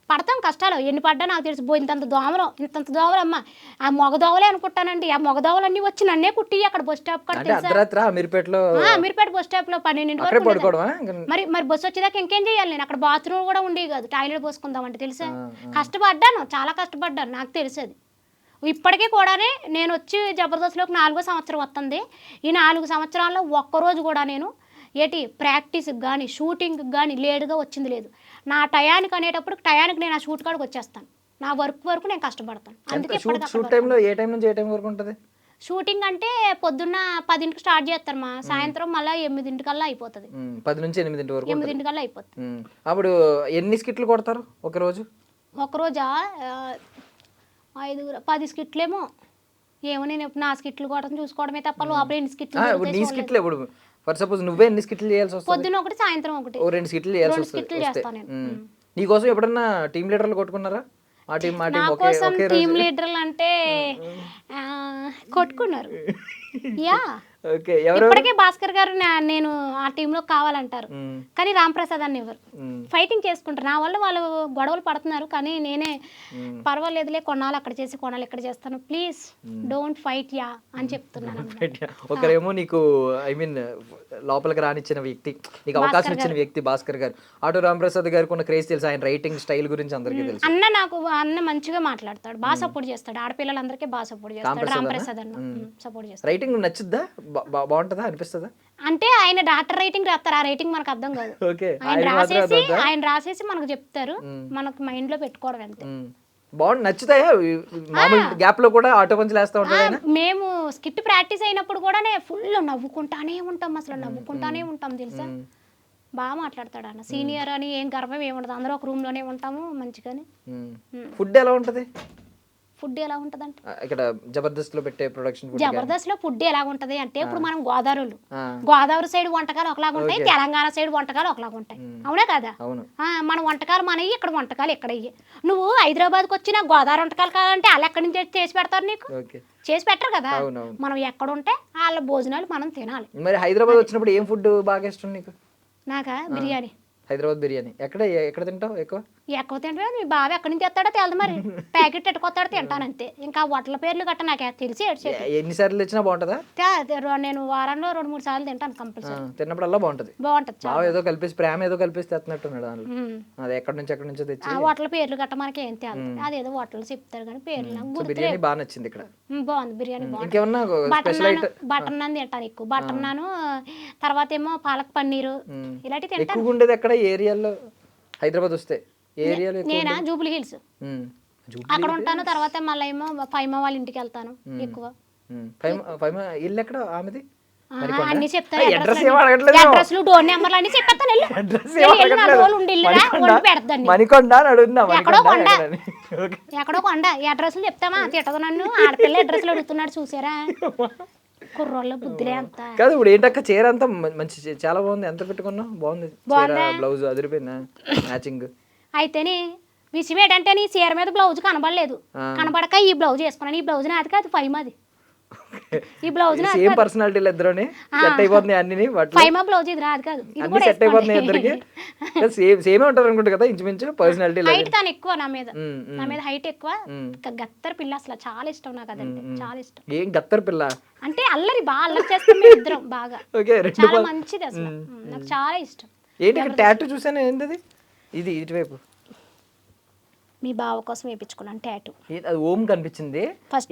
పడతాం కష్టాలు ఎన్ని పడ్డా నాకు తెలుసు ఇంతంత దోమలు అమ్మ ఆ మగ దోవలే అనుకుంటానండి. ఆ మగ దోవలన్నీ వచ్చి నన్నే కుట్టి అక్కడ బస్ స్టాప్ కాడ అమీర్పేటలో అమీర్పేట బస్ స్టాప్ లో 12 వరకు మరి బస్సు వచ్చేదాకా ఇంకేం చేయాలి నేను? అక్కడ బాత్రూమ్ కూడా ఉండేవి కాదు, టాయిలెట్ పోసుకుందామంటే తెలుసా. కష్టపడ్డాను, చాలా కష్టపడ్డాను, నాకు తెలిసేది. ఇప్పటికీ కూడానే నేను వచ్చి జబర్దస్త్లోకి 4వ సంవత్సరం వస్తుంది. ఈ 4 సంవత్సరాల్లో ఒక్కరోజు కూడా నేను ప్రాక్టీస్కి కానీ షూటింగ్కి కానీ లేటుగా వచ్చింది లేదు. నా టయానికి అనేటప్పుడు టయానికి నేను ఆ షూట్ కాడికి వచ్చేస్తాను. నా వరకు నేను కష్టపడతాను. అందుకే షూట్ టైంలో ఏ టైం నుంచి ఏ టైం వరకు ఉంటుంది షూటింగ్ అంటే పొద్దున్న 10కి స్టార్ట్ చేస్తారు మా, సాయంత్రం మళ్ళీ 8కల్లా అయిపోతుంది. 10 నుంచి 8 వరకు 8కల్లా అయిపోతుంది. అప్పుడు ఎన్ని స్కిట్లు కొడతారు ఒకరోజు? ఒకరోజా 10 స్కిట్లేమో. ఏమో నేను నా స్కిట్లు కూడా చూసుకోవడమే తప్ప లోపల ఎన్ని స్కిట్లు. ఇప్పుడు ఫర్ సపోజ్ నువ్వే ఎన్ని స్కిట్లు చేయాల్సి వస్తుంది? పొద్దున్న ఒకటి, సాయంత్రం ఒకటి, 2 స్కిట్లు చేయాల్సి వస్తుంది. చేస్తాను నేను. నీకోసం ఎప్పుడన్నా టీమ్ లీడర్లు కొట్టుకున్నారా? నా కోసం టీమ్ లీడర్లు అంటే కొట్టుకున్నారు. యా ఇప్పటికే భాస్కర్ గారు నేను ఆ టీంలో కావాలంటారు, కానీ రామ్ ప్రసాద్ అని ఎవరు ఫైటింగ్ చేసుకుంటారు. నా వల్ల వాళ్ళు గొడవలు పడుతున్నారు, కానీ నేనే పర్వాలేదులే, కొన్నాళ్ళు అక్కడ చేసి కొన్నాళ్ళు ఇక్కడ చేస్తాను, ప్లీజ్ డోంట్ ఫైట్ యా అని చెప్తున్నాను. ఒకరేమో నీకు ఐ మీన్ లోపలికి రానిచ్చిన వ్యక్తి, నీకు అవకాశం ఇచ్చిన వ్యక్తి భాస్కర్ గారు. ఆటో రామ్ ప్రసాద్ గారికి ఉన్న క్రేజ్ తెలుసు, ఆయన రైటింగ్ స్టైల్ గురించి అందరికీ తెలుసు. అన్న మంచిగా మాట్లాడతాడు, బాగా సపోర్ట్ చేస్తాడు, ఆడపిల్లలందరికీ బాగా సపోర్ట్ చేస్తాడు. రామ్ ప్రసాద్ అన్న సపోర్ట్ చేస్తాడు. రైటింగ్ నచ్చుద్దా? బాగుంటుందా, అనిపిస్తుందా? అంటే ఆయన డాక్టర్ రైటింగ్ రాస్తారు, ఆ రైటింగ్ మనకు అర్థం కాదు. ఆయన రాసేసి మనకు చెప్తారు, మనకు మైండ్ లో పెట్టుకోవడం అంతే. బాగుంది, నచ్చుతాయా? మామూలు గ్యాప్ లో కూడా ఆటో పంచులు వేస్తా ఉంటారు. మేము స్కిట్ ప్రాక్టీస్ అయినప్పుడు కూడా ఫుల్ నవ్వుకుంటానే ఉంటాం, అసలు నవ్వుకుంటానే ఉంటాం తెలుసా. బాగా మాట్లాడతాడు అన్న, సీనియర్ అని ఏం గర్వం ఏముండదు, అందరూ ఒక రూమ్ లోనే ఉంటాము మంచిగానే. ఫుడ్ ఎలా ఉంటది? ఫుడ్ ఎలా ఉంటది అంటే ఇక్కడ జబర్దస్త్ లో పెట్టే ప్రొడక్షన్ జబర్దస్త్ లో ఫుడ్ ఎలా ఉంటది అంటే, ఇప్పుడు మనం గోదావరి సైడ్ వంటకాలు ఒకలాగా ఉంటాయి, తెలంగాణ సైడ్ వంటకాలు ఒకలాగా ఉంటాయి, అవునా కదా? మన వంటకాలు మనవి, ఇక్కడ వంటకాలు ఎక్కడయ్యి. నువ్వు హైదరాబాద్కి వచ్చిన గోదావరి వంటకాలు కావాలంటే వాళ్ళు ఎక్కడి నుంచి చేసి పెడతారు, నీకు చేసి పెట్టరు కదా. మనం ఎక్కడ ఉంటే వాళ్ళ భోజనాలు మనం తినాలి. మరి హైదరాబాద్ వచ్చినప్పుడు ఏం ఫుడ్ బాగా ఇష్టం నీకు? నాకా బిర్యానీ. హైదరాబాద్ బిర్యానీ ఎక్కడ తింటావు ఎక్కువ తింటే మీ బాబు ఎక్కడి నుంచి తెస్తాడో తెలదు, మరి ప్యాకెట్ ఎట్టుకొస్తాడో తింటాను అంతే. ఇంకా హోటల్ పేర్లు గట్ట నాకు తెలిసి ఎన్నిసార్లు తెచ్చినా బాగుంటుందా? నేను వారంలో 2-3 సార్లు తింటాను కంపల్సరీ. తిన్నప్పుడల్లా బాగుంటుంది. ఏదో కలిపేసి ప్రేమ ఏదో కలిపేసి తెస్తున్నట్టున్నాడు దాంట్లో. అది ఎక్కడి నుంచో తెచ్చి హోటల్ పేర్లు గట్ట మనకి ఏం తేలి, అదేదో హోటల్ చెప్తారు కానీ పేర్లు. బిర్యానీ బాగా నచ్చింది ఇక్కడ, బాగుంది బిర్యానీ బాగుంది. బటర్ నాన్ తింటాను ఎక్కువ, బటర్ నాన్, తర్వాత ఏమో పాలక్ పన్నీరు ఇలాంటివి తింటాను. ఉండేది ఎక్కడ ఏరియాలో హైదరాబాద్ వస్తే? నేనా జూబ్లీ హిల్స్ అక్కడ ఉంటాను. తర్వాత మళ్ళీ ఏమో ఫైమా వాళ్ళ ఇంటికి వెళ్తాను ఎక్కువ. ఇల్లు ఎక్కడ ఆమెది? అన్ని చెప్తాను, అడ్రస్లు డోర్ నెంబర్లు అన్ని చెప్పేస్తాను. ఎక్కడో కొండ అడ్రస్లు చెప్తామా, తిట్టదు నన్ను. ఆడపిల్ల అడ్రస్లు అడుగుతున్నాడు చూసారా, కుర్రోళ్ళ బుద్ధిలే అంత కాదు. ఇప్పుడు ఏంటక్క చీర అంతా మంచి చాలా బాగుంది, ఎంత పెట్టుకున్నావు? బాగుంది, బ్లౌజ్ అదిరిపోయిందా మ్యాచింగ్? అయితేనే విషయం ఏంటంటే నీ చీర మీద బ్లౌజ్ కనబడలేదు, కనబడక ఈ బ్లౌజ్ వేసుకున్నాను. ఈ బ్లౌజ్ నాది కాదు, ఫైమాది. ఈ బ్లౌజ్ సేమ్ పర్సనాలిటీలు ఇద్దరుని సెట్ అయిపోతున్నాయి అన్ని. ఫైమా బ్లౌజ్ ఇది రాదు కాదు, అన్ని సెట్ అయిపోతున్నాయి ఇద్దరికి. సేమే ఉంటారు అనుకుంటా కదా ఇంచుమించు పర్సనాలిటీ. హైట్ తాను ఎక్కువ, నా మీద హైట్ ఎక్కువ. గత్తర్ పిల్ల అసలు చాలా ఇష్టం నాకు, అదంటే చాలా ఇష్టం. ఏం గత్తర్ పిల్ల అంటే అల్లరి బాగా అల్లరి చేస్తాం మేము ఇద్దరం బాగా, చాలా మంచిది అసలు, నాకు చాలా ఇష్టం. ఏంటి టాటూ చూసాను, ఏంటది? ఇది ఇటువైపు మీ బావ కోసం వేయించుకున్నాను టాటూ. ఓం కనిపించింది, ఫస్ట్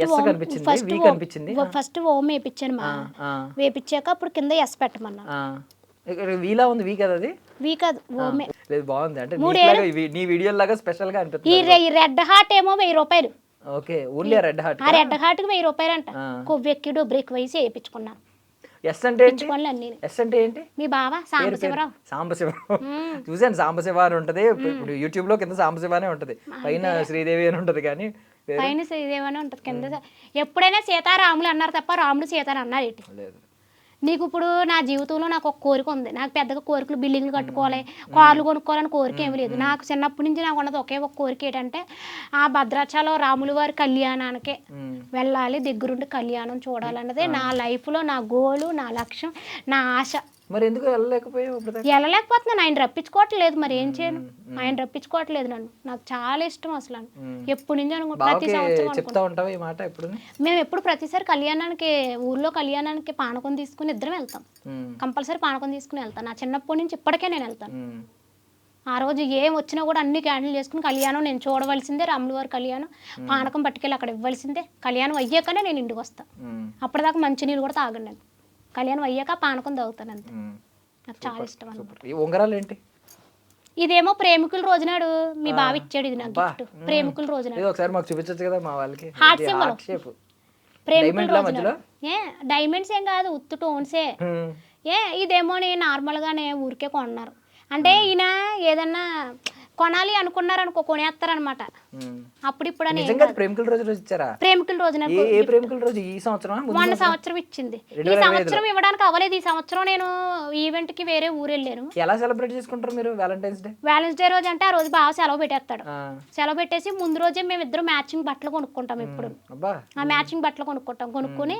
ఓం వేయించాను మా, వేయించాక అప్పుడు కింద ఎస్ పెట్టమన్నా. వీలా ఉంది, వీ కదా అది? వీ కాదు, ఓమే. లేదు బాగుంది, అంటే నీ వీడియో లాగా స్పెషల్ గా అనిపిస్తుంది. ఈ రెడ్ హార్ట్ ఏమో 1000 రూపాయలు. Okay, only red heart. ఆ రెడ్ హార్ట్ కి 1000 రూపాయలు అంట. కొవ్వెక్కి డొబ్రేక్ వేసి వేయించుకున్నాను. ఎస్ అంటే ఏంటి? మీ బావా సాంబశివరావు. సాంబశివరావు చూసాను, సాంబశివ అని ఉంటది. ఇప్పుడు యూట్యూబ్ లో కింద సాంబశివానే ఉంటది, పైన శ్రీదేవి అని ఉంటది. కానీ పైన శ్రీదేవి అని ఉంటది, కింద ఎప్పుడైనా సీతారాములు అన్నారు తప్ప రాముడు సీత అన్నారు ఏంటి? నీకు ఇప్పుడు నా జీవితంలో నాకు ఒక కోరిక ఉంది. నాకు పెద్దగా కోరికలు బిల్డింగ్లు కట్టుకోవాలి, కార్లు కొనుక్కోవాలని కోరిక ఏమి లేదు. నాకు చిన్నప్పటి నుంచి నాకు ఉన్నది ఒకే ఒక కోరిక ఏంటంటే, ఆ భద్రాచలం రాముల వారి కళ్యాణానికే వెళ్ళాలి, దగ్గరుండి కళ్యాణం చూడాలన్నదే నా లైఫ్లో నా గోలు, నా లక్ష్యం, నా ఆశ. మరి ఎందుకు వెళ్ళలేకపోయావు ఇప్పుడు దాకా? వెళ్ళలేకపోతున్నాను, ఆయన రప్పించుకోవట్లేదు, మరి ఏం చేయను, ఆయన రప్పించుకోవట్లేదు నన్ను. నాకు చాలా ఇష్టం అసలు ఎప్పటి నుంచి ప్రతి బావకి సంవత్సరం చెప్తా ఉంటావా ఈ మాట ఎప్పుడు? మేము ఎప్పుడు ప్రతిసారి కళ్యాణానికి, ఊర్లో కళ్యాణానికి పానకం తీసుకుని ఇద్దరం వెళ్తాం, కంపల్సరీ పానకం తీసుకుని వెళ్తాను. నా చిన్నప్పటి నుంచి ఇప్పటికే నేను వెళ్తాను. ఆ రోజు ఏం వచ్చినా కూడా అన్ని క్యాన్సిల్ చేసుకుని కళ్యాణం నేను చూడవలసిందే, రాముల వారి కళ్యాణం, పానకం పట్టుకెళ్ళి అక్కడ ఇవ్వాల్సిందే. కళ్యాణం అయ్యాకనే నేను ఇంటికి వస్తాను. అప్పటిదాకా మంచినీళ్ళు కూడా తాగండి నేను, కళ్యాణం అయ్యాక పానకం తాగుతాను అంతే. నాకు చాలా ఇష్టం అన్నమాట. ఈ ఉంగరాలు ఏంటి? ఇదేమో ప్రేమికుల రోజునాడు మీ బావ ఇచ్చాడు, ఇది నాకు గిఫ్ట్. ప్రేమికుల రోజునాడు ఇది ఒకసారి మాకు చూపించచ్చు కదా మా వాళ్ళకి. హార్ట్ సింబల్, ప్రేమికుల రోజునాడు. మధ్యలో ఏ డైమండ్స్ ఏం కాదు, ఉత్తు టోన్సే. ఇదేమో నేను నార్మల్గానే ఊరికే కొన్నారు. అంటే ఈయన ఏదన్నా కొనాలి అనుకున్నారు అనుకో, కొనేస్తారనమాట. అప్పుడు ఇప్పుడు అని నిజంగా ప్రేమికుల రోజు ఇచ్చారా? ప్రేమికుల రోజున ఏ ప్రేమికుల రోజు? ఈ సంవత్సరం? మొన్న సంవత్సరం ఇచ్చింది. ఈ సంవత్సరం ఇవ్వడానికి అవ్వలేదు. ఈ సంవత్సరం నేను ఈవెంట్ కి వేరే ఊరు వెళ్ళాను. ఎలా సెలబ్రేట్ చేసుకుంటారు మీరు వ్యాలంటైన్స్ డే? వ్యాలెన్స్ డే రోజు అంటే ఆ రోజు బాగా సెలవు పెట్టేస్తాడు. సెలవు పెట్టేసి ముందు రోజే మేము ఇద్దరు మ్యాచింగ్ బట్టలు కొనుక్కుంటాం. ఎప్పుడు ఆ మ్యాచింగ్ బట్టలు కొనుక్కొని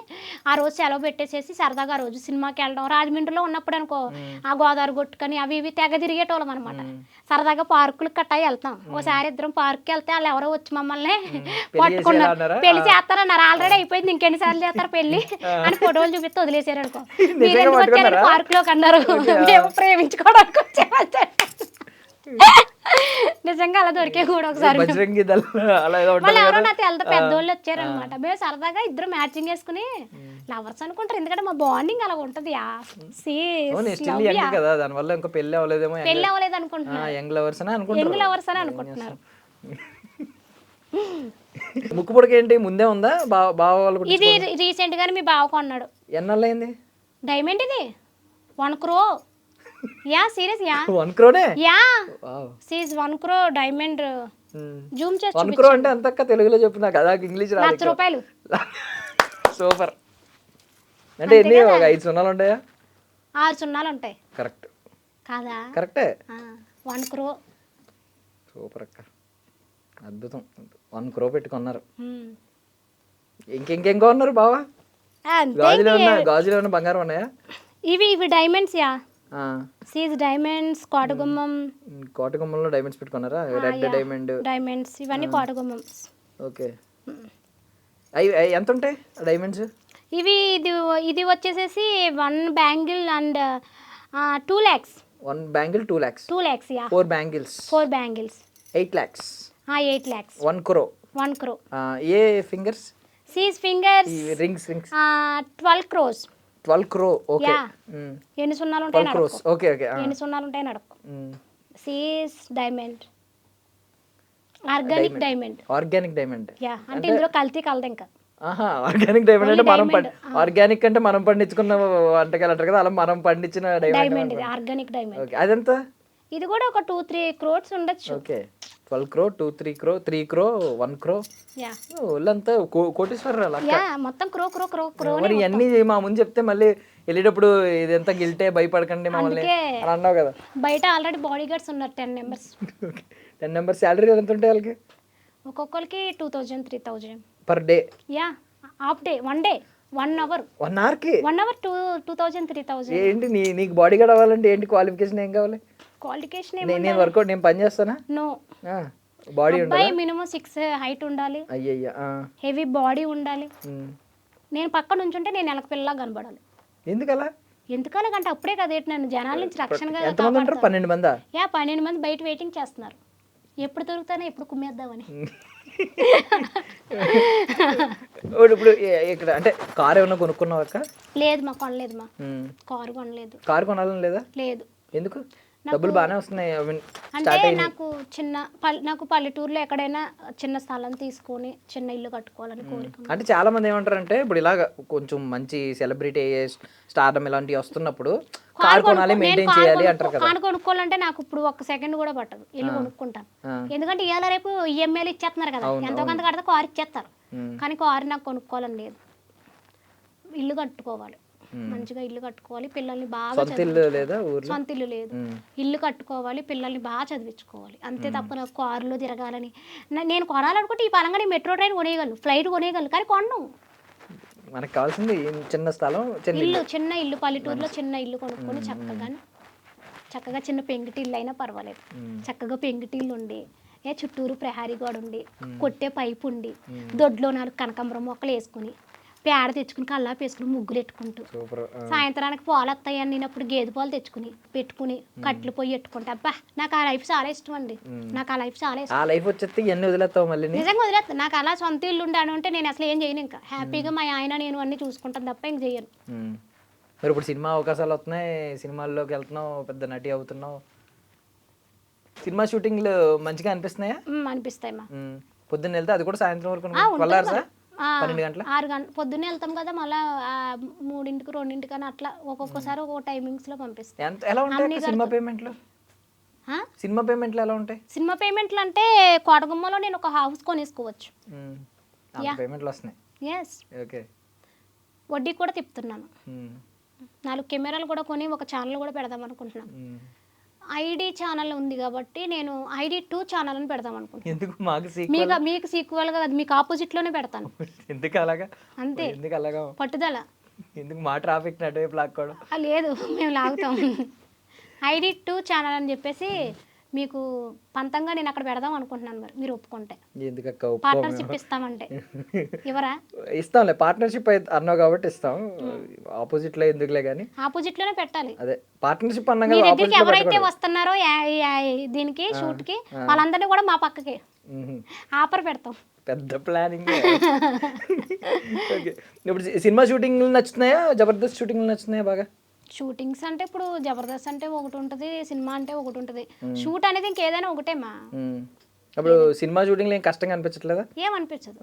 ఆ రోజు సెలవు పెట్టేసేసి సరదాగా ఆ రోజు సినిమాకి వెళ్ళడం. రాజమండ్రిలో ఉన్నప్పుడు అనుకో ఆ గోదావరి కొట్టుకొని అవి ఇవి తెగ తిరిగేటోళ్ళం అనమాట. సరదాగా పార్కులు కట్టాయి వెళ్తాం. ఒకసారి ఇద్దరం పార్క్కి వెళ్తే వాళ్ళు ఎవరో వచ్చి మమ్మల్ని పట్టుకున్నారు, పెళ్లి చేస్తారన్నారు. ఆల్రెడీ అయిపోయింది, ఇంకెన్నిసార్లు చేస్తారు పెళ్లి అని ఫోటోలు చూపిస్తే వదిలేసారు అనుకో. మీరు ఎందుకు వచ్చారు పార్క్ లోకి అన్నారు. మేము ప్రేమించుకోవడానికి వచ్చామంటే నిజంగా అలా దొరికే కూడా ఒకసారి. మళ్ళీ ఎవరో నాకు వెళ్తే పెద్దోళ్ళు వచ్చారనమాట. మేము సరదాగా ఇద్దరు మ్యాచింగ్ వేసుకుని లవర్స్ అనుకుంటారు, ఎందుకంటే మా బాండింగ్ అలా ఉంటది. పెళ్లి అవ్వలేదు అనుకుంటున్నారు, యంగ్ లవర్స్ అని అనుకుంటున్నారు. ముక్కు పొడక ఏంటి ముందే ఉందా? బావ వాళ్ళు ఇది రీసెంట్ గానే మీ బావ కొన్నాడు. ఎన్నాళ్ళైంది? డైమండ్ ఇది 1 crore. Yeah serious yeah 1 crore yeah seize 1 crore diamond. Zoom చేసి 1 crore అంటే అంతక్క తెలుగులో చెప్పు నాకు, అదా ఇంగ్లీష్ రాదు. ₹1,00,000. సూపర్. అంటే ఎన్ని? ఒక 5 సున్నాలు ఉంటాయా? 6 సున్నాలు ఉంటాయి. కరెక్ట్ కాదా? కరెక్టే. 1 crore. సూపర్ అక్క, అద్భుతం. 1 crore పెట్టుకున్నారు. ఇంకేం కొన్నారు బావా? గాజులు ఏమన్నా బంగారం ఉన్నాయా? ఇవి డైమండ్స్ యా. సీజ్ డైమండ్స్, కోటగుమ్మంలో డైమండ్స్ పెట్టుకున్నారా? రెడ్ డైమండ్స్ ఇవన్నీ కోటగుమ్మమ్స్. ఓకే. అవి ఎంత ఉంటాయి డైమండ్స్? ఇది వచ్చేసేసి 1 bangle and 2 lakhs. 1 bangle 2 lakhs. 2 lakhs యా. 4 bangles 8 lakhs. 8 lakhs. 1 crore. 1 crore. ఏ ఫింగర్స్? సీజ్ fingers. Rings 12 crores. 12 crore. Okay. ఎన్ని సున్నాలు ఉంటాయి నడకు? Okay okay. ఎన్ని సున్నాలు ఉంటాయి నడకు? సీజ్ డైమండ్, ఆర్గానిక్ డైమండ్ యా. అంటే ఇందులో కల్తీ కలదు ఇంకా. ఆర్గానిక్ డైమండ్ అంటే ఆర్గానిక్ అంటే మనం పండించుకున్న వంటకాలు అంటారు కదా, అలా మనం పండించిన డైమండ్ ఇది ఆర్గానిక్ డైమండ్. అదెంత? ఇది కూడా ఒక 2-3 crores ఉండొచ్చు. Okay. 12 crore, 2-3 crore, 3 crore, 1 crore. Yeah వాళ్ళంతా కోటీశ్వరరా. యా మొత్తం క్రో. మరి అన్ని మా ముందు చెప్తే మళ్ళీ వెళ్ళేటప్పుడు ఇదంతా గిల్టే భయపడకండి మమ్మల్ని అని అన్నావు కదా. బయట ఆల్రెడీ బాడీ గార్డ్స్ ఉన్నారు 10 members. 10 members శాలరీ ఎంత ఉంటాయి వాళ్ళకి? ఒక్కొక్కరికి 2,000, 3,000 per day. Yeah half day, 1 day, 1 hour. 1 hour కి 1 hour 2,000, 3,000. ఏంటి నీకు బాడీ గార్డ్ అవ్వాలంటే ఏంటి క్వాలిఫికేషన్? ఏం కావాలి? క్వాలిఫికేషన్ నేను వర్కౌట్ నేను పని చేస్తానా? నో. బాడీ ఉండాలి, మినిమం 6 హైట్ ఉండాలి, అయ్యయ్యా హెవీ బాడీ ఉండాలి. నేను పక్క నుంచుంటే నేను ఎలక పిల్లలా కనబడాలి. ఎందుకలా? ఎందుకలాగంటే అప్పుడే కదా నన్ను జనాల నుంచి రక్షణగా. ఎంతమంది ఉంటారు? 12 మందా? యా 12 మంది బయట వెయిటింగ్ చేస్తున్నారు, ఎప్పుడు దొరుకుతానో ఎప్పుడు కుమ్మేద్దామని. ఇప్పుడు ఇక్కడ అంటే కార్ ఏమైనా కొనుక్కున్నావా? లేదు మా కొనలేదు, మా కారు కొనలేదు. కారు కొనాలని లేదా? లేదు. ఎందుకు? డబ్బులు బాగానే వస్తున్నాయి. అంటే నాకు పల్లెటూరులో ఎక్కడైనా చిన్న స్థలం తీసుకొని చిన్న ఇల్లు కట్టుకోవాలని కోరిక. అంటే చాలా మంది ఏమంటారంటే ఇప్పుడు ఇలాగ కొంచెం మంచి సెలబ్రిటీ స్టార్డమ్ ఇలాంటివి వస్తున్నప్పుడు కార్ కొనాలి, మెయింటైన్ చేయాలి అంటారు కదా. కారు కొనుక్కోవాలంటే నాకు ఇప్పుడు 1 second కూడా పట్టదు, ఇల్లు కొనుక్కుంటాను. ఎందుకంటే ఇవాళ రేపు ఈఎంఐలు ఇచ్చేస్తున్నారు కదా, ఎంతో కొంత కడితే కారు ఇచ్చేస్తారు. కానీ కారు నాకు కొనుక్కోవాలని లేదు, ఇల్లు కట్టుకోవాలి, మంచిగా ఇల్లు కట్టుకోవాలి, పిల్లల్ని బాగా సొంత ఇల్లు లేదు, ఇల్లు కట్టుకోవాలి, పిల్లల్ని బాగా చదివించుకోవాలి, అంతే తప్ప నాకు కారులో తిరగాలని. నేను కొనాలనుకుంటే ఈ పరంగా నేను మెట్రో ట్రైన్ కొనేయగలను, ఫ్లైట్ కొనేయగలను, కానీ కొనను. మనకు కావాల్సింది చిన్న స్థలం, చిన్న ఇల్లు, చిన్న ఇల్లు, పల్లెటూరులో చిన్న ఇల్లు కొనుక్కొని చక్కగా చిన్న పెంకుటి ఇల్లు అయినా పర్వాలేదు, చక్కగా పెంకుటి ఇల్లు ఉండి చుట్టూరు ప్రహారీ గోడ ఉండి కొట్టే పైపు ఉండి దొడ్లో 4 కనకాంబరం మొక్కలు వేసుకుని పేడ తెచ్చుకుని కల్లాపు వేసుకుని ముగ్గులు పెట్టుకుంటూ సాయంత్రానికి పాలు వస్తాయని నేనప్పుడు గేదె పాలు తెచ్చుకుని పెట్టుకుని కట్లు పోయి పెట్టుకుంటా. అబ్బా నాకు ఆ లైఫ్ చాలా ఇష్టం అండి, నాకు ఆ లైఫ్ చాలా ఇష్టం. ఆ లైఫ్ వచ్చేస్తే ఇవన్నీ వదిలేస్తావు మళ్ళీ? నిజంగా వదిలేస్తాను. నాకు అలా సొంత ఇల్లు ఉండాను అంటే నేను అసలు ఏం చేయను, ఇంకా హ్యాపీగా మా ఆయన నేను అన్ని చూసుకుంటాను తప్ప ఇంక చేయను. మరి ఇప్పుడు సినిమా అవకాశాలు వస్తున్నాయి, సినిమాల్లోకి వెళ్తున్నావు, పెద్ద నటి అవుతున్నావు, సినిమా షూటింగ్లు మంచిగా అనిపిస్తున్నాయా? అనిపిస్తాయి మా. పొద్దున్న వెళ్తే అది కూడా సాయంత్రం వరకు 12 గంటల 6 గంటలు పొద్దున్నే వెళ్తాం కదా, మళ్ళీ 3ంటికి 2ంటికి అని అట్లా ఒక్కొక్కసారి ఒక్కొక్క టైమింగ్స్ లో పంపిస్తాం. ఎలా ఉంటాయి సినిమా పేమెంట్లు? సినిమా పేమెంట్లు ఎలా ఉంటాయి? సినిమా పేమెంట్లు అంటే కోటగుమ్మలో నేను ఒక హౌస్ కొనేసుకోవచ్చు. పేమెంట్లు వస్తున్నాయి. Yes, okay. వడ్డీ కూడా తిప్పుతున్నాను. 4 కెమెరాలు కూడా కొని ఒక ఛానల్ కూడా పెడదాం అనుకుంటున్నాను. ఐడి ఛానల్ ఉంది కాబట్టి నేను ID2 ఛానల్ అని పెడదాం అనుకుంటున్నాను. ఎందుకు మాకు మీకు సీక్వెల్ గా మీకు ఆపోజిట్ లోనే పెడతాను. ఎందుకు అలాగా? అంతే, ఎందుకు అలాగా పట్టుదల. ఎందుకు మా ట్రాఫిక్ అటువైపు లాక్కోవడం? లేదు, మేము లాగుతాం. ID2 ఛానల్ అని చెప్పేసి మీకు పంతంగా నేను అక్కడ పెడదాం అనుకుంటున్నాను, మరి మీరు ఒప్పుకుంటే. ఎందుకు పార్ట్నర్షిప్ ఇస్తామంటే ఎవరా? ఇస్తాంలే, పార్ట్నర్షిప్ అన్నావు కాబట్టి ఇస్తాం. ఆపోజిట్ లో ఎందుకులే కానీ ఆపోజిట్ లోనే పెట్టాలి. అదే పార్ట్నర్షిప్ అన్నా మీ కదా. దగ్గరికి ఎవరైతే వస్తున్నారో దీనికి షూట్ కి వాళ్ళందరినీ కూడా మా పక్కకి ఆఫర్ పెడతాం. పెద్ద ప్లానింగ్. ఇప్పుడు సినిమా షూటింగ్లు నచ్చుతున్నాయా, జబర్దస్త్ షూటింగ్లు నచ్చుతున్నాయా బాగా? షూటింగ్స్ అంటే ఇప్పుడు జబర్దస్త్ అంటే ఒకటి ఉంటుంది, సినిమా అంటే ఒకటి ఉంటుంది. షూట్ అనేది ఇంకేదైనా ఒకటేమా. అప్పుడు సినిమా షూటింగ్ ఏం కష్టంగా అనిపించట్లేదా? ఏమనిపించదు.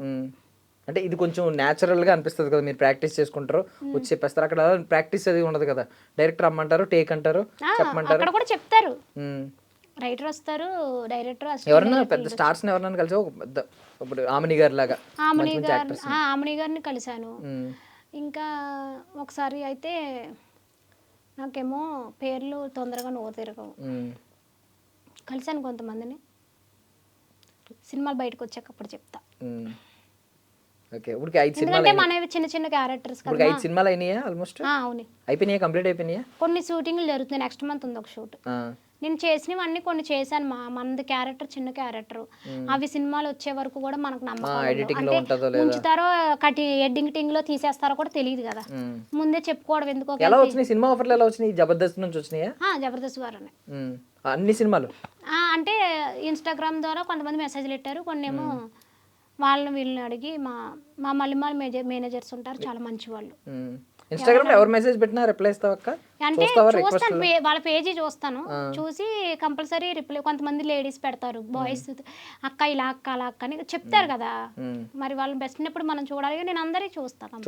అంటే ఇది కొంచెం న్యాచురల్ గా అనిపిస్తుంది కదా, మీరు ప్రాక్టీస్ చేసుకుంటారు, వచ్చి చెప్పేస్తారు. అక్కడ ప్రాక్టీస్ అది ఉండదు కదా, డైరెక్టర్ రమ్మంటారు, టేక్ అంటారు, చెప్పమంటారు. అక్కడ కూడా చెప్తారు, రైటర్ వస్తారు, డైరెక్టర్. ఎవరన్నా పెద్ద స్టార్స్ ఎవరన్నా కలిసి ఒక పెద్ద ఇప్పుడు ఆమని గారి లాగా? ఆమని గారిని కలిశాను. ఇంకా ఒకసారి అయితే నాకేమో పేర్లు తొందరగా నోరు తిరగవు, కలిశాను కొంతమందిని. సినిమాలు బయటకు వచ్చాక అప్పుడు చెప్తా. ఎందుకంటే మనవి చిన్న చిన్న క్యారెక్టర్స్ కదా. 5 సినిమాలు అయినాయా ఆల్మోస్ట్? అవును, అయిపోయినాయా, కంప్లీట్ అయిపోయినాయా? కొన్ని షూటింగ్లు జరుగుతున్నాయి, నెక్స్ట్ మంత్ ఉంది ఒక షూట్. నేను చేసినవన్నీ కొన్ని చేశాను. మనది క్యారెక్టర్ చిన్న క్యారెక్టర్, అవి సినిమాలు వచ్చే వరకు కూడా మనకు నమ్మకం ఉంచుతారో ఎడిటింగ్ లో తీసేస్తారో కూడా తెలియదు కదా, ముందే చెప్పుకోవడం ఎందుకో. ఎలా వచ్చినాయి సినిమా ఆఫర్లు? ఎలా వచ్చినాయి? జబర్దస్త్ నుంచి వచ్చినాయా? జబర్దస్త్ ద్వారానే అన్ని సినిమాలు. అంటే ఇన్స్టాగ్రామ్ ద్వారా కొంతమంది మెసేజ్లు పెట్టారు, కొన్ని ఏమో వీళ్ళని అడిగి మా మల్లిమాల్ మేనేజర్స్ ఉంటారు, చాలా మంచి వాళ్ళు. ఇన్స్టాగ్రామ్ లో ఎవరు మెసేజ్ పెట్టినా రిప్లై ఇస్తావా అక్క? అంటే చూస్తాను, వాళ్ళ పేజీ చూస్తాను, చూసి కంపల్సరీ రిప్లై. కొంతమంది లేడీస్ పెడతారు, బాయ్స్ అక్క ఇలా అక్క అలా అక్క అని చెప్తారు కదా, మరి వాళ్ళని బెస్ట్ ఉన్నప్పుడు మనం చూడాలి. నేను అందరికీ చూస్తాను,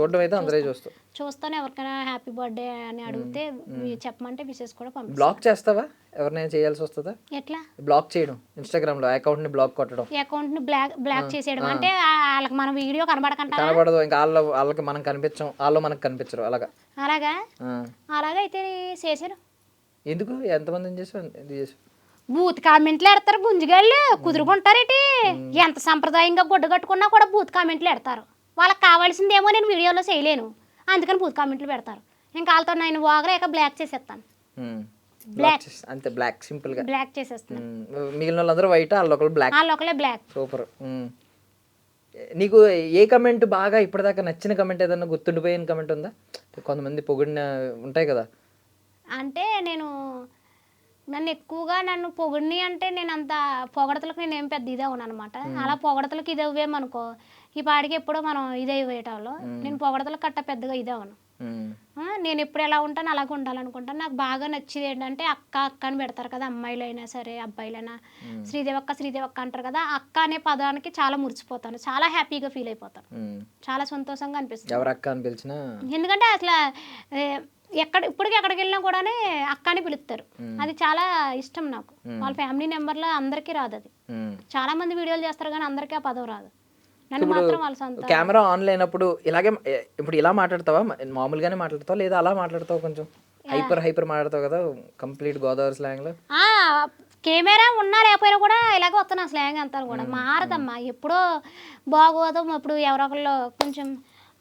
చూస్తాను. ఎవరికైనా హ్యాపీ బర్త్డే అని అడిగితే చెప్పమంటే విషెస్ కూడా పంపిస్తాను. బ్లాక్ చేస్తావా? ఎవరినైనా చేయాల్సి వస్తుందా? ఎట్లా బ్లాక్ చేయడం? ఇన్స్టాగ్రామ్ లో అకౌంట్ ని బ్లాక్ కొట్టడం. అకౌంట్ ని బ్లాక్ చేసేయడం అంటే వాళ్ళకి మన వీడియో కనబడదు, ఇంకా వాళ్ళకి మనం కనిపించం, వాళ్ళు మనకు కనిపించరు. అలాగా అయితే చేశారు. ఎందుకు? ఎంతమంది చేసావు? బూత్ కామెంట్లు ఎడతారు, గుంజుగాళ్ళు కుదురుకుంటారేటి. ఎంత సంప్రదాయంగా గుడ్డ కట్టుకున్నా కూడా బూత్ కామెంట్లు ఎడతారు. వాళ్ళకి కావాల్సిందేమో నేను వీడియోలో చేయలేను, అందుకని బూత్ కామెంట్లు పెడతారు. ఇంకా వాళ్ళతో నేను వాగలేక బ్లాక్ చేసేస్తాను. అంతే, బ్లాక్ సింపుల్ గా బ్లాక్ చేసేస్తాను. మిగిలిన వాళ్ళందరూ వైట్, వాళ్ళొకలే బ్లాక్. సూపర్. నీకు ఏ కమెంట్ బాగా ఇప్పటిదాకా నచ్చిన కమెంట్, ఏదన్నా గుర్తుండిపోయిన కమెంట్ ఉందా? కొంతమంది పొగిడిన ఉంటాయి కదా. అంటే నన్ను ఎక్కువగా పొగిడిని అంటే నేను అంత పొగడతలకు నేను ఏం పెద్ద ఇదే ఉన్నాను అనమాట. అలా పొగడతలకు ఇదే ఇవ్వేమనుకో ఈ పాడికి ఎప్పుడో మనం ఇదే ఇవ్వేయటంలో నేను పొగడతలకు కట్ట పెద్దగా ఇదే ఉన్నాను. నేను ఎప్పుడు ఎలా ఉంటాను అలాగే ఉండాలనుకుంటాను. నాకు బాగా నచ్చేది ఏంటంటే అక్క అక్క అని పెడతారు కదా, అమ్మాయిలైనా సరే అబ్బాయిలైనా. శ్రీదేవక్క అంటారు కదా, అక్క అనే పదానికి చాలా మురిసిపోతాను, చాలా హ్యాపీగా ఫీల్ అయిపోతాను, చాలా సంతోషంగా అనిపిస్తుంది ఎవరు అక్క అని పిలిచినా. ఎందుకంటే అసలు ఇప్పటికీ ఎక్కడికి వెళ్ళినా కూడా అక్క అని పిలుస్తారు, అది చాలా ఇష్టం నాకు. వాళ్ళ ఫ్యామిలీ మెంబర్లో అందరికీ రాదు అది. చాలా మంది వీడియోలు చేస్తారు కానీ అందరికీ ఆ పదం రాదు, నన్ను మాత్రం వాళ్ళ సొంత. కెమెరా ఆన్ లేనప్పుడు ఇలాగే ఇప్పుడు ఇలా మాట్లాడతావా, మామూలుగానే మాట్లాడతావా, లేదా అలా మాట్లాడతావు, కొంచెం హైపర్ మాట్లాడతావు కదా, కంప్లీట్ గోదావరి స్లాంగ్ లో? కెమెరా ఉన్నా లేకపోయినా కూడా ఇలాగే వస్తున్నా స్లాంగ్ అంతా కూడా మారదమ్మా. ఎప్పుడో బాగోదాం, ఇప్పుడు ఎవరొకళ్ళు కొంచెం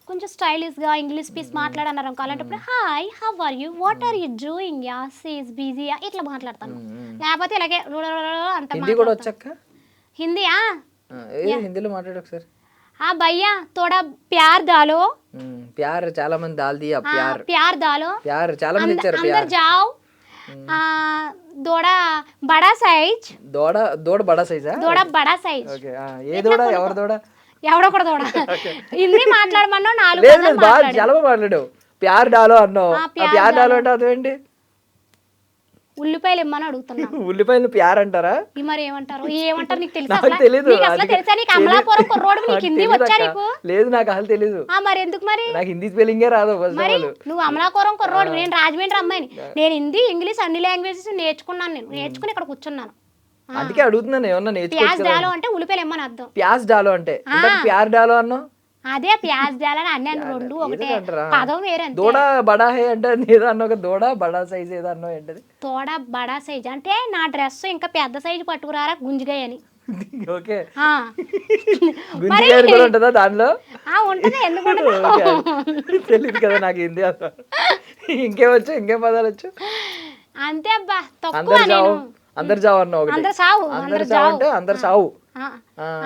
కొంచెం స్టైలిష్గా ఇంగ్లీష్ పీస్ మాట్లాడన్నారు అనుకో అలాంటప్పుడు hi how are you what are you doing యా సీజ్ బిజీయా ఇట్లా మాట్లాడతాను. లేకపోతే ఇలాగే అంట హిందీ కూడా వచ్చాక హిందీయా హిందీలో మాట్లాడు ఒకసారి. భయ్యా తోడా ప్యార్ దాలో ప్యార్ చాలా మంది దాల్ దియా ప్యార్ ప్యార్ దాలో ప్యార్ చాలా మంది ఇచ్చారు अंदर ప్యార్. जाओ దోడా బడా సైజ్ దూడ బడా సైజా? దోడా బడా సైజ్ ఓకే. ఏ దూడ ఎవరి దూడ? ఎవడో కూడా దోడా హిందీ మాట్లాడమన్నా 4 లేదు పదాలు లేదు బాగా చాలా బాగా మాట్లాడావు. ప్యార్ డాలో అన్నావు. ప్యార్ డాలో అంటే అదేంటి? ఉల్లిపాయలు ఇమ్మని అడుగుతున్నాను. ఉల్లిపాయలు ప్యార్ అంటారా? మరి ఏమంటారు నీకు తెలుసా? నాకు తెలీదు. నీకు అసలు తెలుసా? నీకు అమలాపురం కుర్రోడు నీకు హిందీ వచ్చా నీకు? లేదు నాకు అసలు తెలీదు. మరి ఎందుకు మరి? నాకు హిందీ స్పెల్లింగే రాదు ఫస్ట్ ఆఫ్ మరి ఆల్. నువ్వు అమలాపురం కుర్రోడు, నేను రాజమండ్రి అమ్మాయిని. నేను హిందీ ఇంగ్లీష్ అన్ని లాంగ్వేజెస్ నేర్చుకున్నాను. నేర్చుకుని ఇక్కడ కూర్చున్నాను. అందుకే అడుగుతున్నాను ఏమన్నా ప్యాజ్ నేర్చుకోవచ్చు. డాలో అంటే ఉల్లిపాయలు ఇమ్మని అర్థం. ప్యాజ్ డాలో అంటే ప్యార్ డాలో అన్నావు. అదే ప్యాజ్ డాలో అని అన్నాను. రెండు ఒకటే అంటారా? పదం వేరే. దూడ బడా హే అంటే ఏదో అన్నావు కదా, దూడ బడా సైజ్ ఏదో అన్నావు ఏంటది? తోడా బడా సైజ్ అంటే నా డ్రెస్ ఇంకా పెద్ద సైజు పట్టుకురారా గుంజిగాయ అని. ఓకే. ఆ. గుంజిగాయలు కూడా ఉంటుందా దానిలో? ఉంటది. ఎందుకు ఉండదు? తెలియదు కదా నాకు హిందీ అసలు. ఇంకేమొచ్చు? ఇంకేం పదాలు వచ్చు? అంతే అబ్బా తక్కువ అందరు నేను. చావు అందరు చావు అన్నావు ఒకటి. అందరు సావు అందరు చావు అంటే అందరు చావు.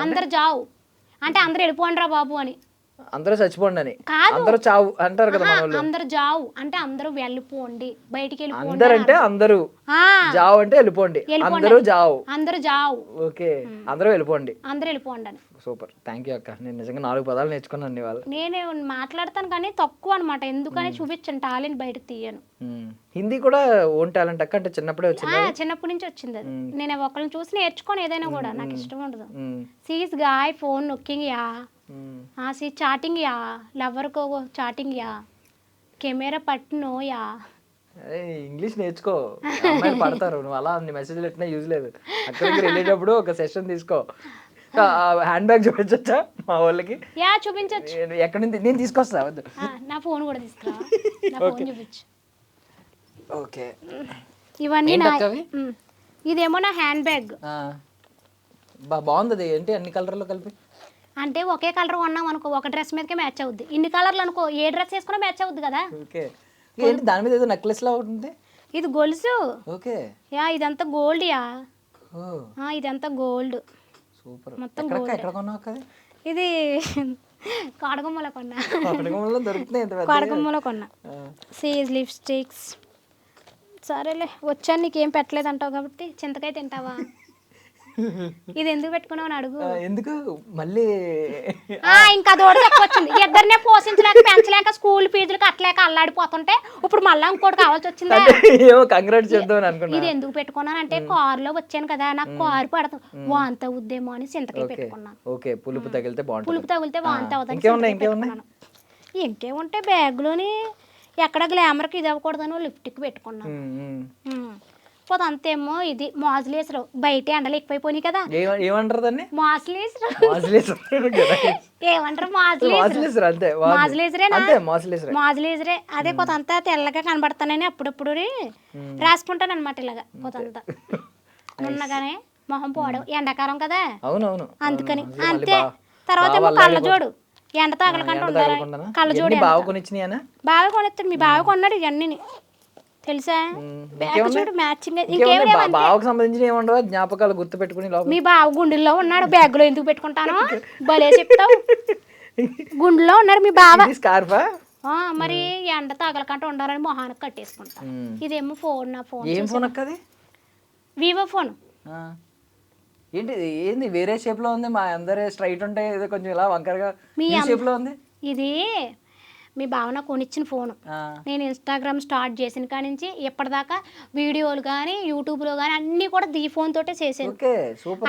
అందరు జావు అంటే అందరు వెళ్ళిపోండి రా బాబు అని. అందరూ చచ్చిపోండి అని. కాదు. అందరూ చావు అంటారు కదా మన వాళ్ళు. అందరు జావు అంటే అందరూ వెళ్ళిపోండి, బయటికి వెళ్ళిపోండి. అందరు అంటే అందరూ, జావు అంటే వెళ్ళిపోండి. అందరూ జావు. అందరు జావు. ఓకే. అందరూ వెళ్ళిపోండి. అందరు వెళ్ళిపోండి అని. సూపర్. థ్యాంక్ యూ అక్క. నేను నిజంగా 4 పదాలు నేర్చుకున్నాను ఇవాళ. నేను మాట్లాడతాను కానీ తక్కువ అనమాట. ఎందుకని చూపించాను టాలెంట్ బయటకు తీయను. హిందీ కూడా ఓన్ టాలెంట్ అక్క? అంటే చిన్నప్పుడే వచ్చింది? చిన్నప్పటి నుంచి వచ్చింది అది. నేను ఒకళ్ళని చూసి నేర్చుకోను ఏదైనా కూడా. నాకు ఇష్టం ఉండదు. సీజ్ గాయ్ ఫోన్ నొక్కింగ్ యా सी చాటింగ్ యా లవర్ కో చాటింగ్ యా కెమెరా పట్టునో యా. ఇంగ్లీష్ నేర్చుకో, అమ్మాయిలు పడతారు. నువ్వు అలా అన్ని మెసేజ్లు పెట్టినా యూజ్ లేదు. అక్కడికి వెళ్ళేటప్పుడు ఒక సెషన్ తీసుకో. హ్యాండ్ బ్యాగ్ చూపించచ్చా మా వాళ్ళకి? యా చూపించచ్చు. ఎక్కడి నుంచి? నేను తీసుకొస్తా. వద్దు, నా ఫోన్ కూడా తీసుకురా. నా ఫోన్ చూపించు. ఓకే. ఇవన్నీ నా ఇదేమో నా హ్యాండ్ బ్యాగ్. బాగుంది. ఏంటి అన్ని కలర్లో కలిపి? అంటే ఒకే కలర్ కొన్నాం అనుకో, ఒక డ్రెస్ మీదకే మ్యాచ్ అవుద్ది. ఇన్ని కలర్లు అనుకో, ఏ డ్రెస్ వేసుకున్నా మ్యాచ్ అవుద్ది కదా. ఓకే. ఏంటి దాని మీద ఏదో నెక్లెస్ లా ఉంటుంది? ఇది గొలుసు. ఓకే. యా ఇదంతా గోల్డ్ యా. ఇదంతా గోల్డ్. సూపర్. మొత్తం గోల్డ్. ఎక్కడ కొన్నావు అక్క? ఇది కాడగుమ్మలో కొన్నా. కాడగుమ్మలో దొరుకుతున్నాయి. కాడగుమ్మలో కొన్నా. Seize lipsticks. సరేలే వచ్చాను, నీకేం పెట్టలేదంటావు కాబట్టి చింతకాయ తింటావా? ఇది ఎందుకు పెట్టుకున్నావు అని అడుగు. ఎందుకు మళ్ళీ? ఇంకా దోడు వచ్చింది. ఇద్దరినే పోషించలేక పెంచలేక స్కూల్ ఫీజులు కట్టలేక అల్లాడిపోతుంటే ఇప్పుడు మళ్ళీ ఇంకోటి కావాల్సి వచ్చిందా? కంగ్రాట్స్ చెప్దాం అనుకున్నా. ఇది ఎందుకు పెట్టుకున్నాను అంటే కారులో వచ్చాను కదా, నాకు కారు పడతాం వాంత అవుద్దేమో అని చింతకాయ పెట్టుకున్నాను. ఓకే. పులుపు తగిలితే బాగుంటుంది. పులుపు తగిలితే వాంత అవుతుంది. ఇంకేముంటే బ్యాగ్లోని ఎక్కడ గ్లామర్కి ఇది అవ్వకూడదని లిప్టిక్ పెట్టుకున్నాను. పోతే అంతేమో ఇది మాజులేసరు. బయట ఎండలు ఎక్కువైపోయినాయి కదా. ఏమంటారు దాన్ని? మాజులేసరు. ఏమంటారు? మాజులేసరే. అదే కొంతంతా తెల్లగా కనబడతానని అప్పుడప్పుడు రాసుకుంటాను అనమాట. ఇలాగా కొంతంతా ఉన్నగానే మొహం పోవడం. ఎండాకాలం కదా, అవునవును, అందుకని అంతే. తర్వాత ఏమో కళ్ళజోడు. ఎండ తగలకుండా ఉండాలి కళ్ళజోడు. బాగా కొనిచ్చినాయనా? బాగా కొనిస్తాడు. మీ బాగా కొన్నాడు ఇవన్నీ తెలుసా? చూడు మ్యాచింగ్. బావకు సంబంధించిన ఏముండవా జ్ఞాపకాలు గుర్తు పెట్టుకుని? మీ బావ గుండెల్లో ఉన్నాడు, బ్యాగ్ లో ఎందుకు పెట్టుకుంటాను? భలే చెప్తావు. గుండెల్లో ఉన్నాడు మీ బావ. స్కార్ఫా? మరి ఎండ తగలకుండా ఉండాలని మొహానికి కట్టేసుకుంటా. ఇదేమో ఫోన్. నా ఫోన్ ఏం ఫోన్ అక్కది? Vivo phone. ఏంటి ఏంది వేరే షేప్ లో ఉంది? మా అందరే స్ట్రైట్ ఉంటాయి, ఏదో కొంచెం ఇలా వంకరగా షేప్ లో ఉంది. ఇది మీ బావ కొనిచ్చిన ఫోను. నేను ఇన్స్టాగ్రామ్ స్టార్ట్ చేసిన కాడి నుంచి ఇప్పటిదాకా వీడియోలు కానీ యూట్యూబ్లో కానీ అన్నీ కూడా ఈ ఫోన్ తోటే చేసాను.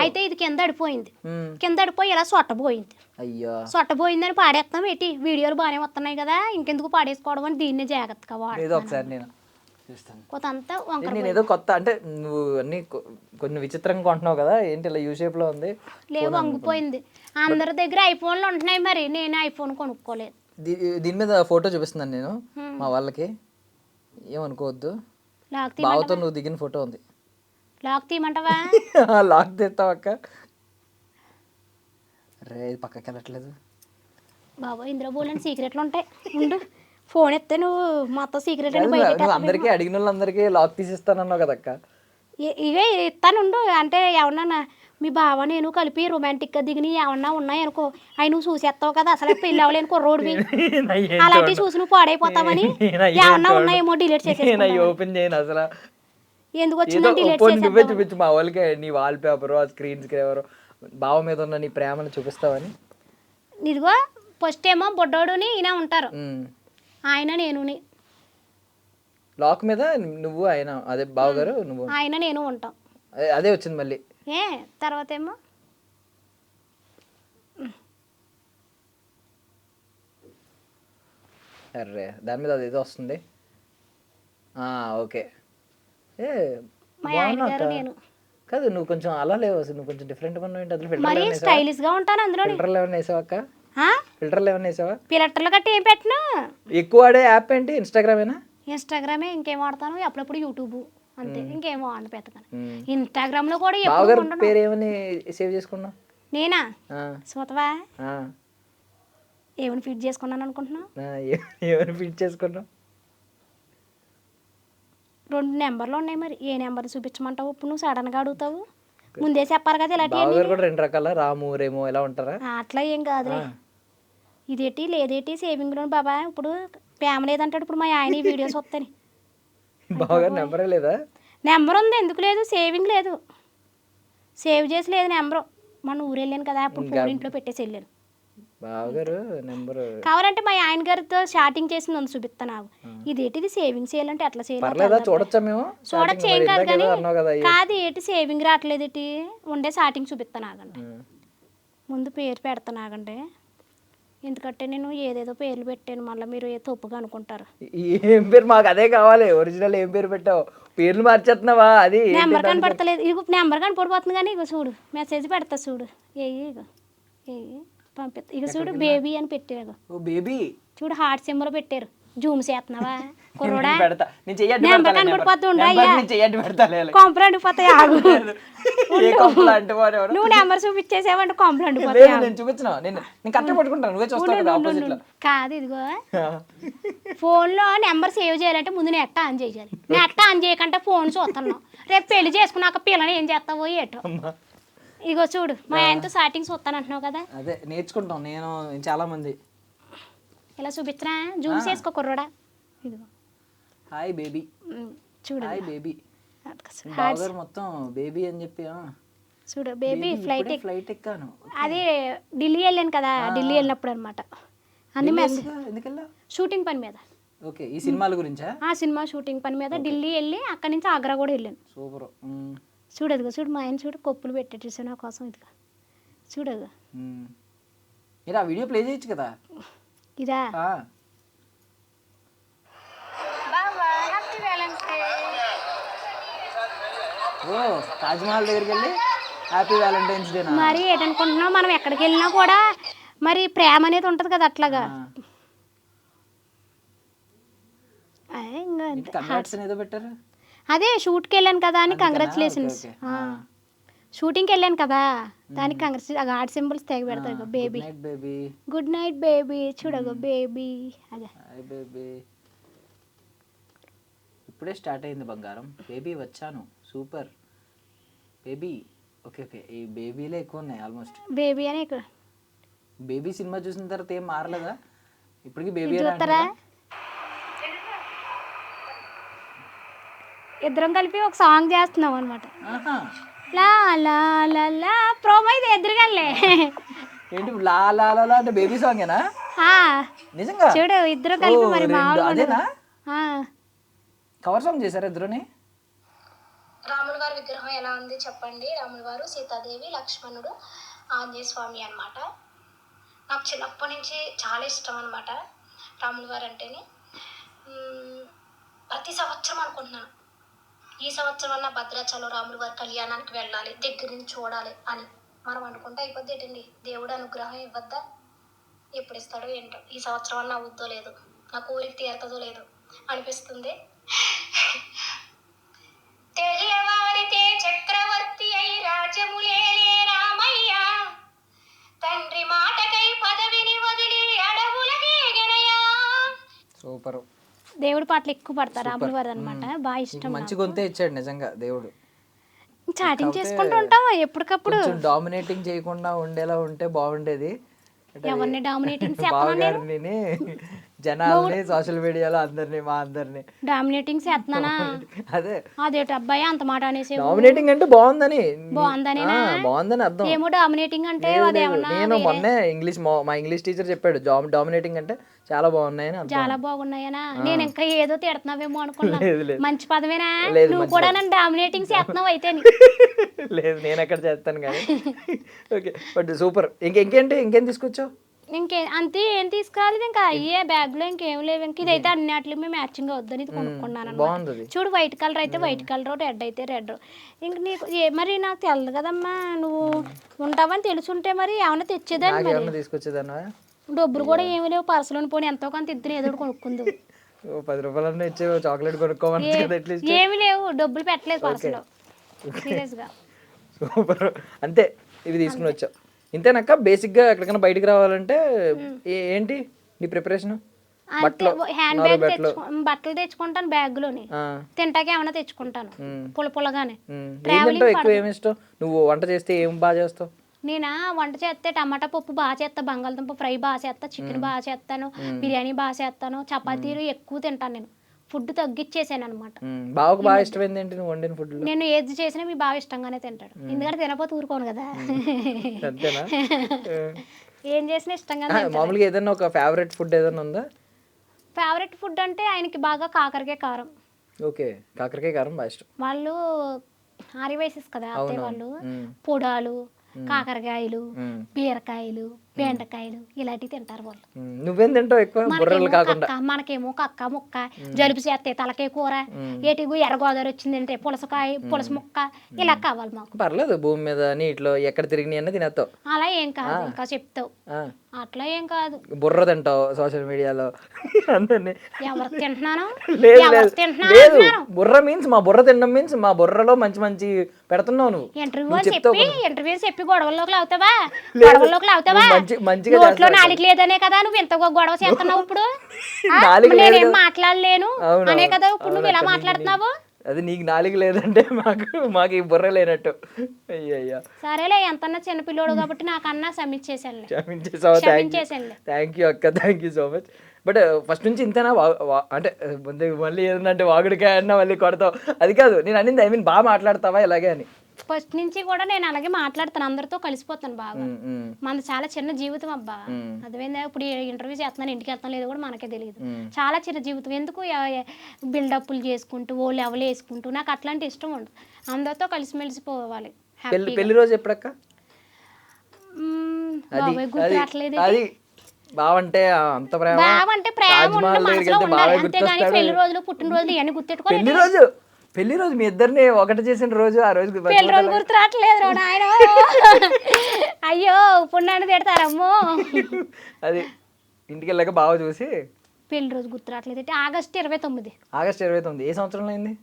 అయితే ఇది కింద అడిపోయింది. కింద అడిపోయి ఇలా సొట్టపోయింది. అయ్యో, సొట్టపోయిందని పాడేస్తాం ఏంటి? వీడియోలు బాగానే వస్తున్నాయి కదా, ఇంకెందుకు పాడేసుకోవడం అని దీన్ని జాగ్రత్తగా వాడు. కొంతంతా నేను ఏదో కొత్త అంటే నువ్వు అన్ని కొన్ని విచిత్రంగా కొంటున్నావు కదా, ఏంటి ఇలా యూ షేప్ లో ఉంది? లేవు, వంగిపోయింది. అందరి దగ్గర ఐఫోన్లు ఉంటున్నాయి, మరి నేను ఐఫోన్ కొనుక్కోలేదు. దీని మీద ఫోటో చూపిస్తున్నాను నేను మా వాళ్ళకి, ఏమనుకోవద్దు. బావతో నువ్వు దిగిన ఫోటో ఉంది. లాక్ తీయమంటావా? లాక్ తీస్తావు అక్క. రే పక్కకి వెళ్ళట్లేదు. బాబా ఇందులో బోలని సీక్రెట్లు ఉంటాయి. ఉండు ఫోన్ ఎత్తే నువ్వు మొత్తం సీక్రెట్ అని నువ్వు బయట అందరికీ అడిగిన వాళ్ళందరికీ లాక్ తీసిస్తానన్నావు కదక్క. ఇవే ఇస్తానుండు. అంటే ఏమన్నా మీ బావ నేను కలిపి రొమాంటిక్గా దిగిన ఏమన్నా ఉన్నాయి అనుకో, అవి నువ్వు చూసేస్తావు కదా, అసలు పెళ్ళి అవ్వలేని కుర్రోడివి, అలాంటివి చూసి నువ్వు పాడైపోతావని ఏమన్నా ఉన్నాయేమో డిలీట్ చేసేసి ఓపెన్ చేయను అసలు. ఎందుకు వచ్చిందని డిలీట్ నువ్వే చేసేద్దాం. చూపించు మా వాళ్ళకి నీ వాల్ పేపర్ ఆ స్క్రీన్ స్క్రీవర్ బావ మీద ఉన్న నీ ప్రేమను చూపిస్తావని. ఇదిగో ఫస్ట్ ఏమో బొడ్డోడుని ఈయన ఉంటారు, ఆయన నేనుని. లాక్ మీద నువ్వు ఆయన అదే బావగారు నువ్వు ఆయన నేను ఉంటాం. అదే వచ్చింది మళ్ళీ. ఏ తర్వాత ఏమో అర్రే దాని మీద అదేదో వస్తుంది. ఓకే. ఏ మా ఆయన గారు నేను. కాదు నువ్వు కొంచెం అలా లేవు అసలు, నువ్వు కొంచెం డిఫరెంట్గా ఉన్నావు ఏంటి? అసలు మరి స్టైలిష్ గా ఉంటాను అందులో. ఫిల్టర్లు ఏమైనా వేసావా అక్క? ఫిల్టర్లు ఏమైనా వేసావా? పిల్లట్టలు గట్టి ఏం పెట్టినా. ఎక్కువ ఆడే యాప్ ఏంటి? ఇన్స్టాగ్రామేనా? ఇన్స్టాగ్రామే, ఇంకేం వాడతాను అప్పుడప్పుడు యూట్యూబ్ అంతే, ఇంకేమో వాడిన పెద్దగా. ఇన్స్టాగ్రామ్ లో కూడా బావగారు పేరు ఏమని సేవ్ చేసుకున్నావు? నేనా సోతవా ఏమని ఫీడ్ చేసుకున్నాను అనుకుంటున్నావు? ఏమని ఫీడ్ చేసుకున్నావు? 2 నెంబర్లు ఉన్నాయి, మరి ఏ నెంబర్ చూపించమంటావు? ఇప్పుడు నువ్వు సడన్ గా అడుగుతావు, ముందే చెప్పాలి కదా. ఇలాంటి బావగారు కూడా 2 రకాల రాము రేమో ఎలా ఉంటారా? అట్లా ఏం కాదులే. ఇదేటి లేదేటి సేవింగ్ లోన్ బాబా. ఇప్పుడు ప్రేమ లేదంటాడు, ఇప్పుడు మా ఆయన వీడియోస్ వస్తాయి. బావగారు నెంబరే లేదా? నెంబర్ ఉంది, ఎందుకు లేదు? సేవింగ్ లేదు, సేవ్ చేసి లేదు నెంబరు. మన ఊరు వెళ్ళాను కదా, అప్పుడు ఫోన్ ఇంట్లో పెట్టేసి వెళ్ళాను. బావగారు నెంబర్ కావాలంటే మా ఆయన గారితో స్టార్టింగ్ చేసింది ఉంది చూపిస్తా నాకు. ఇదేటిది సేవింగ్ చేయాలంటే అట్లా పర్లేదా? చూడొచ్చా మేము? చూడొచ్చు, ఏం కాదు కానీ కాదు ఏటి సేవింగ్ రావట్లేదు ఏటి ఉండే స్టార్టింగ్ చూపిస్తా నాగండి. ముందు పేరు పెడతా నాగండి, ఎందుకంటే నేను ఏదేదో పేర్లు పెట్టాను, మళ్ళీ మీరు ఏ తప్పుగా అనుకుంటారు. ఏం పేరు? మాకు అదే కావాలి, ఒరిజినల్ ఏం పేరు పెట్టావు? పేర్లు మార్చేస్తున్నావా? అది నెంబర్ కనపడతలేదు. ఇగో నెంబర్ కనపడిపోతుంది కానీ ఇగో చూడు మెసేజ్ పెడతా చూడు. ఇగో పంపిస్తా. ఇక చూడు బేబీ అని పెట్టారు. బేబీ చూడు హార్ట్ సింబల్ పెట్టారు. జూమ్ చేస్తున్నావా కుర్రోడా? నెంబర్ కనపడిపోతుండే కొంపలు అండిపోతాయి. ఆగు, నువ్వు నెంబర్ చూపించేసావంటే కొంపలు అండిపోతాయి. కాదు ఇదిగో ఫోన్ లో నెంబర్ సేవ్ చేయాలంటే ముందు నెట్ ఆన్ చేయాలి. నెట్ ఆన్ చేయకంటే ఫోన్ చూస్తున్నావు. రేపు పెళ్లి చేసుకున్నాక పిల్లని ఏం చేస్తావో ఏటో. ఇగో చూడు మా ఆయనతో స్టార్టింగ్ చూస్తాను అంటున్నావు కదా, అదే నేర్చుకుంటాం. నేను చాలా మంది ఇలా చూపించరా, జూమ్ చేసుకో కుర్రోడా. ఇదిగో హాయ్ బేబీ, చూడు హాయ్ బేబీ. మొత్తం బేబీ అని చెప్పి చూడు బేబీ ఫ్లైట్ ఎక్కాను. అది ఢిల్లీ వెళ్ళాను కదా, ఢిల్లీ వెళ్ళినప్పుడు అనమాట. అన్ని షూటింగ్ పని మీద. ఓకే, ఈ సినిమాల గురించా? సినిమా షూటింగ్ పని మీద ఢిల్లీ వెళ్ళి అక్కడి నుంచి ఆగ్రా కూడా వెళ్ళాను. సూపర్. చూడు అదిగో చూడు మా ఆయన చూడు కొప్పులు పెట్టేసి నా కోసం. ఇదిగా చూడు అదిగో. మీరు ఆ వీడియో ప్లే చేయొచ్చు కదా. ఇదా ఓ తాజ్మహల్ దగ్గరికి వెళ్ళి హ్యాపీ వ్యాలంటైన్స్ డే. మరి ఏంటనుకుంటున్నావు, మనం ఎక్కడికి వెళ్ళినా కూడా మరి ప్రేమ అనేది ఉంటుంది కదా అట్లాగా. ఏదో పెట్టారు. అదే షూట్కి వెళ్ళాను కదా అని కంగ్రాచులేషన్స్. షూటింగ్కి వెళ్ళాను కదా దానికి కంగ్రాచులేషన్. హార్ట్ సింబల్స్ తెగ పెడతారు. Baby good night baby. చూడగో బేబీ. అదే బేబీ ఇప్పుడే స్టార్ట్ అయింది బంగారం. బేబీ వచ్చాను సూపర్ బేబీ. ఓకే ఓకే, ఈ బేబీలే ఎక్కువ ఉన్నాయి ఆల్మోస్ట్. బేబీ అని ఇక్కడ బేబీ సినిమా చూసిన తర్వాత ఏం మారలేదా ఇప్పటికి? బేబీ చూస్తారా? ఇద్దరం కలిపి ఒక సాంగ్ చేస్తున్నాం అనమాట. లా లా లా లా ప్రోమో ఇది ఎదురుగాలే. ఏంటి లా లా లా అంటే బేబీ సాంగేనా? నిజంగా చూడు ఇద్దరు కలిపి మరి అదేనా కవర్ సాంగ్ చేశారు ఇద్దరుని? రాముల వారి విగ్రహం ఎలా ఉంది చెప్పండి. రాముల వారు, సీతాదేవి, లక్ష్మణుడు, ఆంజనేయ స్వామి అనమాట. నాకు చిన్నప్పటి నుంచి చాలా ఇష్టం అనమాట రాముల వారు అంటేనే. ప్రతి సంవత్సరం అనుకుంటున్నాను ఈ సంవత్సరం అన్న భద్రాచలం రాముల వారి కళ్యాణానికి వెళ్ళాలి, దగ్గర నుంచి చూడాలి అని. మనం అనుకుంటే అయిపోద్ది ఏంటండి, దేవుడు అనుగ్రహం ఇవ్వద్దా? ఎప్పుడు ఇస్తాడో ఏంటో. ఈ సంవత్సరం అన్న అవుద్దో లేదు, నా కోరిక తీరుతుందో లేదో అనిపిస్తుంది. తెలియవారితే చక్రవర్తి అయి రాజ్యములేలే రామయ్య, తండ్రి మాటకై పదవిని వదిలి దేవుడి పాటలు ఎక్కువ పడతారు రాముల వారు అనమాట, బాగా ఇష్టం. మంచి గొంతే ఇచ్చాడు నిజంగా దేవుడు. చాటింగ్ చేసుకుంటూ ఉంటాం ఎప్పటికప్పుడు. కొంచెం డామినేటింగ్ చేయకుండా ఉండేలా ఉంటే బాగుండేది. ఎవరిని డామినేటింగ్ బావగారిని, జనాల్ని, సోషల్ మీడియాలో అందరిని, మా అందరిని డామినేటింగ్ చేస్తున్నానా? అదే అదేటి అబ్బాయి అంత మాట అనేసి డామినేటింగ్ అంటే బాగుందని బాగుందని అర్థం. ఏమో డామినేటింగ్ అంటే అదేమన్నా నేను మొన్నే మా ఇంగ్లీష్ టీచర్ చెప్పాడు డామినేటింగ్ అంటే చాలా బాగున్నాయని అర్థం. చాలా బాగున్నాయనా? నేను ఇంకా ఏదో తిడుతున్నావేమో అనుకున్నా. లేదు, లేదు. మంచి పదమేనా? లేదు, నువ్వు కూడా నన్ను డామినేటింగ్ చేస్తున్నావు అయితే. లేదు, నేను ఎక్కడ చేస్తాను కానీ. Okay, but super. ఇంకేం తీసుకొచ్చావు? అంతే, ఏం తీసుకురాలేదు ఇంకా. అయ్యే బ్యాగ్ లో ఇంకేం లేవు. ఇంక ఇదైతే అన్నిటిలో మ్యాచింగ్ అవుద్దని ఇది కొనుక్కున్నాను బాగుంది. చూడు, వైట్ కలర్ అయితే వైట్ కలర్, రెడ్ అయితే రెడ్. ఇంక నీకు మరి నాకు తెలదు కదమ్మా, నువ్వు ఉంటావని తెలుసుంటే మరి ఏమైనా తెచ్చేదాన్ని. ఏమన్నా తీసుకొచ్చేదాన్నా? డబ్బులు కూడా ఏమి లేవు, పర్సులోని పోనీ ఎంతో కొంత ఇద్దరు ఏదో కొనుక్కుంది. 10 రూపాయలన్నా ఇచ్చే చాక్లెట్ కొనుక్కోమని కదా అట్లీస్ట్. ఏమి లేవు, డబ్బులు పెట్టలేదు పర్సులో సీరియస్ గా. సూపర్. అంతే, ఇవి తీసుకుని వచ్చావు ఇంతేనాక? బేసిక్ గా ఎక్కడికైనా బయటికి రావాలంటే ఏంటి నీ ప్రిపరేషన్? హ్యాండ్ బ్యాగ్ బట్టలు తెచ్చుకుంటాను, బ్యాగ్ లోని తింటాకి ఏమైనా తెచ్చుకుంటాను పుల్లగానే. ఎక్కువ ఏమి ఇష్టం? నువ్వు వంట చేస్తే ఏం బాగా చేస్తావు? నేనా వంట చేస్తే టమాటా పప్పు బాగా చేస్తా, బంగాళదుంప ఫ్రై బాగా చేస్తా, చికెన్ బాగా చేస్తాను, బిర్యానీ బాగా చేస్తాను, చపాతీలు ఎక్కువ తింటాను. నేను ఫుడ్ తగ్గిచ్చేసాను అనమాట. బాగా బాగా ఇష్టమైంది ఏంటి నువ్వు వండిన ఫుడ్? నేను ఏది చేసినా మీ బాగా ఇష్టంగానే తింటాడు, ఎందుకంటే తినపోతే ఊరుకోను కదా. అంతేనా? ఏం చేసినా ఇష్టంగానే. మామూలుగా ఏదైనా ఒక ఫేవరెట్ ఫుడ్ ఏదైనా ఉందా? ఫేవరెట్ ఫుడ్ అంటే ఆయనకి బాగా కాకరకాయ కారం. ఓకే, కాకరకాయ కారం బాగా ఇష్టం. వాళ్ళు ఆరివైసెస్ కదా అత్తయ్య వాళ్ళు, పొడాలు, కాకరకాయలు, బీరకాయలు, బెండకాయలు ఇలాంటివి తింటారు వాళ్ళు. నువ్వేం తింటావు ఎక్కువ? బుర్రలు కాకుండా. మనకేమో కక్క ముక్క, జలుబు చేస్తే తలకాయ కూర, ఏటిగు ఎర్రగోదావరి వచ్చిందంటే పులస ముక్క ఇలా కావాలి మాకు. పర్లేదు, భూమి మీద నీటిలో ఎక్కడ తిరిగి అన్న తినేస్తావు. అలా ఏం కాదు, ఇంకా చెప్తావు. అట్లా ఏం కాదు. బుర్ర తింటావు సోషల్ మీడియాలో అందరినీ. ఎవరు తింటున్నాను? లేదు, బుర్ర మీన్స్ మా బుర్ర తినడం మీన్స్ మా బుర్రలో మంచి మంచి పెడుతున్నావు నువ్వు. ఇంటర్వ్యూ చెప్పి గొడవల్లోకి అవుతావా? గొడవల్లోకి అవుతావా? నోట్లో నాలుగు లేదనే కదా నువ్వు ఇంత గొడవ చేస్తున్నావు ఇప్పుడు. నేనేం మాట్లాడలేను అనే కదా ఇప్పుడు నువ్వు ఇలా మాట్లాడుతున్నావు. అది నీకు నాలుగు లేదంటే మాకు ఈ బుర్ర లేనట్టు. అయ్యయ్యా, సరేలే, ఎంతన్నా చిన్నపిల్లోడు కాబట్టి నాకన్నా క్షమించేసాను. థ్యాంక్ యూ అక్క, thank you so much. But first నుంచి ఇంతేనా? అంటే మళ్ళీ ఏదంటే వాగుడికాయ అన్నా మళ్ళీ కొడతావు అది కాదు నేను అనింది. ఐ మీన్ బాగా మాట్లాడతావా ఇలాగే అని? ఫస్ట్ నుంచి కూడా నేను అలాగే మాట్లాడతాను, అందరితో కలిసిపోతాను బాగా. మనది చాలా చిన్న జీవితం అబ్బా, అదేమైందా? ఇప్పుడు ఇంటర్వ్యూ చేస్తున్నాను, ఇంటికి వెళ్తాను లేదు కూడా మనకే తెలియదు. చాలా చిన్న జీవితం, ఎందుకు బిల్డప్లు చేసుకుంటూ ఓళ్ళు ఎవరు వేసుకుంటూ, నాకు అట్లాంటి ఇష్టం ఉండదు. అందరితో కలిసిమెలిసిపోవాలి. పెళ్లి రోజు ఎప్పుడక్క? గుర్తురాట్లేదు. బావంటే అంత ప్రేమ, బావంటే ప్రేమ మనసులో ఉండాలి అంతేగాని పెళ్లి రోజులు పుట్టినరోజులు ఇవన్నీ గుర్తెట్టుకోవాలి. పెళ్లి రోజు మీ ఇద్దరిని ఒకటి చేసిన రోజు, ఆ రోజు పెళ్లి రోజు గుర్తురాట్లేదు ఆయన. అయ్యో ఇప్పుడు నన్ను తిడతారమ్మో. అది ఇంటికి వెళ్ళాక బాగా చూసి పెళ్లి రోజు గుర్తురాట్లేదు. ఆగస్టు 29. ఆగస్టు 29 ఏ సంవత్సరంలో అయింది?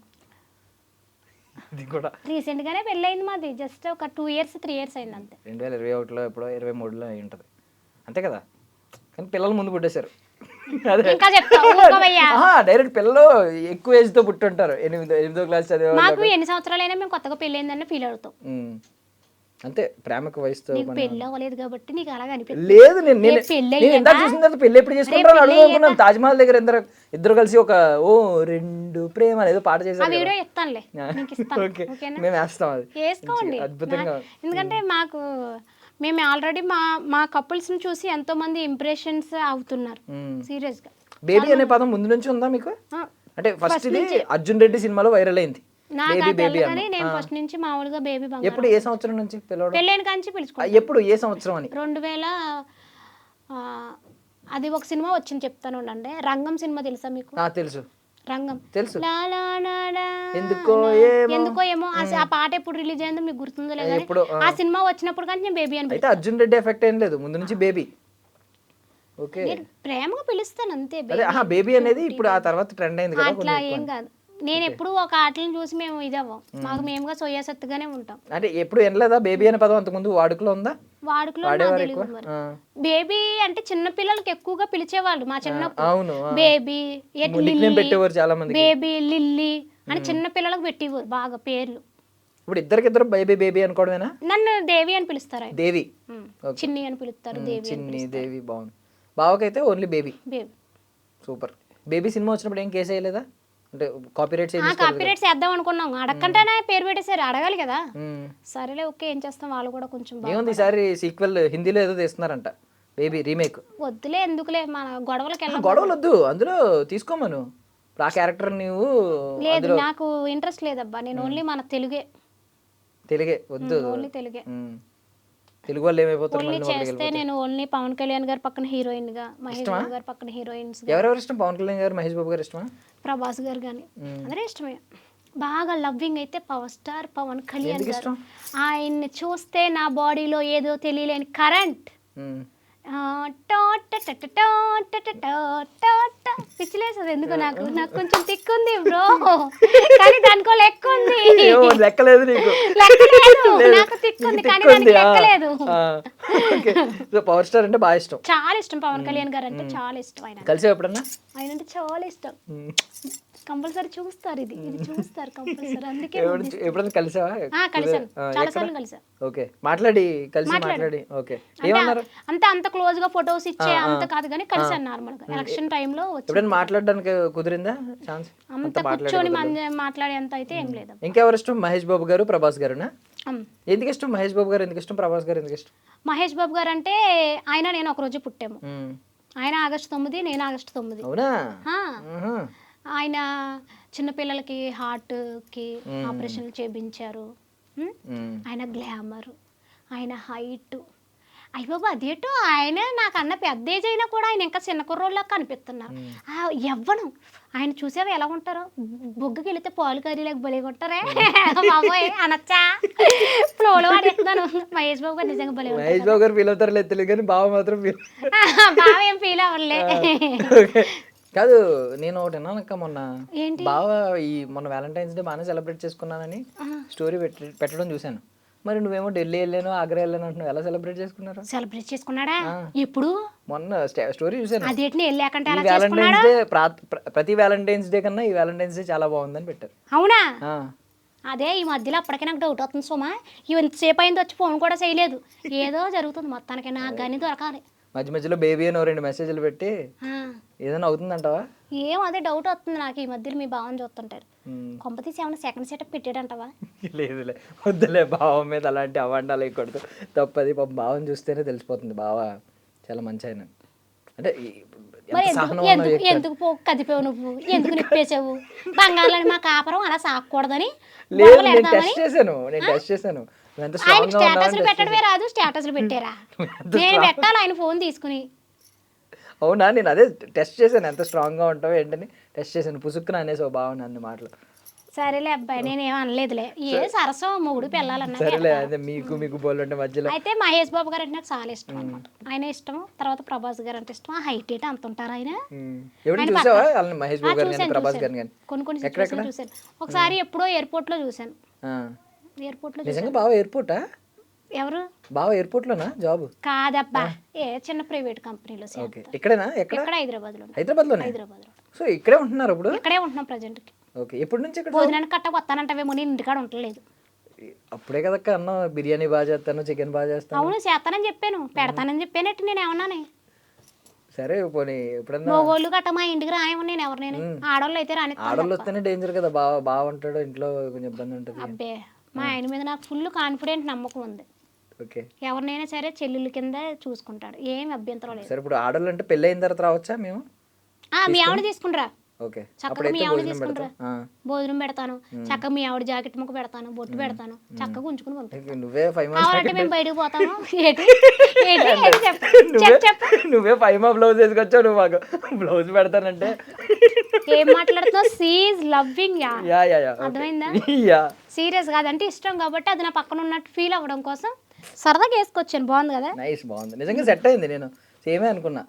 అది కూడా రీసెంట్ గానే పెళ్లి అయింది మాది, జస్ట్ ఒక 2 years 3 years అయింది అంతే. 2021లో ఎప్పుడో 23లో అయి ఉంటుంది అంతే కదా. కానీ పిల్లలు ముందు పుట్టేశారు. డైరెక్ట్ పిల్లలు ఎక్కువ ఏజ్ తో పుట్టుంటారు. 8వ క్లాస్ చదివే మాకు ఎన్ని సంవత్సరాలైనా మేము కొత్తగా పెళ్లి అయిందని ఫీల్ అవుతాం. అంతే, ప్రేమకు వయసుతో. పెళ్లి అవ్వలేదు కాబట్టి నీకు అలాగే అనిపిస్తుంది. లేదు, నేను ఇందాక చూసిన తర్వాత పెళ్లి ఎప్పుడు చేసుకుంటారో అడుగుతున్నాను. తాజ్ మహల్ దగ్గర ఇద్దరు కలిసి ఒక 2 ప్రేమ ఏదో పాట చేశారు. వీడియో ఇస్తానులే, మేము వేస్తాం, అది వేసుకోండి అద్భుతంగా. ఎందుకంటే మేము ఆల్రెడీ మా కపుల్స్ ని చూసి ఎంతో మంది ఇంప్రెషన్స్ అవుతున్నారు సీరియస్ గా. బేబీ అనే పదం ముందు నుంచి ఉందా మీకు? అంటే ఫస్ట్ ఇది అర్జున్ రెడ్డి సినిమాలో వైరల్ అయింది. నేను ఫస్ట్ నుంచి మామూలుగా బేబీ బంగారం. ఎప్పుడు ఏ సంవత్సరం నుంచి పెళ్ళైన కాంచి పిలుచుకున్నా. ఎప్పుడు ఏ సంవత్సరం అని? 2000 అది ఒక సినిమా వచ్చింది చెప్తాను ఉండండి. రంగం సినిమా తెలుసా మీకు? తెలుసు, రంగం తెలుసు. ఎందుకో ఏమో ఆ పాట ఎప్పుడు రిలీజ్ అయిందో మీకు గుర్తుందో లేదు. ఆ సినిమా వచ్చినప్పుడు కానీ నేను బేబీ అని. అయితే అర్జున్ రెడ్డి ఎఫెక్ట్ ఏం లేదు, ముందు నుంచి బేబీ. ఓకే, ప్రేమగా పిలుస్తాను అంతే. బేబీ అనేది ఇప్పుడు ఆ తర్వాత ట్రెండ్ అయింది కదా. అట్లా ఏం కాదు, నేను ఎప్పుడు ఒక ఆటలను చూసి మేము ఇదవ్వం, మాకు మేముగా సోయాసత్తుగానే ఉంటాం. అంటే ఎప్పుడు వినలేదా బేబీ అనే పదం? అంతకుముందు వాడుకలో ఉందా? వాడుకలో నాకు వాడేవారు తెలియదు ఎక్కువ మరి. బేబీ అంటే చిన్న పిల్లలకి ఎక్కువగా పిలిచేవాళ్ళు మా చిన్నప్పుడు. అవును బేబీ, నిక్నేమ్ పెట్టేవారు చాలా మంది. బేబీ, లిల్లీ అని చిన్న పిల్లలకు పెట్టేవారు బాగా పేర్లు. ఇప్పుడు ఇద్దరికిద్దరు బేబీ బేబీ అనుకోవడమేనా? నన్ను దేవి అని పిలుస్తారు ఆయన. దేవి, చిన్ని అని పిలుస్తారు, దేవి అని చిన్ని దేవి. బాగుంది. బావకైతే only baby. Baby. Super. Baby cinema వచ్చినప్పుడు ఏం కేసు వేయలేదా? అంటే కాపీరైట్స్ కాపీరైట్స్ వేద్దాం అనుకున్నాం, అడగంటేనే పేరు పెట్టేసారు, అడగాలి కదా. సరేలే ఓకే, ఏం చేస్తాం, వాళ్ళు కూడా కొంచెం ఏముంది ఈసారి సీక్వెల్ హిందీలో ఏదో తీస్తున్నారంట, బేబీ రీమేక్. వద్దులే, ఎందుకులే, మన గొడవలకి వెళ్ళాం. గొడవలు వద్దు, అందులో తీసుకోమను ఆ క్యారెక్టర్. నువ్వు లేదు, నాకు ఇంట్రెస్ట్ లేదబ్బా, నేను ఓన్లీ మన తెలుగే వద్దు. ఓన్లీ తెలుగే. తెలుగు వాళ్ళు ఏమైపోతారు ఓన్లీ చేస్తే నేను ఓన్లీ పవన్ కళ్యాణ్ గారి పక్కన హీరోయిన్ గా, మహేష్ బాబు గారి పక్కన హీరోయిన్స్. ఎవరెవరు ఇష్టం? పవన్ కళ్యాణ్ గారు, మహేష్ బాబు గారు ఇష్టమా? ప్రభాస్ గారు కానీ అందరూ ఇష్టమే. బాగా లవ్వింగ్ అయితే పవర్ స్టార్ పవన్ కళ్యాణ్ గారు. ఆయన్ని చూస్తే నా బాడీలో ఏదో తెలియలేని కరెంట్ పిచ్చిలేస్తుంది. ఎందుకు నాకు కొంచెం తిక్కుంది బ్రో, కానీ దానికో లెక్క ఉంది. లెక్కలేదు నీకు? నాకు తిక్కుంది కానీ దానికి లెక్కలేదు. పవర్ స్టార్ అంటే బాగా ఇష్టం, చాలా ఇష్టం. పవన్ కళ్యాణ్ గారు అంటే చాలా ఇష్టం. కలిసి ఎప్పుడన్నా? ఆయన అంటే చాలా ఇష్టం. కంపల్సరీ చూస్తారు, ఇది చూస్తారు కంపల్సరీ. అందుకే ఎప్పుడన్నా కలిసావా? కలిసాను, చాలా సార్లు కలిసాను. ఓకే, మాట్లాడి ఓకే. ఏమన్నారు? అంత క్లోజ్ గా ఫొటోస్ ఇచ్చే అంత కాదు కానీ కలిసాను నార్మల్ గా. ఎలక్షన్ టైంలో ఎప్పుడైనా మాట్లాడడానికి కుదిరిందా ఛాన్స్? అంత కూర్చొని మాట్లాడేంత అయితే ఏం లేదు. ఇంకెవరు ఇష్టం? మహేష్ బాబు గారు, ప్రభాస్ గారునా? ఎందుకు ఇష్టం మహేష్ బాబు గారు? ఎందుకు ఇష్టం? ప్రభాస్ గారు ఎందుకు ఇష్టం? మహేష్ బాబు గారు అంటే ఆయన నేను ఒక రోజు పుట్టాము. ఆయన ఆగస్టు 9, నేను ఆగస్టు 9. అవునా? ఆయన చిన్నపిల్లలకి హార్ట్కి ఆపరేషన్లు చేయించారు. ఆయన గ్లామర్, ఆయన హైట్, అయ్య బాబు అదేటో ఆయన నాకన్నా పెద్ద ఏజ్ అయినా కూడా ఆయన ఇంకా చిన్న కుర్రోళ్ళ కనిపిస్తున్నారు. ఎవ్వను ఆయన చూసేవి ఎలా ఉంటారో, బొగ్గుకి వెళితే పాలు కర్రీలకు బలిగా ఉంటారే బాబోయ్ అనొచ్చా? ఫ్లోలో ఆడేస్తున్నాను. మహేష్ బాబు గారు నిజంగా బలి. మహేష్ బాబు గారు ఫీల్ అవుతారు లేదు కానీ బావ మాత్రం బావ ఏం ఫీల్ అవ్వలే. కాదు, నేను ఒకటి విన్నానక్క, మొన్న ఏంటి బాగా మొన్న వ్యాలంటైన్స్ డే బాగానే సెలబ్రేట్ చేసుకున్నానని స్టోరీ పెట్టడం చూశాను. మరి నువ్వేమో ఢిల్లీ వెళ్ళాను, ఆగ్రా వెళ్ళాను అంటున్నావు, ఎలా సెలబ్రేట్ చేసుకున్నారు? సెలబ్రేట్ చేసుకున్నాడా? ఎప్పుడు? మొన్న స్టోరీ చూశాను. అదేంటి వెళ్ళాకంటే వ్యాలంటైన్స్ డే ప్రతి వ్యాలంటైన్స్ డే కన్నా ఈ వ్యాలంటైన్స్ డే చాలా బాగుందని పెట్టారు. అవునా? అదే ఈ మధ్యలో అప్పటికే నాకు డౌట్ అవుతుంది సోమా, ఇంతసేపు అయింది వచ్చి ఫోన్ కూడా చేయలేదు. ఏదో జరుగుతుంది మొత్తానికి, నాకు కానీ దొరకాలి. మధ్య మధ్యలో బేబీ అని 2 మెసేజ్లు పెట్టి ఏదైనా అవుతుందంటావా? ఏం అదే డౌట్ వస్తుంది నాకు ఈ మధ్యలో. మీ భావం చూస్తుంటారు, కొంపతీసి ఏమైనా సెకండ్ సెటప్ పెట్టాడంటావా? లేదులే, వద్దులే, బావ మీద అలాంటి అవాండాలు వేయకూడదు, తప్పది. భావం చూస్తేనే తెలిసిపోతుంది బావ చాలా మంచి ఆయన. అంటే ఎందుకు కదిపావు నువ్వు, ఎందుకు నిప్పేసావు? బంగాళాన్ని మా కాపురం అలా సాకూడదని నేను టెస్ట్ చేశాను. ఆయన స్టేటస్లు పెట్టడమే రాదు, స్టేటస్లు పెట్టారా? నేను పెట్టాలి ఆయన ఫోన్ తీసుకుని. అవునా? నేను అదే టెస్ట్ చేశాను, ఎంత స్ట్రాంగ్ గా ఉంటావో ఏంటని టెస్ట్ చేశాను. పుసుక్కున అనేసి బాగుంది అన్ని మాటలు. సరేలే అబ్బాయి, నేనేం అనలేదులే. ఏ సరసం మొగుడు పిల్లలన్నా. సరేలే, అదే మీకు బోల్ అంటే మధ్యలో. అయితే మహేష్ బాబు గారు అంటే నాకు చాలా ఇష్టం అనమాట. ఆయన ఇష్టం. తర్వాత ప్రభాస్ గారు అంటే ఇష్టం. హైట్ ఏంటి అంత ఉంటారు ఆయన. మహేష్ బాబు గారు, ప్రభాస్ గారు కొన్ని సిచ్యువేషన్ చూసాను. ఒకసారి ఎప్పుడో ఎయిర్పోర్ట్ లో చూసాను. ఎయిర్పోర్ట్ లో నిజంగా బావ ఎయిర్పోర్టా? ఎవరు బావ ఎయిర్పోర్ట్ లోనా జాబ్? కాదబ్బా, ఏ చిన్న ప్రైవేట్ కంపెనీలో. ఎక్కడేనా? ఎక్కడ? హైదరాబాద్ లో. హైదరాబాద్ లో. సో ఇక్కడే ఉంటున్నారు ఇప్పుడు? ఇక్కడే ఉంటున్నాం ప్రజెంట్ కి. ఓకే, ఎప్పటి నుంచి ఇక్కడ? భోజనానికి కట్ట వస్తానంటావేమో, నేను ఇంటికాడ ఉండలేదు. అప్పుడే కదక్క అన్న బిర్యానీ బాగా చేస్తాను, చికెన్ బాగా చేస్తాను. అవును, చేస్తానని చెప్పాను, పెడతానని చెప్పానట్టు నేను ఏమన్నానే. సరే పోనీ, ఎప్పుడన్నా మగోళ్ళు గట్ట మా ఇంటికి రాయమని నేను ఎవరినైనా. ఆడోళ్ళు అయితే రాని. ఆడోళ్ళు వస్తేనే డేంజర్ కదా, బాగుంటాడు ఇంట్లో, కొంచెం ఇబ్బంది ఉంటుంది. అబ్బే, మా ఆయన మీద నాకు ఫుల్ కాన్ఫిడెంట్ నమ్మకం ఉంది. ఓకే, ఎవరినైనా సరే చెల్లెళ్ళ కింద చూసుకుంటాడు, ఏం అభ్యంతరం లేదు. సరే, ఇప్పుడు ఆడోళ్ళు అంటే పెళ్ళి అయిన తర్వాత రావచ్చా మేము? మీ ఆవిడ తీసుకుంటారా? ఓకే, చక్కగా మీ ఆవిడ తీసుకుంటారా? భోజనం పెడతాను, చక్కగా మీ ఆవిడ జాకెట్ ముక్క పెడతాను, బొట్టు పెడతాను, చక్కగా ఉంచుకుని పంపిస్తాను. నువ్వే 5 కావాలంటే మేము బయటకు పోతాము. నువ్వే 5 బ్లౌజ్ వేసుకొచ్చావు, నువ్వు మాకు బ్లౌజ్ పెడతానంటే ఏం మాట్లాడుతున్నావు? Seize loving. అర్థమైందా? సీరియస్ కాదంటే ఇష్టం కాబట్టి అది నా పక్కన ఉన్నట్టు ఫీల్ అవ్వడం కోసం సరదాగా వేసుకొచ్చాను. బాగుంది కదా? నైస్, బాగుంది, నిజంగా సెట్ అయింది. నేను సేమే అనుకున్నా.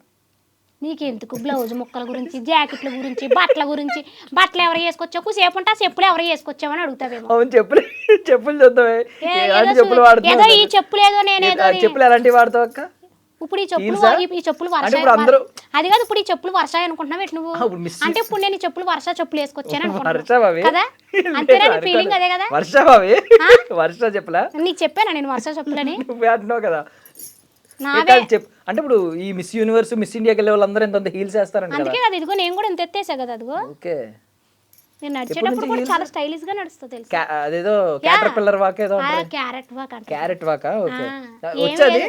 నీకెందుకు బ్లౌజ్ ముక్కల గురించి, జాకెట్ల గురించి, బట్టల గురించి, బట్టలు ఎవరు వేసుకొచ్చావు, కూసేపు ఉంటా చెప్పులు ఎవరు వేసుకొచ్చావని అడుగుతావేమో. అవును, చెప్పులు చూద్దామే. చెప్పులు వాడుతున్నావు, ఏదో ఈ చెప్పులు ఏదో నేనేదో చెప్పులు ఎలాంటివి వాడతావు అక్క? ఇప్పుడు ఈ చెప్పులు వర్ష అది కాదు, ఇప్పుడు ఈ చెప్పులు వర్షాయి అనుకుంటున్నావు ఎటు నువ్వు? అంటే ఇప్పుడు నేను ఈ చెప్పులు చెప్పులు వేసుకొచ్చాను అనుకుంటున్నాను కదా, అంతేనా నీ ఫీలింగ్? అదే కదా వర్ష చెప్పులా? నీకు చెప్పానా నేను వర్ష చెప్పులని? నువ్వే అంటున్నావు కదా. నావే అంటే ఇప్పుడు ఈ మిస్ యూనివర్స్, మిస్ ఇండియాకి వెళ్ళే వాళ్ళందరూ ఎంత హీల్స్ వేస్తారంట. అందుకే కదా ఇదిగో నేను కూడా ఇంత ఎత్తేసా కదా. అదిగో ఓకే, నేను నడిచేటప్పుడు కూడా చాలా స్టైలిష్ గా నడుస్తా తెలుసు. అదేదో క్యాటర్పిల్లర్ వాక్ ఏదో క్యారెట్ వాక్ అంటే. క్యారెట్ వాకా? ఓకే, వచ్చేది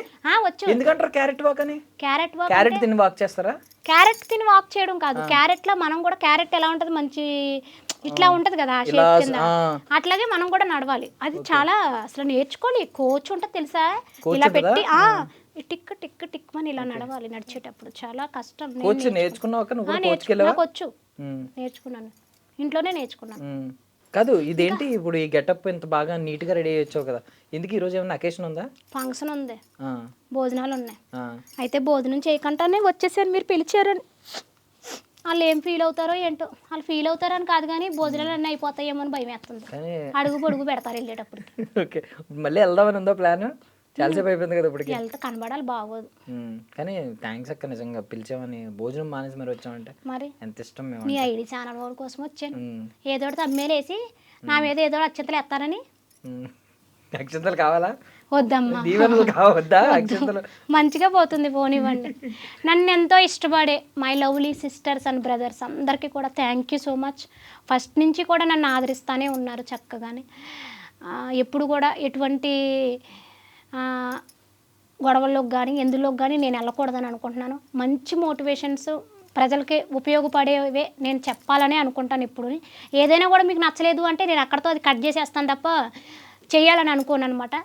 వచ్చు. ఎందుకంటారు క్యారెట్ వాక్ అని? క్యారెట్ తిని వాక్ చేస్తారా? క్యారెట్ తిని వాక్ చేయడం కాదు, క్యారెట్ లో మనం కూడా, క్యారెట్ ఎలా ఉంటది మంచి ఇట్లా ఉంటది కదా షేప్ కింద, అట్లాగే మనం కూడా నడవాలి. అది చాలా అసలు నేర్చుకోవాలి, కోచ్ ఉంటది తెలుసా, ఇలా పెట్టి టిక్ టిక్ టిక్ అని ఇలా నడవాలి. నడిచేటప్పుడు చాలా కష్టం. నాకు వచ్చు, నేర్చుకున్నాను, ఇంట్లోనే నేర్చుకున్నాను. కాదు, ఇదేంటి ఇప్పుడు ఈ గెటప్ ఇంత బాగా నీట్ గా రెడీ అయ్యొచ్చావు కదా, ఎందుకు ఈ రోజు ఏమైనా అకేషన్ ఉందా? ఫంక్షన్ ఉంది, భోజనాలు ఉన్నాయి. అయితే భోజనం చేయకుండానే వచ్చేసారు, మీరు పిలిచారని. వాళ్ళు ఏం ఫీల్ అవుతారో ఏంటో, వాళ్ళు ఫీల్ అవుతారని కాదు కానీ భోజనాలు అన్నీ అయిపోతాయేమో అని భయం వేస్తుంది. అడుగు పొడుగు పెడతారు వెళ్ళేటప్పుడు. ఓకే, మళ్ళీ వెళ్దామని ఉందో ప్లాన్? చాలాసేపు అయిపోయింది కదా ఇప్పటికి. వెళ్తే కనబడాలి, బాగోదు. కానీ థ్యాంక్స్ అక్క, నిజంగా పిలిచామని. భోజనం మానేసి మరి వచ్చామంటే మరి ఎంత ఇష్టం మేము. నీ ఐడి ఛానల్ వాళ్ళ కోసం వచ్చాను. ఏదో తమ్మేలేసి నా మీద ఏదో అక్షంతలు ఎత్తారని. అక్షంతలు కావాలా? వద్దమ్మా, దీవెనలు కావద్దా? అక్షంతలు మంచిగా పోతుంది, పోనివ్వండి. నన్ను ఎంతో ఇష్టపడే my lovely sisters and brothers అందరికీ కూడా thank you so much. First నుంచి కూడా నన్ను ఆదరిస్తూనే ఉన్నారు చక్కగానే. ఎప్పుడు కూడా ఎటువంటి గొడవల్లోకి కానీ ఎందులోకి కానీ నేను వెళ్ళకూడదని అనుకుంటున్నాను. మంచి మోటివేషన్స్ ప్రజలకి ఉపయోగపడేవే నేను చెప్పాలనే అనుకుంటాను ఎప్పుడు. ఏదైనా కూడా మీకు నచ్చలేదు అంటే నేను అక్కడితో అది కట్ చేసేస్తాను తప్ప చేయాలని అనుకోను అనమాట.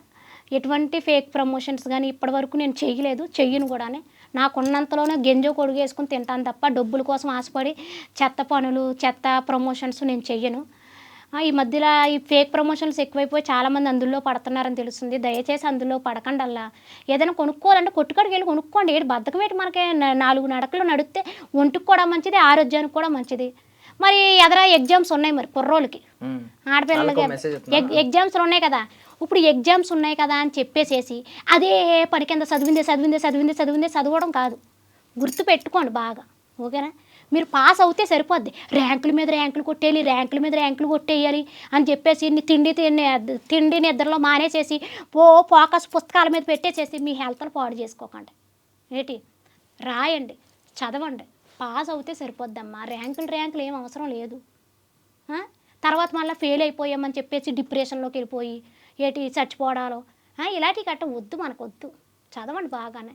ఎటువంటి ఫేక్ ప్రమోషన్స్ కానీ ఇప్పటివరకు నేను చెయ్యను కూడానే. నాకున్నంతలోనే గెంజో కొడుగు వేసుకుని తింటాను తప్ప డబ్బుల కోసం ఆశపడి చెత్త పనులు, చెత్త ప్రమోషన్స్ నేను చెయ్యను. ఈ మధ్యలో ఈ ఫేక్ ప్రమోషన్స్ ఎక్కువైపోయి చాలామంది అందులో పడుతున్నారని తెలుస్తుంది. దయచేసి అందులో పడకండి. అలా ఏదైనా కొనుక్కోవాలంటే కొట్టుకాడికి వెళ్ళి కొనుక్కోండి. ఏడు బద్దకం ఏంటి, మనకి 4 నడకలు నడిస్తే ఒంటికి కూడా మంచిది, ఆరోగ్యానికి కూడా మంచిది. మరి ఎదరా ఎగ్జామ్స్ ఉన్నాయి, మరి కుర్రోళ్ళకి ఆడపిల్లలకి ఎగ్జామ్స్ ఉన్నాయి కదా. ఇప్పుడు ఎగ్జామ్స్ ఉన్నాయి కదా అని చెప్పేసేసి అదే పని కింద చదవడం కాదు. గుర్తు పెట్టుకోండి బాగా, ఓకేనా? మీరు పాస్ అవుతే సరిపోద్ది. ర్యాంకుల మీద ర్యాంకులు కొట్టేయాలి అని చెప్పేసి తిండి నిద్రలో మానేసేసి ఫోకస్ పుస్తకాల మీద పెట్టేసేసి మీ హెల్త్ను పాడు చేసుకోకండి. ఏంటి, రాయండి, చదవండి, పాస్ అవుతే సరిపోద్దమ్మా. ర్యాంకులు ఏం అవసరం లేదు. తర్వాత మళ్ళీ ఫెయిల్ అయిపోయామని చెప్పేసి డిప్రెషన్లోకి వెళ్ళిపోయి చచ్చిపోవడాలో ఇలాంటివి గట్ట వద్దు, మనకు వద్దు. చదవండి బాగానే,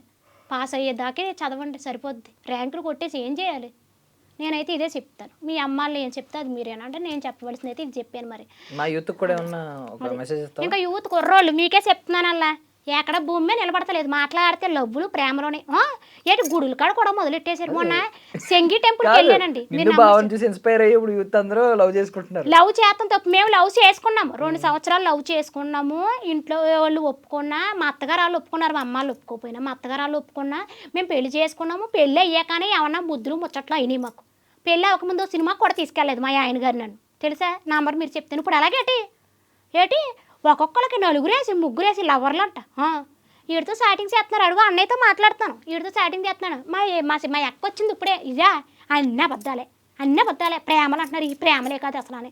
పాస్ అయ్యేదాకే చదవండి, సరిపోద్ది. ర్యాంకులు కొట్టేసి ఏం చేయాలి? నేనైతే ఇదే చెప్తాను. మీ అమ్మాళ్ళు ఏం చెప్తే అది మీరేనా అంటే నేను చెప్పవలసింది అయితే ఇది చెప్పాను. మరి మా యూత్ కూడా ఏమన్నా ఒక మెసేజ్ ఇస్తావా? ఇంకా యూత్ కుర్రోళ్ళు మీకే చెప్తున్నాను. అలా ఎక్కడ భూమి మీద నిలబడతలేదు, మాట్లాడితే లవ్వులు ప్రేమలోనే. ఏంటి గుడులు కాడ కూడా మొదలెట్టేసారు. మొన్న సెంగి టెంపుల్కి వెళ్ళానండి. లవ్ చేస్తాం తప్పు, మేము లవ్ చేసుకున్నాము. 2 సంవత్సరాలు లవ్ చేసుకున్నాము. ఇంట్లో వాళ్ళు ఒప్పుకున్నా, మా అత్తగారు వాళ్ళు ఒప్పుకున్నారు, మా అమ్మాళ్ళు ఒప్పుకోపోయినా. మా అత్తగారు వాళ్ళు ఒప్పుకున్నా, మేము పెళ్లి చేసుకున్నాము. పెళ్ళి అయ్యాకనే ఏమన్నా ముద్దులు ముచ్చట్లు అయినాయి మాకు. పెళ్ళి అవ్వకముందు సినిమా కూడా తీసుకెళ్ళలేదు మా ఆయన గారు నన్ను, తెలుసా? నంబర్ మీరు చెప్తాను. ఇప్పుడు అలాగేటి ఒక్కొక్కరికి 4 ముగ్గురేసి లవర్లు అంట. వీడితో చాటింగ్ చేస్తున్నారు. అడుగు, అన్నయ్యతో మాట్లాడుతాను, వీడితో చాటింగ్ చేస్తున్నాను. మా అక్క వచ్చింది ఇప్పుడే. ఇదా అన్నీ అబద్ధాలే ప్రేమలు అంటున్నారు. ఈ ప్రేమలే కాదు అసలు అని.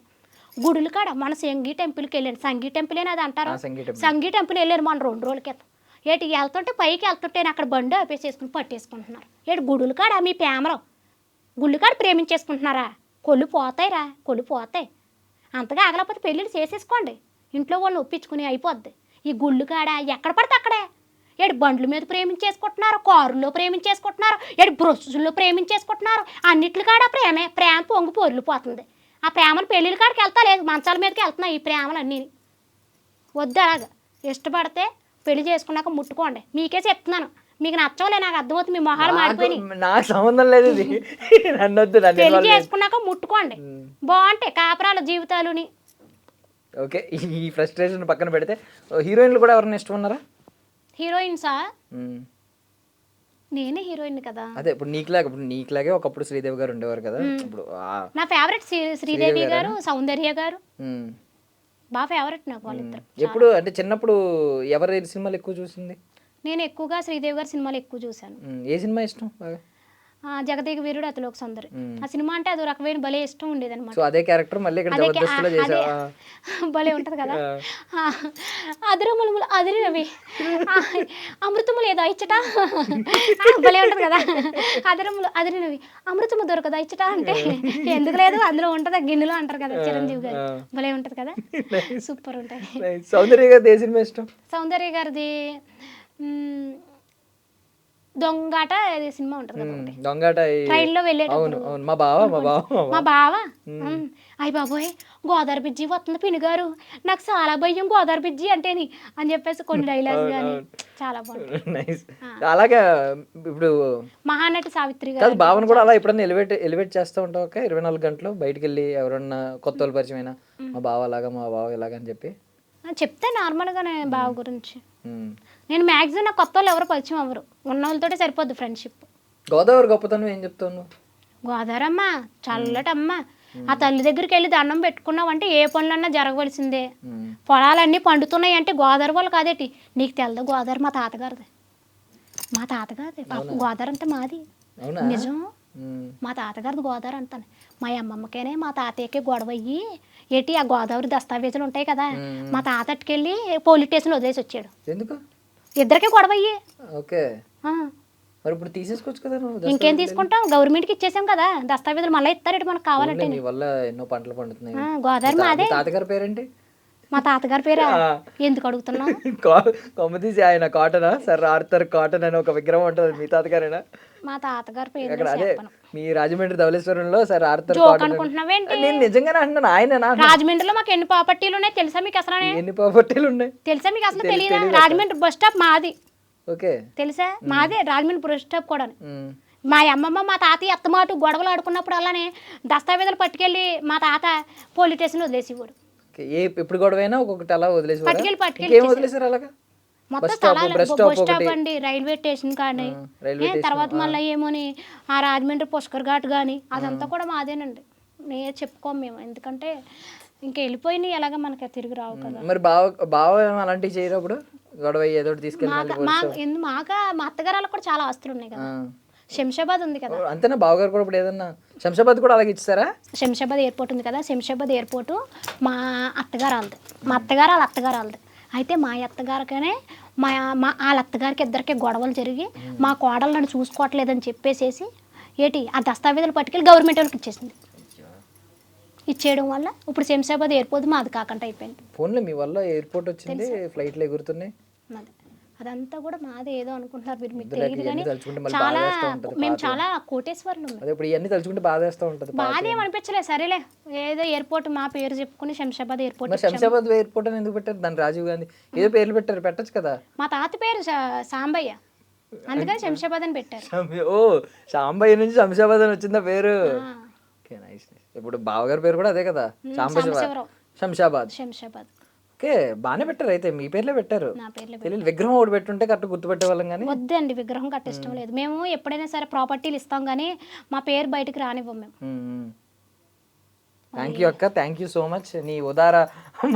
గుడులు కాడ మన సంగీ టెంపుల్కి వెళ్ళాను. సంగీ టెంపుల్ అది అంటారు. సంగీ టెంపుల్ వెళ్ళాను మన 2 రోజుల క్రితం. వెళ్తుంటే పైకి వెళ్తుంటే అక్కడ బండి ఆపేసేసుకుని పట్టేసుకుంటున్నారు. గుడులు కాడ మీ ప్రేమలో గుళ్ళు కాడ ప్రేమించేసుకుంటున్నారా? కొళ్ళు పోతాయి. అంతగా ఆగలేకపోతే పెళ్ళిళ్ళు చేసేసుకోండి. ఇంట్లో వాళ్ళని ఒప్పించుకుని అయిపోద్ది. ఈ గుళ్ళు కాడ ఎక్కడ పడితే అక్కడే బండ్ల మీద ప్రేమించేసుకుంటున్నారు, కారుల్లో ప్రేమించేసుకుంటున్నారు, బ్రష్లో ప్రేమించేసుకుంటున్నారు. అన్నిటి కాడ ప్రేమ పొంగి పొర్లిపోతుంది. ఆ ప్రేమను పెళ్ళిళ్ళ కాడికి వెళ్తా లేదు, మంచాల మీదకి వెళ్తున్నాయి ఈ ప్రేమలు అన్నీ. వద్దు అలాగా. ఇష్టపడితే పెళ్లి చేసుకున్నాక ముట్టుకోండి. మీకే చెప్తున్నాను. మీకు నచ్చవలే, నాకు అర్థమవుతుంది. మీ మొహాలు మారిపోయినాయి. నాకు సంబంధం లేదు. పెళ్లి చేసుకున్నాక ముట్టుకోండి, బాగుంటాయి కాపురాల జీవితాలుని. ఓకే, ఈ ఫ్రస్ట్రేషన్ పక్కన పెడితే హీరోయిన్లు కూడా ఎవరైనా ఇష్టం ఉన్నారా? హీరోయిన్సా? నేనే హీరోయిన్ కదా. అదే ఇప్పుడు నీకులాగే ఒకప్పుడు శ్రీదేవి గారు ఉండేవారు కదా, ఇప్పుడు నా ఫేవరెట్ శ్రీదేవి గారు, సౌందర్య గారు బాగా ఫేవరెట్ నాకు వాళ్ళిద్దరు. ఎప్పుడు అంటే చిన్నప్పుడు ఎవరి సినిమాలు ఎక్కువ చూసింది? నేను ఎక్కువగా శ్రీదేవి గారి సినిమాలు ఎక్కువ చూశాను. ఏ సినిమా ఇష్టం బాగా? జగదేక వీరుడు అతిలోక సుందరి. ఆ సినిమా అంటే అదో రకమైన భలే ఇష్టం ఉండేది అనమాట. సో అదే క్యారెక్టర్ మళ్ళీ ఇక్కడ జబర్దస్త్లో చేసావా? భలే ఉంటది కదా. అదిరములు అదిరినవి అమృతములు ఏదో ఇచ్చట భలే ఉంటది కదా. అదిరినవి అమృతము దొరకదా ఇచ్చట అంటే ఎందుకు లేదు, అందులో ఉంటది గిన్నెలో అంటారు కదా చిరంజీవి గారు. భలే ఉంటది కదా, సూపర్ ఉంటది. సౌందర్య గారిది ఏ సినిమా ఇష్టం? సౌందర్య గారిది దొంగాట అదే సినిమా ఉంటది కదా, దొంగాట. ట్రైన్ లో వెళ్ళేటప్పుడు మా బావ అయ్య బాబోయ్ గోదావరి బిజ్జి వస్తుంది పిన్ని గారు, నాకు చాలా భయం గోదావరి బిజ్జి అంటేని అని చెప్పేసి కొన్ని డైలాగ్స్ కానీ చాలా బాగుంటాయి. అలాగే ఇప్పుడు మహానటి సావిత్రి కాదు, గారు భావన కూడా అలా ఎప్పుడన్నా ఎలివేట్ చేస్తూ ఉంటావు ఒక 24 గంటలు బయటికి వెళ్ళి ఎవరన్నా కొత్త వాళ్ళు పరిచయం అయినా మా బావ అలాగా మా బావ ఇలాగా అని చెప్పి చెప్తే నార్మల్గానే బావ గురించి. నేను మ్యాక్సిమం నాకు కొత్త వాళ్ళు ఎవరు పరిచయం అవ్వరు, ఉన్న వాళ్ళతోటే సరిపోద్ది ఫ్రెండ్షిప్. గోదావరి గొప్పతనం ఏం చెప్తావు? గోదావరమ్మ చల్లటమ్మ, ఆ తల్లి దగ్గరికి వెళ్ళి దండం పెట్టుకున్నావంటే ఏ పనులన్నా జరగవలసిందే. పొలాలన్నీ పండుతున్నాయి అంటే గోదావరి వాళ్ళు కాదేటి, నీకు తెలదు గోదావరి మా తాతగారిది. మా తాతగారిది గోదావరి అంతా మాది, నిజం. మా తాతగారిది గోదావరి అంతానే. మా అమ్మమ్మకేనే మా తాతయ్యకే గొడవ అయ్యి ఏంటి ఆ గోదావరి దస్తావేజులు ఉంటాయి కదా, మా తాత అట్టుకెళ్ళి పోలీస్ స్టేషన్ వదిలేసి వచ్చాడు. ఎందుకు? ఇద్దరికే గొడవ అయ్యి. ఓకే, మరి ఇప్పుడు తీసేసుకోవచ్చు కదా. ఇంకేం తీసుకుంటాం, గవర్నమెంట్కి ఇచ్చేసాం కదా దస్తావేజులు, మళ్ళీ ఇస్తారేంటి మనకు కావాలంటే. నీ వల్ల ఎన్నో పంటలు పండుతున్నాయి. గోదావరి మాదే. తాతగారి పేరేంటి? మా తాతగారి పేరా? ఎందుకు అడుగుతున్నావు? కొమ్మ తీసి ఆయన కాటనా సార్ ఆర్థర్ కాటన్ అని ఒక విగ్రహం ఉంటుంది, మీ తాతగారేనా? మా తాతగారి పేరు అక్కడ అదే మీ రాజమండ్రి ధవళేశ్వరంలో సార్ ఆర్థర్ జోక్ అనుకుంటున్నావేంటి? నేను నిజంగానే అంటున్నాను, ఆయన రాజమండ్రిలో మాకు ఎన్ని ప్రాపర్టీలు ఉన్నాయి తెలుసా మీకు అసలు? ఎన్ని ప్రాపర్టీలు ఉన్నాయి తెలుసా మీకు అసలు? తెలియదా? రాజమండ్రి బస్ స్టాప్ మాది. ఓకే, తెలుసా? మాదే రాజమండ్రి బస్ స్టాప్ కూడా. మా అమ్మమ్మ మా తాతయ్య అత్తమాటు గొడవలు ఆడుకున్నప్పుడు అలానే దస్తావేజులు పట్టుకెళ్ళి మా తాత పోలీస్ స్టేషన్ వదిలేసేవాడు. ఎప్పుడు గొడవైనా ఒక్కొక్కటి అలా వదిలేసి వదిలేసారు అలాగా మొత్తం స్థలాలు బస్ స్టాప్ అండి, రైల్వే స్టేషన్ కానీ, తర్వాత మళ్ళీ ఏమోని ఆ రాజమండ్రి పుష్కర్ ఘాట్ కానీ అదంతా కూడా మాదేనండి. నేను చెప్పుకోము మేము, ఎందుకంటే ఇంకా వెళ్ళిపోయినాయి ఎలాగ మనకి తిరిగి రావు కదా. మరి బావ అలాంటివి చేయనప్పుడు గొడవ ఏదో తీసుకెళ్ళి మా అత్తగారు కూడా చాలా ఆస్తులు ఉన్నాయి కదా. శంషాబాద్ ఉంది కదా, అంతేనా? బావగారు కూడా ఇప్పుడు ఏదన్నా శంషాబాద్ కూడా అలాగే ఇచ్చారా? శంషాబాద్ ఎయిర్పోర్ట్ ఉంది కదా, శంషాబాద్ ఎయిర్పోర్ట్ మా అత్తగారు వాళ్ళది, మా అత్తగారు వాళ్ళ అత్తగారు వాళ్ళది. అయితే మా అత్తగారికనే వాళ్ళ అత్తగారికి ఇద్దరికి గొడవలు జరిగి మా కోడలు నన్ను చూసుకోవట్లేదని చెప్పేసేసి ఏంటి ఆ దస్తావేజులు పట్టుకెళ్ళి గవర్నమెంట్ వాళ్ళకి ఇచ్చేసింది. ఇచ్చేయడం వల్ల ఇప్పుడు శంషాబాద్ ఎయిర్పోర్ట్ మాది కాకుండా అయిపోయింది. ఫోన్లో మీ వల్ల ఎయిర్పోర్ట్ వచ్చింది, ఫ్లైట్లు ఎగురుతున్నాయి. అదంతా కూడా మాది ఏదో అనుకుంటున్నారు మీరు, మీకు తెలియదు కానీ చాలా మేము చాలా కోటేశ్వర్లు. ఇప్పుడు ఇవన్నీ తలుచుకుంటే బాధేస్తూ ఉంటుంది. బాధ ఏమనిపించలేదు, సరేలే ఏదో ఎయిర్పోర్ట్ మా పేరు చెప్పుకుని శంషాబాద్ ఎయిర్పోర్ట్. శంషాబాద్ ఎయిర్పోర్ట్ అని ఎందుకు పెట్టారు? దాన్ని రాజీవ్ గాంధీ ఏదో పేర్లు పెట్టారు, పెట్టచ్చు కదా. మా తాత పేరు సాంబయ్య, అందుకని శంషాబాద్ అని పెట్టారు. ఓ, సాంబయ్య నుంచి శంషాబాద్ అని వచ్చిందా పేరు? ఇప్పుడు బావగారి పేరు కూడా అదే కదా, శంషాబాద్. శంషాబాద్ ఓకే, బాగానే పెట్టారు. అయితే మీ పేర్లే పెట్టారు. నా పేర్లే. తెలియదు, విగ్రహం ఒకటి పెట్టుంటే కరెక్ట్ గుర్తుపెట్టే వాళ్ళం. కానీ వద్దండి, విగ్రహం కట్టిష్టం లేదు. మేము ఎప్పుడైనా సరే ప్రాపర్టీలు ఇస్తాం కానీ మా పేరు బయటకు రానివ్వం మేము. థ్యాంక్ యూ అక్క, థ్యాంక్ యూ సో మచ్. నీ ఉదార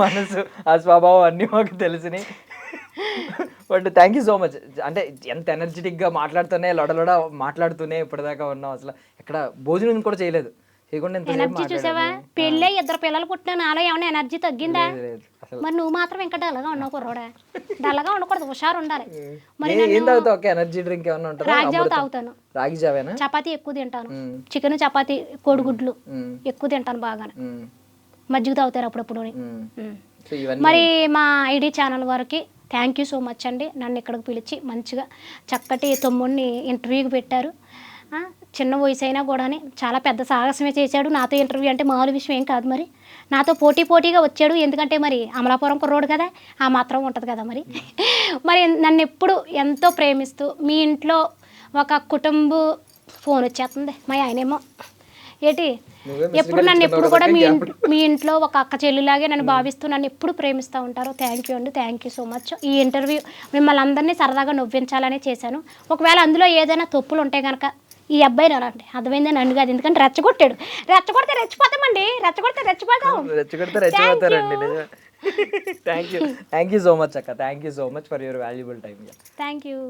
మనసు ఆ స్వభావం అన్నీ మాకు తెలిసినాయి. But thank you so much. అంటే ఎంత ఎనర్జెటిక్గా మాట్లాడుతూనే లొడలొడ మాట్లాడుతూనే ఇప్పటిదాకా ఉన్నాం. అసలు ఎక్కడ భోజనం కూడా చేయలేదు. ఎనర్జీ చూసావా? పెళ్ళే 2 పిల్లలు పుట్టినా నాలో ఏమైనా ఎనర్జీ తగ్గిందా? మరి నువ్వు మాత్రం ఇంకా డల్గా ఉన్నావు కుర్రోడా. డల్గా ఉండకూడదు, హుషారు ఉండాలి. మరి ఏం తాగుతావు? ఓకే, ఎనర్జీ డ్రింక్ ఏమన్నా ఉంటుందా? రాగి జావ తాగుతాను. రాగి జావేనా? చపాతీ ఎక్కువ తింటాను, చికెన్ చపాతీ కోడిగుడ్లు ఎక్కువ తింటాను బాగానే. మజ్జిగ తాగుతారు అప్పుడప్పుడు. మరి మా ఐడి ఛానల్ వారికి థ్యాంక్ యూ సో మచ్ అండి. నన్ను ఇక్కడికి పిలిచి మంచిగా చక్కటి తమ్ముడిని ఇంటర్వ్యూకి పెట్టారు. చిన్న వయసు అయినా కూడా చాలా పెద్ద సాహసమే చేశాడు. నాతో ఇంటర్వ్యూ అంటే మామూలు విషయం ఏం కాదు. మరి నాతో పోటీగా వచ్చాడు, ఎందుకంటే మరి అమలాపురం కుర్రోడు కదా, ఆ మాత్రం ఉంటుంది కదా. మరి నన్ను ఎప్పుడు ఎంతో ప్రేమిస్తూ, మీ ఇంట్లో ఒక కుటుంబ ఫోన్ వచ్చేస్తుంది. మా ఆయనేమో ఏంటి ఎప్పుడు నన్ను ఎప్పుడు కూడా మీ ఇంట్లో ఒక అక్క చెల్లిలాగే నన్ను భావిస్తూ నన్ను ఎప్పుడు ప్రేమిస్తూ ఉంటారు. థ్యాంక్ యూ అండి, థ్యాంక్ యూ సో మచ్. ఈ ఇంటర్వ్యూ మిమ్మల్ని అందరినీ సరదాగా నవ్వించాలనే చేశాను. ఒకవేళ అందులో ఏదైనా తప్పులు ఉంటే కనుక ఈ అబ్బాయి నానండి అర్థమైందని నన్ను కాదు, ఎందుకంటే రెచ్చగొట్టాడు. రెచ్చగొడితే రెచ్చిపోతామండి, రెచ్చగొడితే రెచ్చిపోతారండి. థ్యాంక్ యూ సో మచ్ అక్క, thank you so much for your valuable time. Thank you.